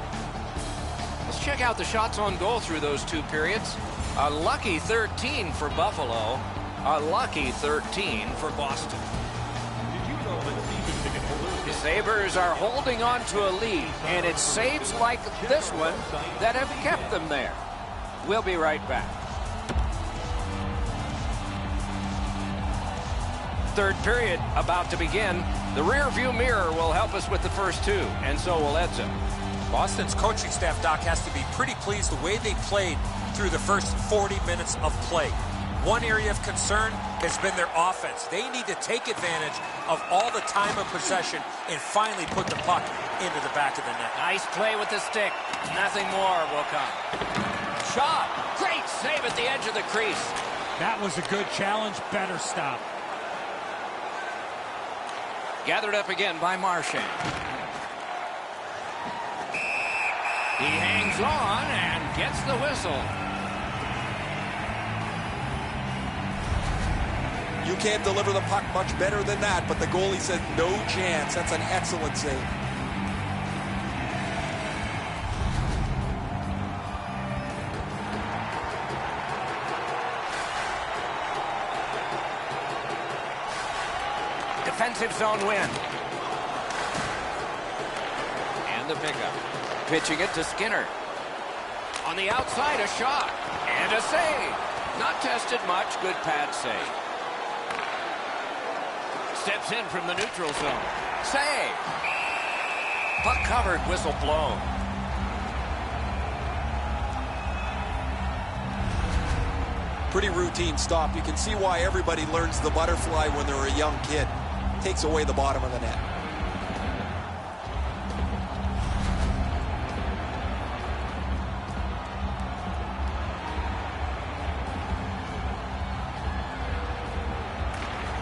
Let's check out the shots on goal through those 2 periods. A lucky 13 for Buffalo. A lucky 13 for Boston. The Sabres are holding on to a lead, and it's saves like this one that have kept them there. We'll be right back. 3rd period about to begin. The rear view mirror will help us with the first 2, and so will Edzo. Boston's coaching staff, Doc, has to be pretty pleased the way they played through the first 40 minutes of play. One area of concern has been their offense. They need to take advantage of all the time of possession and finally put the puck into the back of the net. Nice play with the stick. Nothing more will come. Shot. Great save at the edge of the crease. That was a good challenge. Better stop. Gathered up again by Marchand. He hangs on and gets the whistle. You can't deliver the puck much better than that, but the goalie said no chance. That's an excellent save. Defensive zone win. And the pickup. Pitching it to Skinner. On the outside, a shot. And a save. Not tested much. Good pad save. Steps in from the neutral zone. Save. Puck covered, whistle blown. Pretty routine stop. You can see why everybody learns the butterfly when they're a young kid. Takes away the bottom of the net.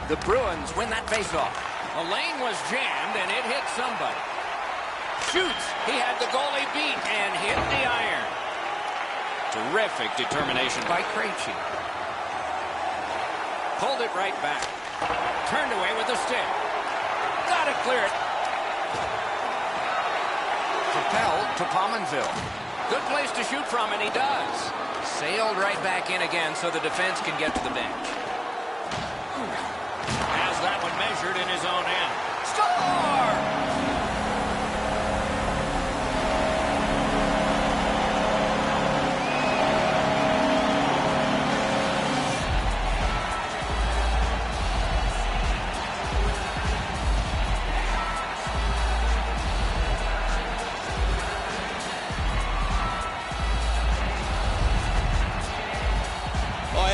The Bruins win that faceoff. The lane was jammed, and it hit somebody. Shoots. He had the goalie beat and hit the iron. Terrific determination by Krejci. Pulled it right back. Turned away with the stick. Got to clear it. Propelled to Pominville. Good place to shoot from, and he does. Sailed right back in again so the defense can get to the bench. Has that one measured in his own end. Score!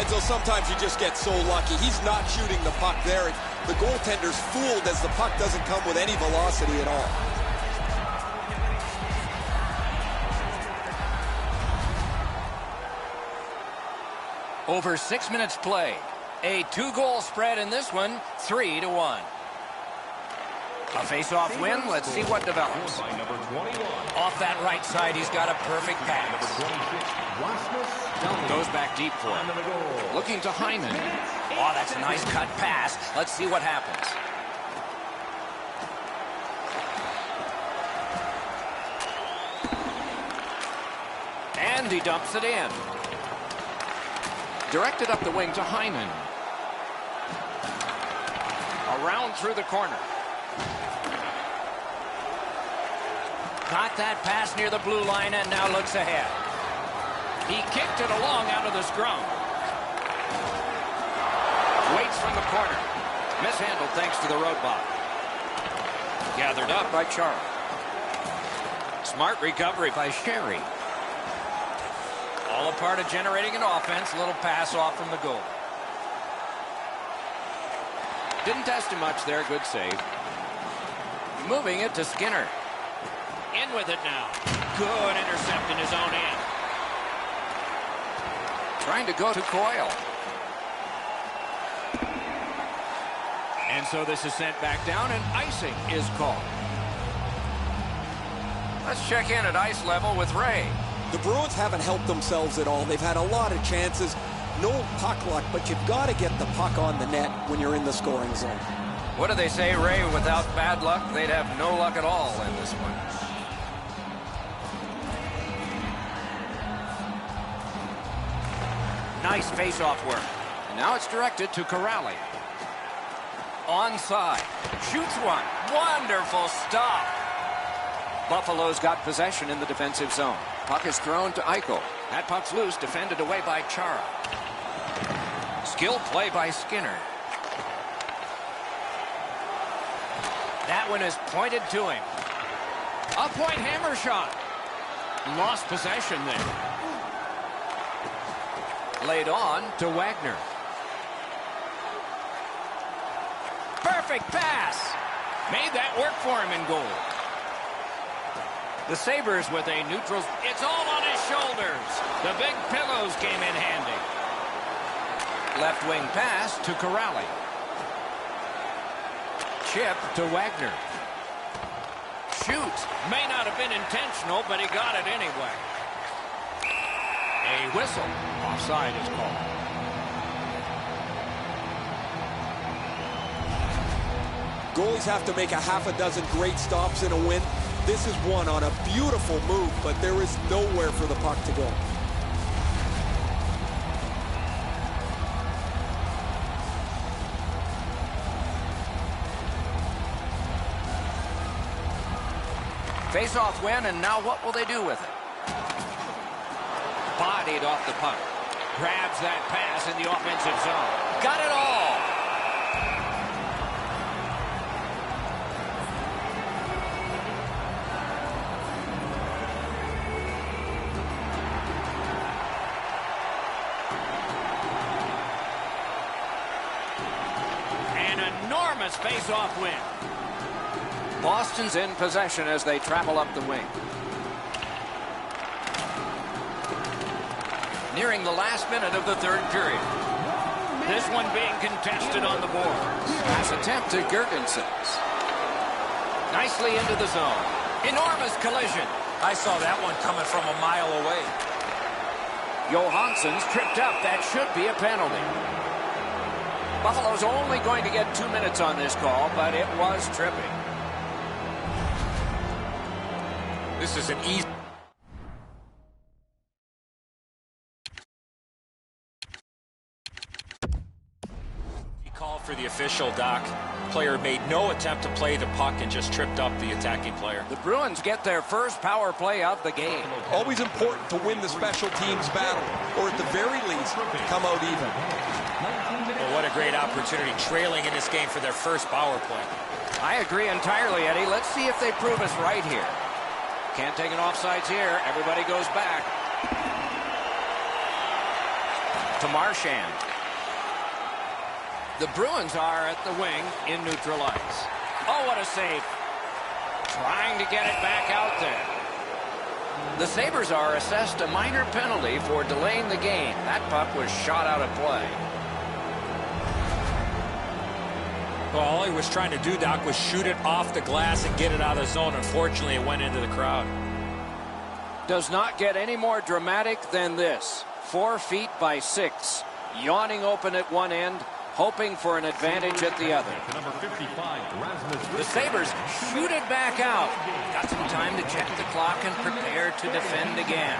So sometimes you just get so lucky. He's not shooting the puck there. The goaltender's fooled as the puck doesn't come with any velocity at all. Over 6 minutes played. A 2-goal spread in this one, 3-1. A face-off win. Let's see what develops. Off that right side, he's got a perfect pass. Goes back deep for him. Looking to Hyman. Oh, that's a nice cut pass. Let's see what happens. And he dumps it in. Directed up the wing to Hyman. Around through the corner. Got that pass near the blue line and now looks ahead. He kicked it along out of the scrum. Waits from the corner. Mishandled thanks to the roadblock. Gathered up by Chara. Smart recovery by Sherry. All a part of generating an offense. Little pass off from the goal. Didn't test him much there. Good save. Moving it to Skinner. In with it now. Good intercept in his own end. Trying to go to Coyle. And so this is sent back down, and icing is called. Let's check in at ice level with Ray. The Bruins haven't helped themselves at all. They've had a lot of chances. No puck luck, but you've got to get the puck on the net when you're in the scoring zone. What do they say, Ray? Without bad luck, they'd have no luck at all in this one. Nice face-off work. And now it's directed to Corrali. Onside. Shoots one. Wonderful stop. Buffalo's got possession in the defensive zone. Puck is thrown to Eichel. That puck's loose, defended away by Chara. Skill play by Skinner. That one is pointed to him. A point hammer shot. Lost possession there. Laid on to Wagner. Perfect pass. Made that work for him in goal. The Sabres with a neutral. It's all on his shoulders. The big pillows came in handy. Left wing pass to Corrali. Chip to Wagner. Shoots. May not have been intentional, but he got it anyway. A whistle. Offside is called. Goalies have to make a half a dozen great stops in a win. This is one on a beautiful move, but there is nowhere for the puck to go. Face-off win, and now what will they do with it? Bodied off the puck. Grabs that pass in the offensive zone. Got it all. An enormous face-off win. Boston's in possession as they travel up the wing. Nearing the last minute of the third period. This one being contested on the boards. Pass attempt to Girgensons. Nicely into the zone. Enormous collision. I saw that one coming from a mile away. Johansson's tripped up. That should be a penalty. Buffalo's only going to get 2 minutes on this call, but it was tripping. This is an easy... call for the official, Doc. Player made no attempt to play the puck and just tripped up the attacking player. The Bruins get their first power play of the game. Always important to win the special teams battle, or at the very least, come out even. Well, what a great opportunity, trailing in this game for their first power play. I agree entirely, Eddie. Let's see if they prove us right here. Can't take an offsides here. Everybody goes back. To Marchand. The Bruins are at the wing in neutral ice. Oh, what a save. Trying to get it back out there. The Sabres are assessed a minor penalty for delaying the game. That puck was shot out of play. Well, all he was trying to do, Doc, was shoot it off the glass and get it out of the zone. Unfortunately, it went into the crowd. Does not get any more dramatic than this. 4 feet by 6. Yawning open at one end, hoping for an advantage at the other. The Sabres shoot it back out. Got some time to check the clock and prepare to defend again.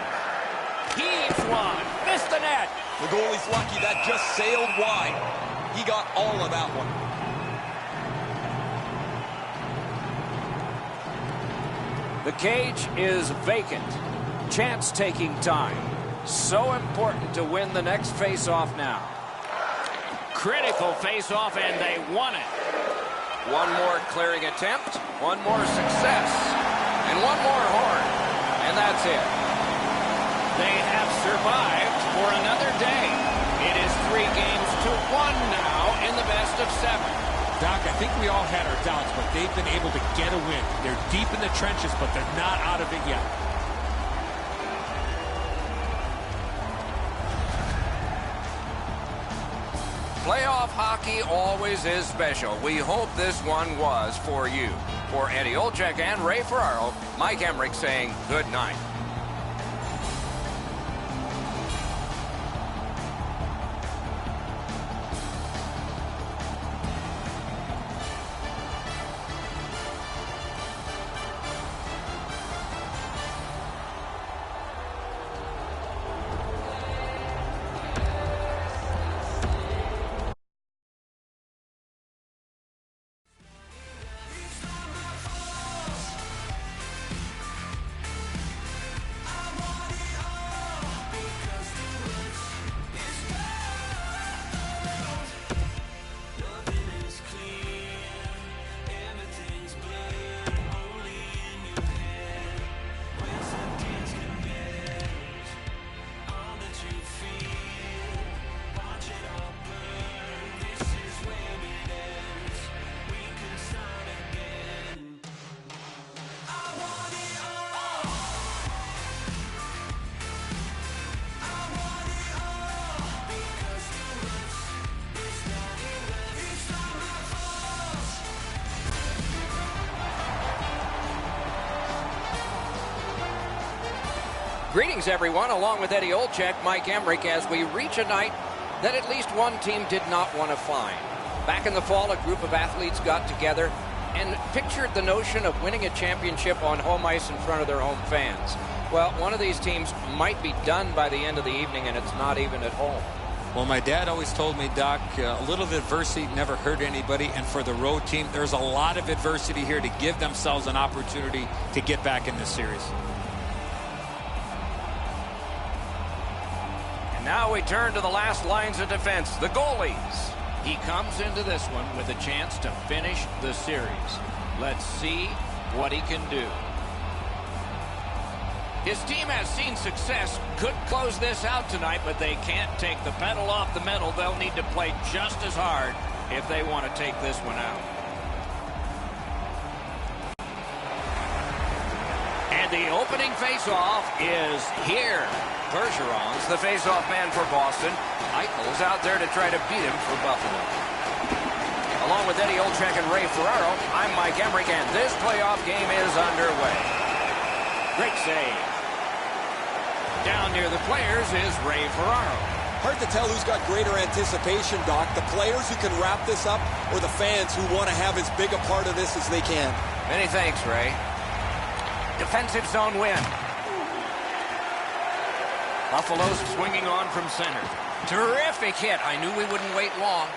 Heaves one. Missed the net. The goalie's lucky that just sailed wide. He got all of that one. The cage is vacant. Chance taking time. So important to win the next face-off now. Critical face-off, and they won it. One more clearing attempt. One more success. And one more horn. And that's it. They have survived for another day. It is 3 games to 1 now in the best of 7. Doc, I think we all had our doubts, but they've been able to get a win. They're deep in the trenches, but they're not out of it yet. Playoff hockey always is special. We hope this one was for you. For Eddie Olczyk and Ray Ferraro, Mike Emrick saying good night. Greetings, everyone. Along with Eddie Olczyk, Mike Emrick, as we reach a night that at least one team did not want to find. Back in the fall, a group of athletes got together and pictured the notion of winning a championship on home ice in front of their home fans. Well, one of these teams might be done by the end of the evening, and it's not even at home. Well, my dad always told me, Doc, a little adversity never hurt anybody, and for the road team, there's a lot of adversity here to give themselves an opportunity to get back in this series. Now we turn to the last lines of defense, the goalies. He comes into this one with a chance to finish the series. Let's see what he can do. His team has seen success, could close this out tonight, but they can't take the pedal off the metal. They'll need to play just as hard if they want to take this one out. And the opening faceoff is here. Bergeron's the faceoff man for Boston. Eichel's out there to try to beat him for Buffalo. Along with Eddie Olczyk and Ray Ferraro, I'm Mike Emrick, and this playoff game is underway. Great save. Down near the players is Ray Ferraro. Hard to tell who's got greater anticipation, Doc. The players who can wrap this up or the fans who want to have as big a part of this as they can. Many thanks, Ray. Defensive zone win. Buffalo's swinging on from center. Terrific hit. I knew we wouldn't wait long.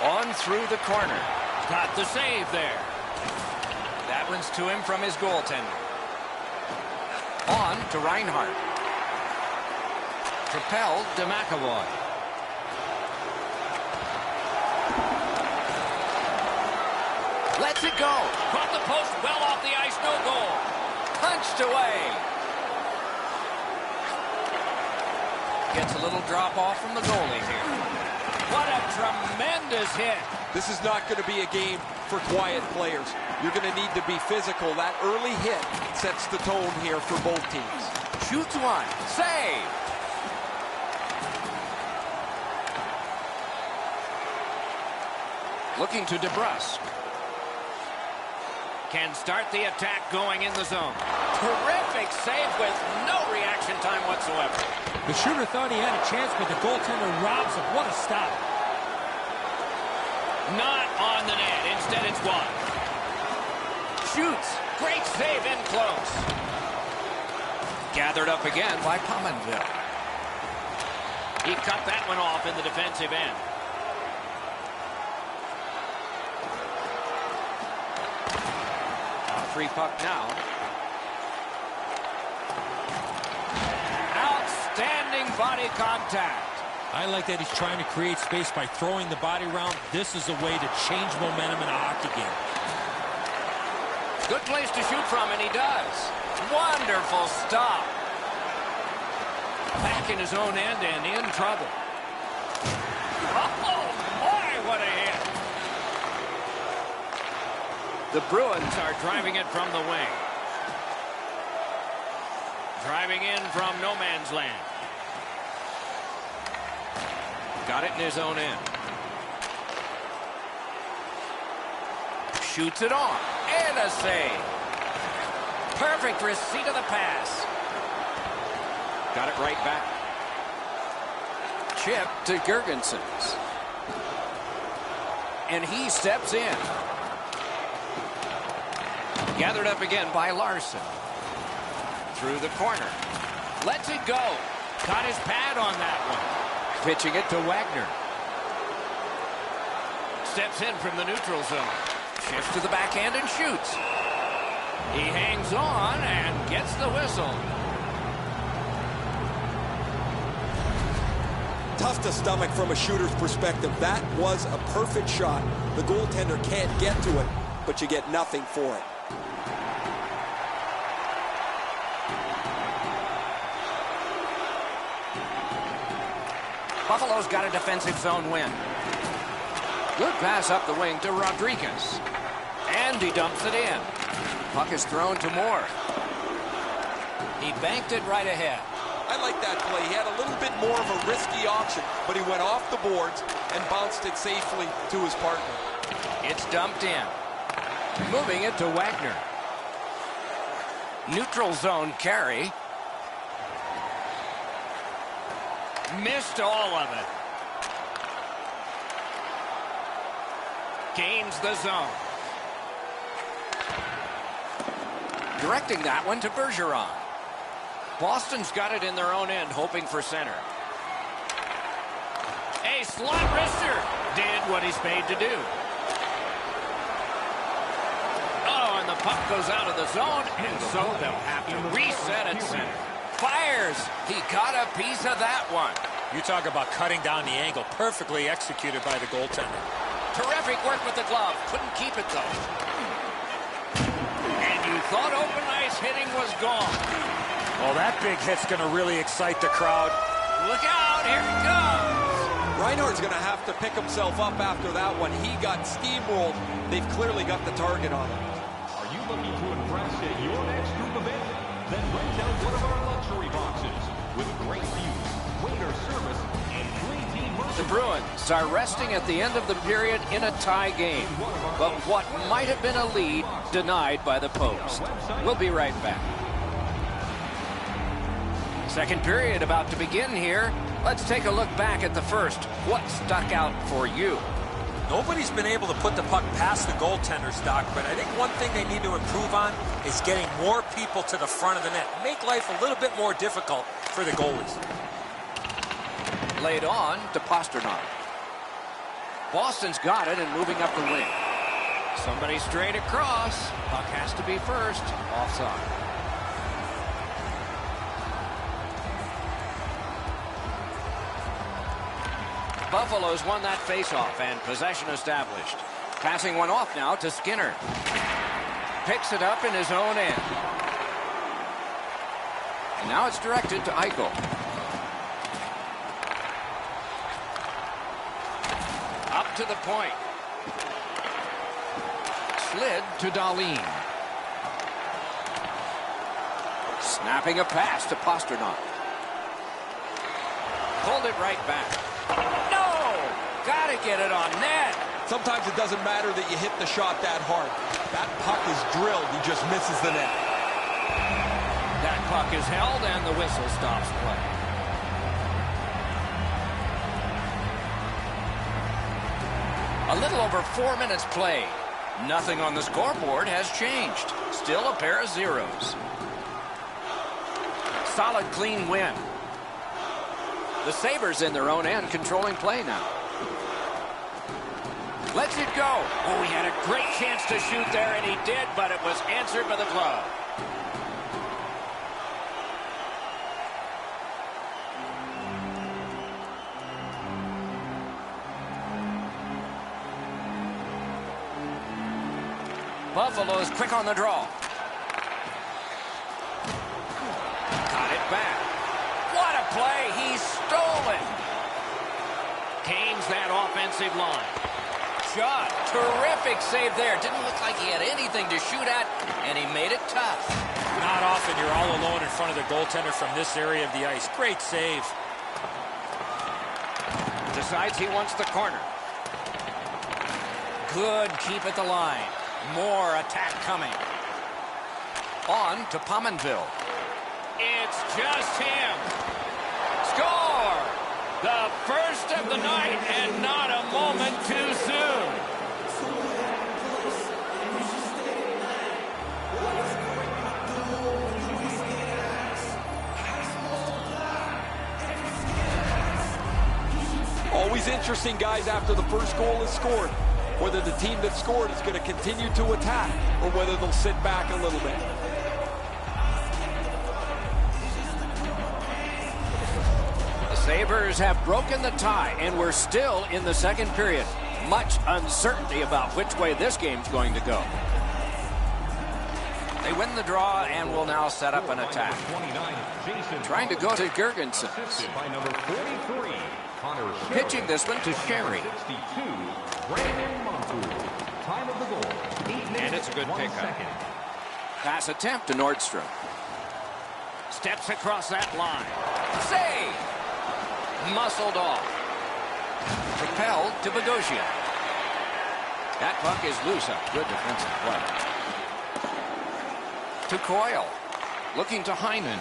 On through the corner. Got the save there. That one's to him from his goaltender. On to Reinhart. Propelled to McAvoy. Lets it go. Caught the post well off the ice. No goal. Punched away. Gets a little drop off from the goalie here. What a tremendous hit. This is not going to be a game for quiet players. You're going to need to be physical. That early hit sets the tone here for both teams. Shoots one. Save. Looking to DeBrusk. Can start the attack going in the zone. Terrific save with no reaction time whatsoever. The shooter thought he had a chance, but the goaltender robs him. What a stop. Not on the net. Instead, it's one. Shoots. Great save in close. Gathered up again by Pominville. He cut that one off in the defensive end. Free puck now. Outstanding body contact. I like that he's trying to create space by throwing the body around. This is a way to change momentum in a hockey game. Good place to shoot from, and he does. Wonderful stop. Back in his own end and in trouble. Oh, boy, what a hit. The Bruins are driving it from the wing. Driving in from no man's land. Got it in his own end. Shoots it on. And a save. Perfect receipt of the pass. Got it right back. Chip to Girgensons. And he steps in. Gathered up again by Larson. Through the corner. Lets it go. Caught his pad on that one. Pitching it to Wagner. Steps in from the neutral zone. Shifts to the backhand and shoots. He hangs on and gets the whistle. Tough to stomach from a shooter's perspective. That was a perfect shot. The goaltender can't get to it, but you get nothing for it. Buffalo's got a defensive zone win. Good pass up the wing to Rodriguez. And he dumps it in. Puck is thrown to Moore. He banked it right ahead. I like that play. He had a little bit more of a risky option, but he went off the boards and bounced it safely to his partner. It's dumped in. Moving it to Wagner. Neutral zone carry. Missed all of it. Gains the zone. Directing that one to Bergeron. Boston's got it in their own end, hoping for center. A slot wrister did what he's paid to do. Oh, and the puck goes out of the zone, and so they'll have to reset at center. Fires. He got a piece of that one. You talk about cutting down the angle. Perfectly executed by the goaltender. Terrific work with the glove. Couldn't keep it, though. And you thought open ice hitting was gone. Well, that big hit's going to really excite the crowd. Look out. Here it comes. Reinhardt's going to have to pick himself up after that one. He got steamrolled. They've clearly got the target on him. Are you looking to impress at your next group event? Then rent out one of our luxury boxes with great views, waiter service, and free team merchandise. The Bruins are resting at the end of the period in a tie game. But what might have been a lead denied by the post. We'll be right back. Second period about to begin here. Let's take a look back at the first. What stuck out for you? Nobody's been able to put the puck past the goaltender, Doc, but I think one thing they need to improve on is getting more people to the front of the net. Make life a little bit more difficult for the goalies. Laid on to Pastrnak. Boston's got it and moving up the wing. Somebody straight across. Puck has to be first. Offside. Buffalo's won that faceoff and possession established. Passing one off now to Skinner. Picks it up in his own end. And now it's directed to Eichel. Up to the point. Slid to Dahlin. Snapping a pass to Pastrnak. Pulled it right back. No! Gotta get it on net. Sometimes it doesn't matter that you hit the shot that hard. That puck is drilled. He just misses the net. That puck is held and the whistle stops play. A little over 4 minutes played. Nothing on the scoreboard has changed. Still a pair of zeros. Solid, clean win. The Sabres in their own end controlling play now. Lets it go. Oh, he had a great chance to shoot there, and he did, but it was answered by the glove. Buffalo's quick on the draw. Got it back. What a play. He stole it. Gains that offensive line. Shot. Terrific save there. Didn't look like he had anything to shoot at, and he made it tough. Not often you're all alone in front of the goaltender from this area of the ice. Great save. Decides he wants the corner. Good keep at the line. More attack coming. On to Pominville. It's just him. Score! The first of the night, and not a moment too soon. Always interesting, guys, after the first goal is scored, whether the team that scored is going to continue to attack or whether they'll sit back a little bit. The Sabres have broken the tie, and we're still in the second period. Much uncertainty about which way this game's going to go. They win the draw and will now set up an attack. Trying to go to Girgensons. By number 43, Connor Sherry. Pitching this one to Sherry. 62, Brandon Montour. Time of the goal, 8 minutes, And it's a good 1 pickup. second. Pass attempt to Nordstrom. Steps across that line. Save! Muscled off. Propelled to Bogosian. That puck is loose. A good defensive play. To Coyle. Looking to Hyman.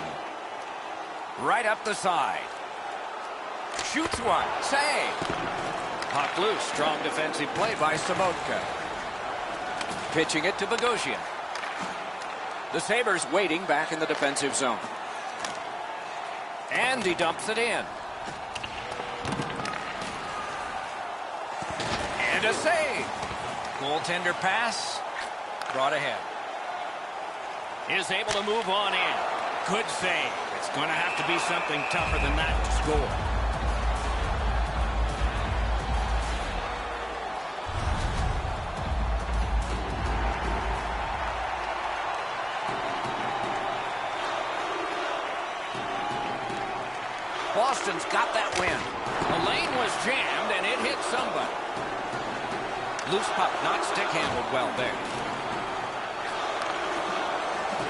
Right up the side. Shoots one. Save. Puck loose. Strong defensive play by Samotka. Pitching it to Bogosian. The Sabres waiting back in the defensive zone. And he dumps it in. And a save. Goaltender pass. Brought ahead. Is able to move on in. Good save. It's going to have to be something tougher than that to score. Boston's got that win. The lane was jammed, and it hit somebody. Loose puck, not stick-handled well there.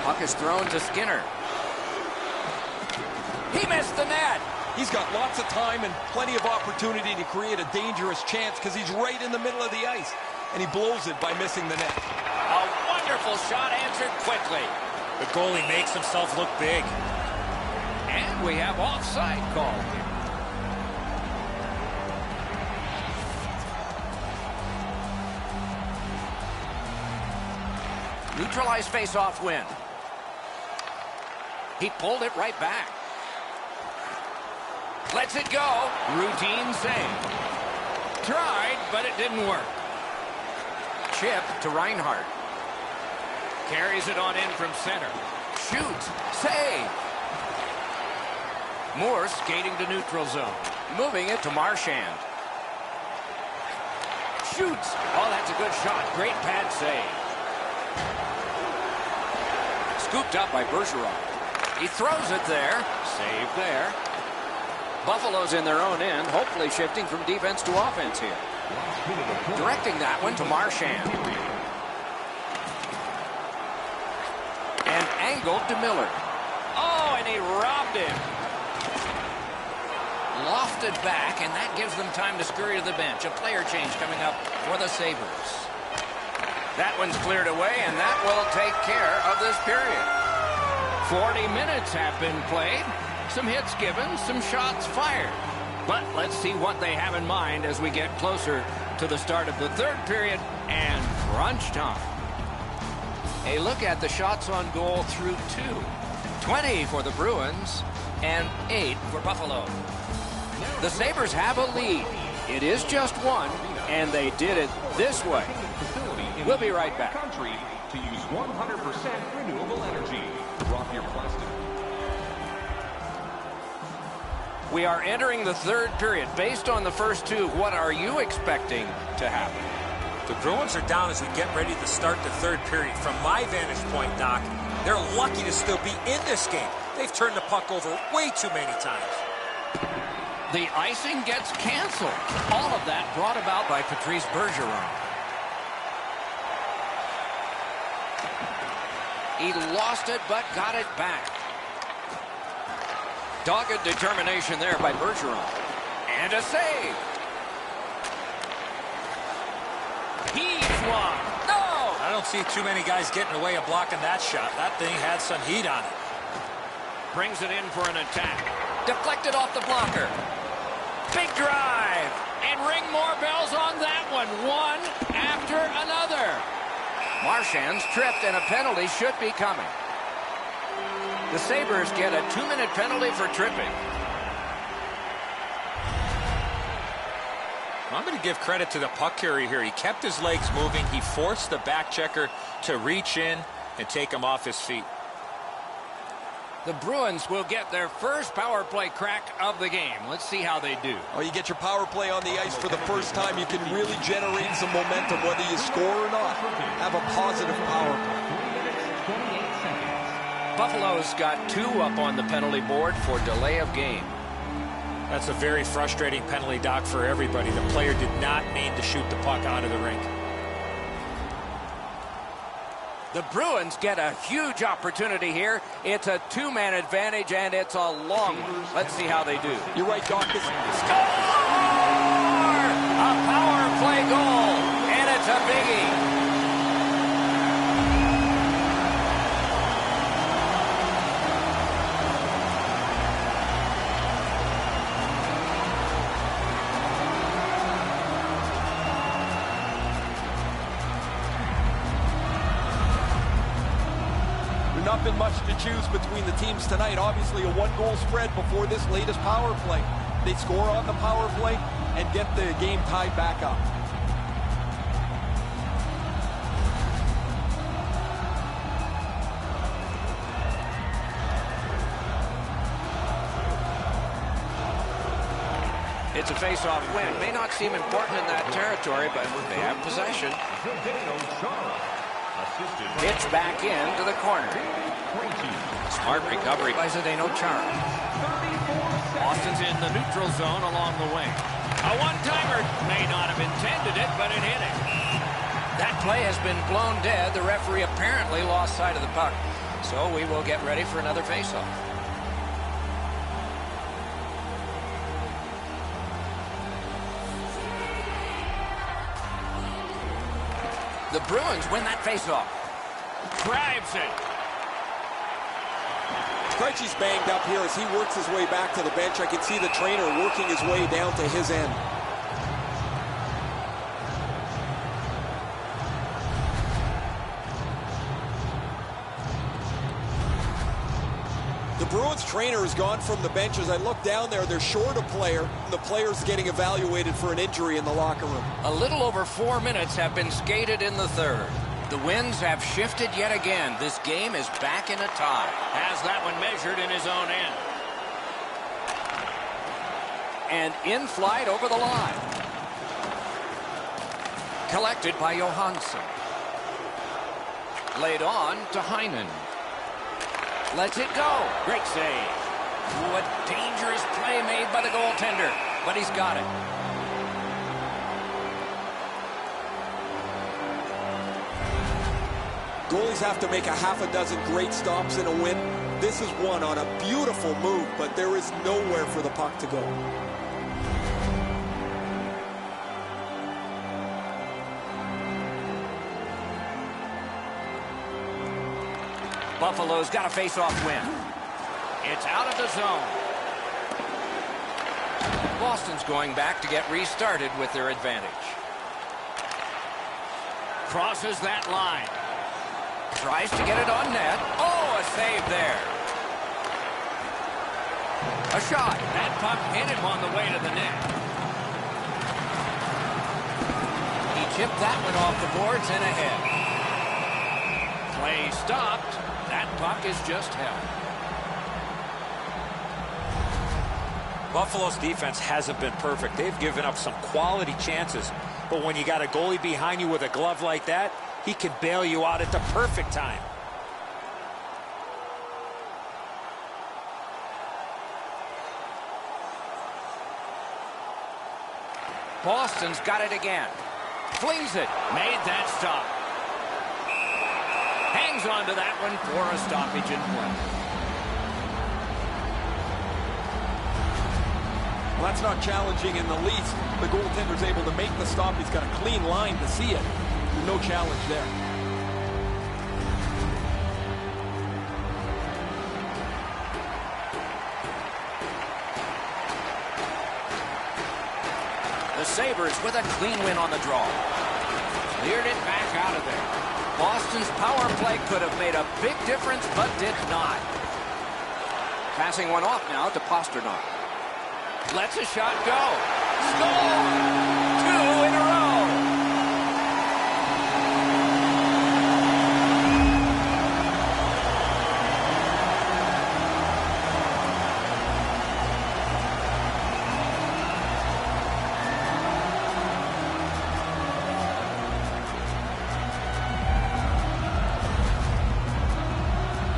Puck is thrown to Skinner. He missed the net. He's got lots of time and plenty of opportunity to create a dangerous chance because he's right in the middle of the ice, and he blows it by missing the net. A wonderful shot answered quickly. The goalie makes himself look big. And we have offside called here. Neutralized face-off win. He pulled it right back. Lets it go. Routine save. Tried, but it didn't work. Chip to Reinhart. Carries it on in from center. Shoots. Save. Moore skating to neutral zone. Moving it to Marchand. Shoots. Oh, that's a good shot. Great pad save. Scooped up by Bergeron. He throws it there. Save there. Buffalo's in their own end, hopefully shifting from defense to offense here. Directing that one to Marchand. And angled to Miller. Oh, and he robbed him. Lofted back, and that gives them time to scurry to the bench. A player change coming up for the Sabres. That one's cleared away, and that will take care of this period. 40 minutes have been played. Some hits given, some shots fired. But let's see what they have in mind as we get closer to the start of the third period and crunch time. A look at the shots on goal through 2. 20 for the Bruins and 8 for Buffalo. The Sabres have a lead. It is just 1, and they did it this way. We'll be right back. Country to use 100% renewable energy. Drop your plastic. We are entering the third period. Based on the first 2, what are you expecting to happen? The Bruins are down as we get ready to start the third period. From my vantage point, Doc, they're lucky to still be in this game. They've turned the puck over way too many times. The icing gets canceled. All of that brought about by Patrice Bergeron. He lost it, but got it back. Dogged determination there by Bergeron. And a save. He's one. No! I don't see too many guys getting away of blocking that shot. That thing had some heat on it. Brings it in for an attack. Deflected off the blocker. Big drive. And ring more bells on that one. One after another. Marchand's tripped and a penalty should be coming. The Sabres get a 2-minute penalty for tripping. I'm going to give credit to the puck carrier here. He kept his legs moving. He forced the back checker to reach in and take him off his feet. The Bruins will get their first power play crack of the game. Let's see how they do. Oh, you get your power play on the ice for the first time. You can really generate some momentum, whether you score or not. Have a positive power play. Buffalo's got 2 up on the penalty board for delay of game. That's a very frustrating penalty, Doc, for everybody. The player did not mean to shoot the puck out of the rink. The Bruins get a huge opportunity here. It's a 2-man advantage, and it's a long one. Let's see how they do. You're right, Doc. Score! A power play goal, and it's a biggie. Not been much to choose between the teams tonight. Obviously a 1-goal spread before this latest power play. They score on the power play and get the game tied back up. It's a face-off win. May not seem important in that territory, but they have possession. Pitch back into the corner. Smart recovery by Zdeno Chara. Boston's in the neutral zone along the wing. A one-timer. May not have intended it, but it hit it. That play has been blown dead. The referee apparently lost sight of the puck. So we will get ready for another face-off. The Bruins win that faceoff. Drives it. Krejci's banged up here as he works his way back to the bench. I can see the trainer working his way down to his end. The Bruins trainer has gone from the bench. As I look down there, they're short a player. The player's getting evaluated for an injury in the locker room. A little over 4 minutes have been skated in the third. The winds have shifted yet again. This game is back in a tie. Has that one measured in his own end. And in flight over the line. Collected by Johansson. Laid on to Heinen. Lets it go. Great save. What dangerous play made by the goaltender. But he's got it. Goalies have to make a half a dozen great stops in a win. This is one on a beautiful move, but there is nowhere for the puck to go. Buffalo's got a face-off win. It's out of the zone. Boston's going back to get restarted with their advantage. Crosses that line. Tries to get it on net. Oh, a save there. A shot. That puck hit him on the way to the net. He chipped that one off the boards and ahead. Play stopped. That puck is just held. Buffalo's defense hasn't been perfect. They've given up some quality chances, But when you got a goalie behind you with a glove like that, he can bail you out at the perfect time. Boston's got it again. Flings it. Made that stop. Hangs on to that one for a stoppage in play. Well, that's not challenging in the least. The goaltender's able to make the stop. He's got a clean line to see it. No challenge there. The Sabres with a clean win on the draw. Cleared it back out of there. Boston's power play could have made a big difference, but did not. Passing one off now to Pastrnak. Lets a shot go. Score! 2 in a row.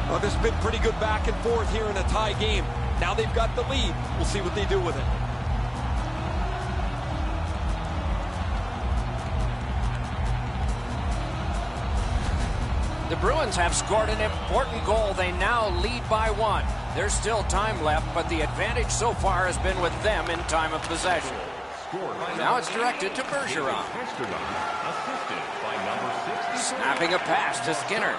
Well, this has been pretty good back and forth here in a tie game. Now they've got the lead. We'll see what they do with it. The Bruins have scored an important goal. They now lead by 1. There's still time left, but the advantage so far has been with them in time of possession. Now it's directed to Bergeron. Snapping a pass to Skinner.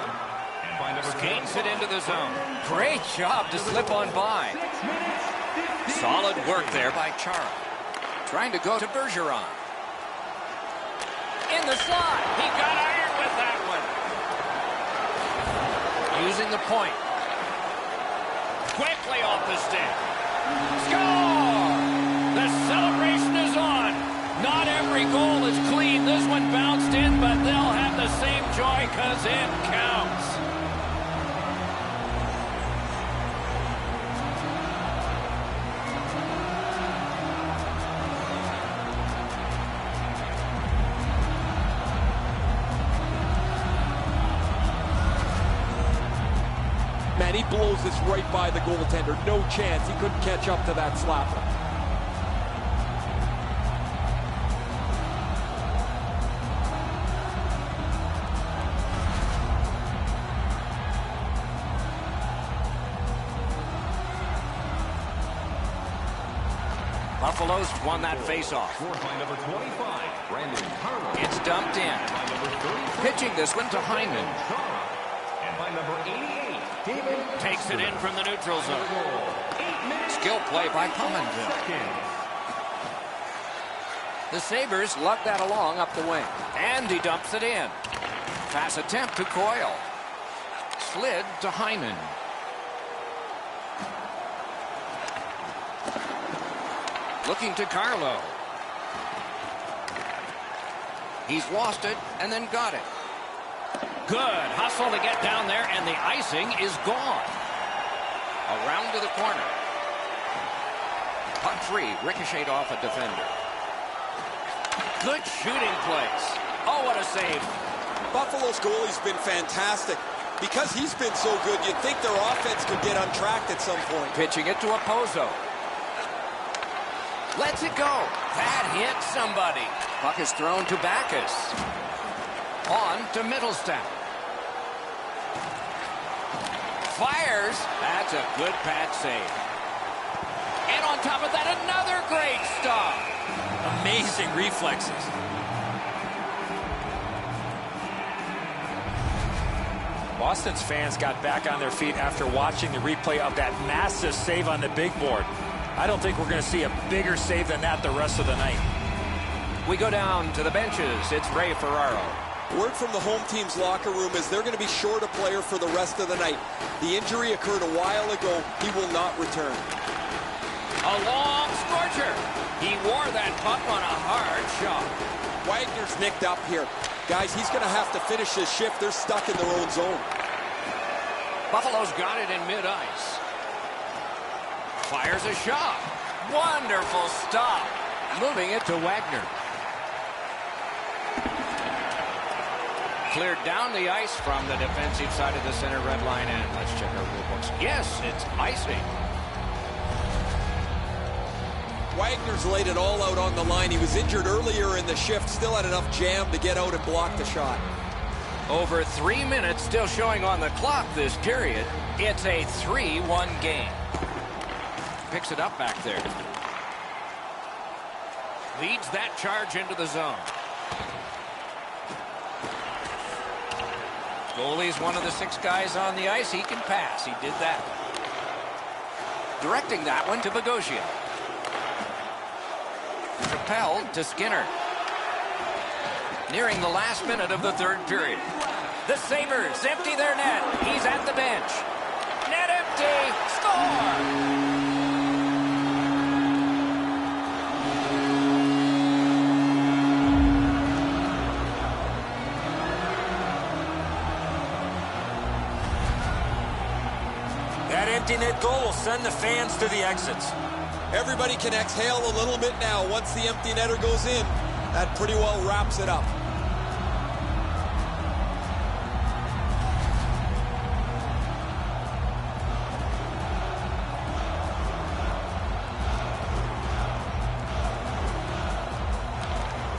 Skates it into the zone. Great job to slip on by. Solid work there by Chara. Trying to go to Bergeron. In the slot. He got iron with that one. Using the point. Quickly off the stick. Score! The celebration is on. Not every goal is clean. This one bounced in, but they'll have the same joy because it counts. Man, he blows this right by the goaltender. No chance. He couldn't catch up to that slapper. Buffalo's won that faceoff. It's dumped in. Pitching this one to Hyman. And by number 88, David Takes it in from the neutral zone. Skill play by Pominville. The Sabres lug that along up the wing. And he dumps it in. Pass attempt to Coyle. Slid to Hyman. Looking to Carlo. He's lost it and then got it. Good hustle to get down there, and the icing is gone. Around to the corner. Puck free, ricocheted off a defender. Good shooting place. Oh, what a save. Buffalo's goalie's been fantastic. Because he's been so good, you'd think their offense could get untracked at some point. Pitching it to Opozo. Lets it go. That hit somebody. Puck is thrown to Backus. On to Middlestat. Fires. That's a good pad save. And on top of that, another great stop. Amazing reflexes. Boston's fans got back on their feet after watching the replay of that massive save on the big board. I don't think we're going to see a bigger save than that the rest of the night. We go down to the benches. It's Ray Ferraro. Word from the home team's locker room is they're going to be short a player for the rest of the night. The injury occurred a while ago. He will not return. A long scorcher. He wore that puck on a hard shot. Wagner's nicked up here. Guys, he's going to have to finish his shift. They're stuck in their own zone. Buffalo's got it in mid-ice. Fires a shot. Wonderful stop. Moving it to Wagner. Cleared down the ice from the defensive side of the center red line, and let's check our rule books. Yes, it's icing. Wagner's laid it all out on the line. He was injured earlier in the shift, still had enough jam to get out and block the shot. Over 3 minutes still showing on the clock this period. It's a 3-1 game. Picks it up back there. Leads that charge into the zone. Goalie's one of the 6 guys on the ice. He can pass. He did that. Directing that one to Bogosian. Propelled to Skinner. Nearing the last minute of the third period. The Sabres empty their net. He's at the bench. Net empty. Score! That empty net goal will send the fans to the exits. Everybody can exhale a little bit now. Once the empty netter goes in, that pretty well wraps it up.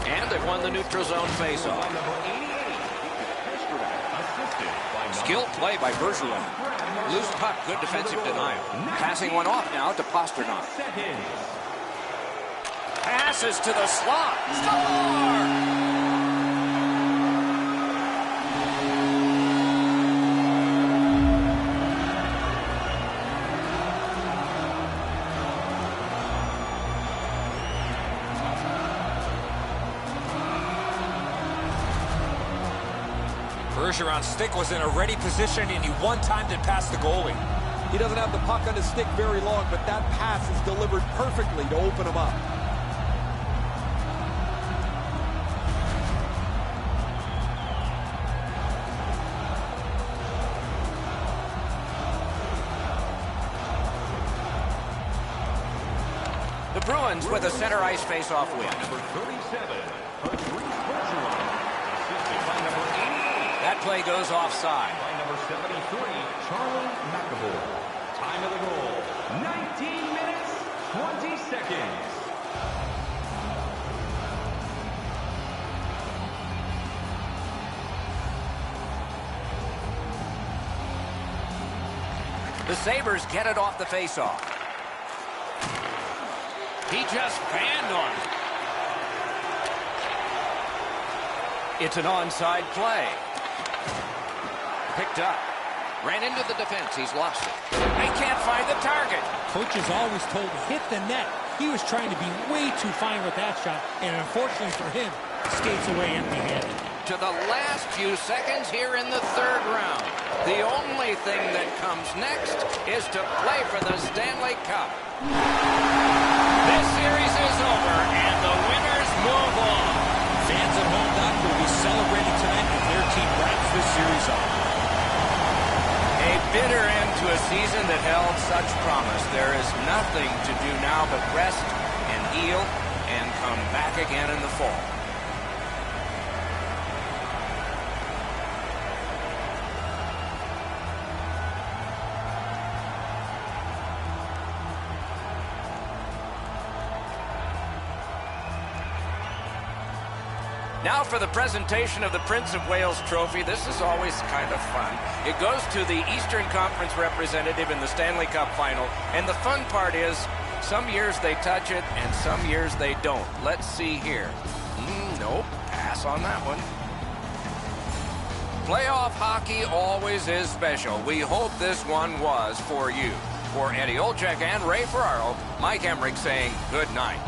And they won the neutral zone faceoff. Skill play by Bergeron. Loose puck, good defensive denial. Passing one off now to Pastrnak. Passes to the slot. Score! Bergeron's stick was in a ready position, and he one-timed it past the goalie. He doesn't have the puck on his stick very long, but that pass is delivered perfectly to open him up. The Bruins with a center ice face-off win. Number 37, Patrice Bergeron. Assisted by number 88. That play goes offside. By number 73, Charlie McAvoy. Time of the goal, 19 minutes, 20 seconds. The Sabres get it off the faceoff. He just banned on it. It's an onside play. Picked up. Ran into the defense. He's lost it. He can't find the target. Coach is always told to hit the net. He was trying to be way too fine with that shot, and unfortunately for him, skates away empty-handed. To the last few seconds here in the third round. The only thing that comes next is to play for the Stanley Cup. This series is over, and the winners move on. Fans at home, Doc, will be celebrating tonight as their team wraps this series up. A bitter end to a season that held such promise. There is nothing to do now but rest and heal and come back again in the fall. Now for the presentation of the Prince of Wales Trophy. This is always kind of fun. It goes to the Eastern Conference representative in the Stanley Cup Final. And the fun part is, some years they touch it and some years they don't. Let's see here. Nope, pass on that one. Playoff hockey always is special. We hope this one was for you. For Eddie Olczyk and Ray Ferraro, Mike Emrick saying good night.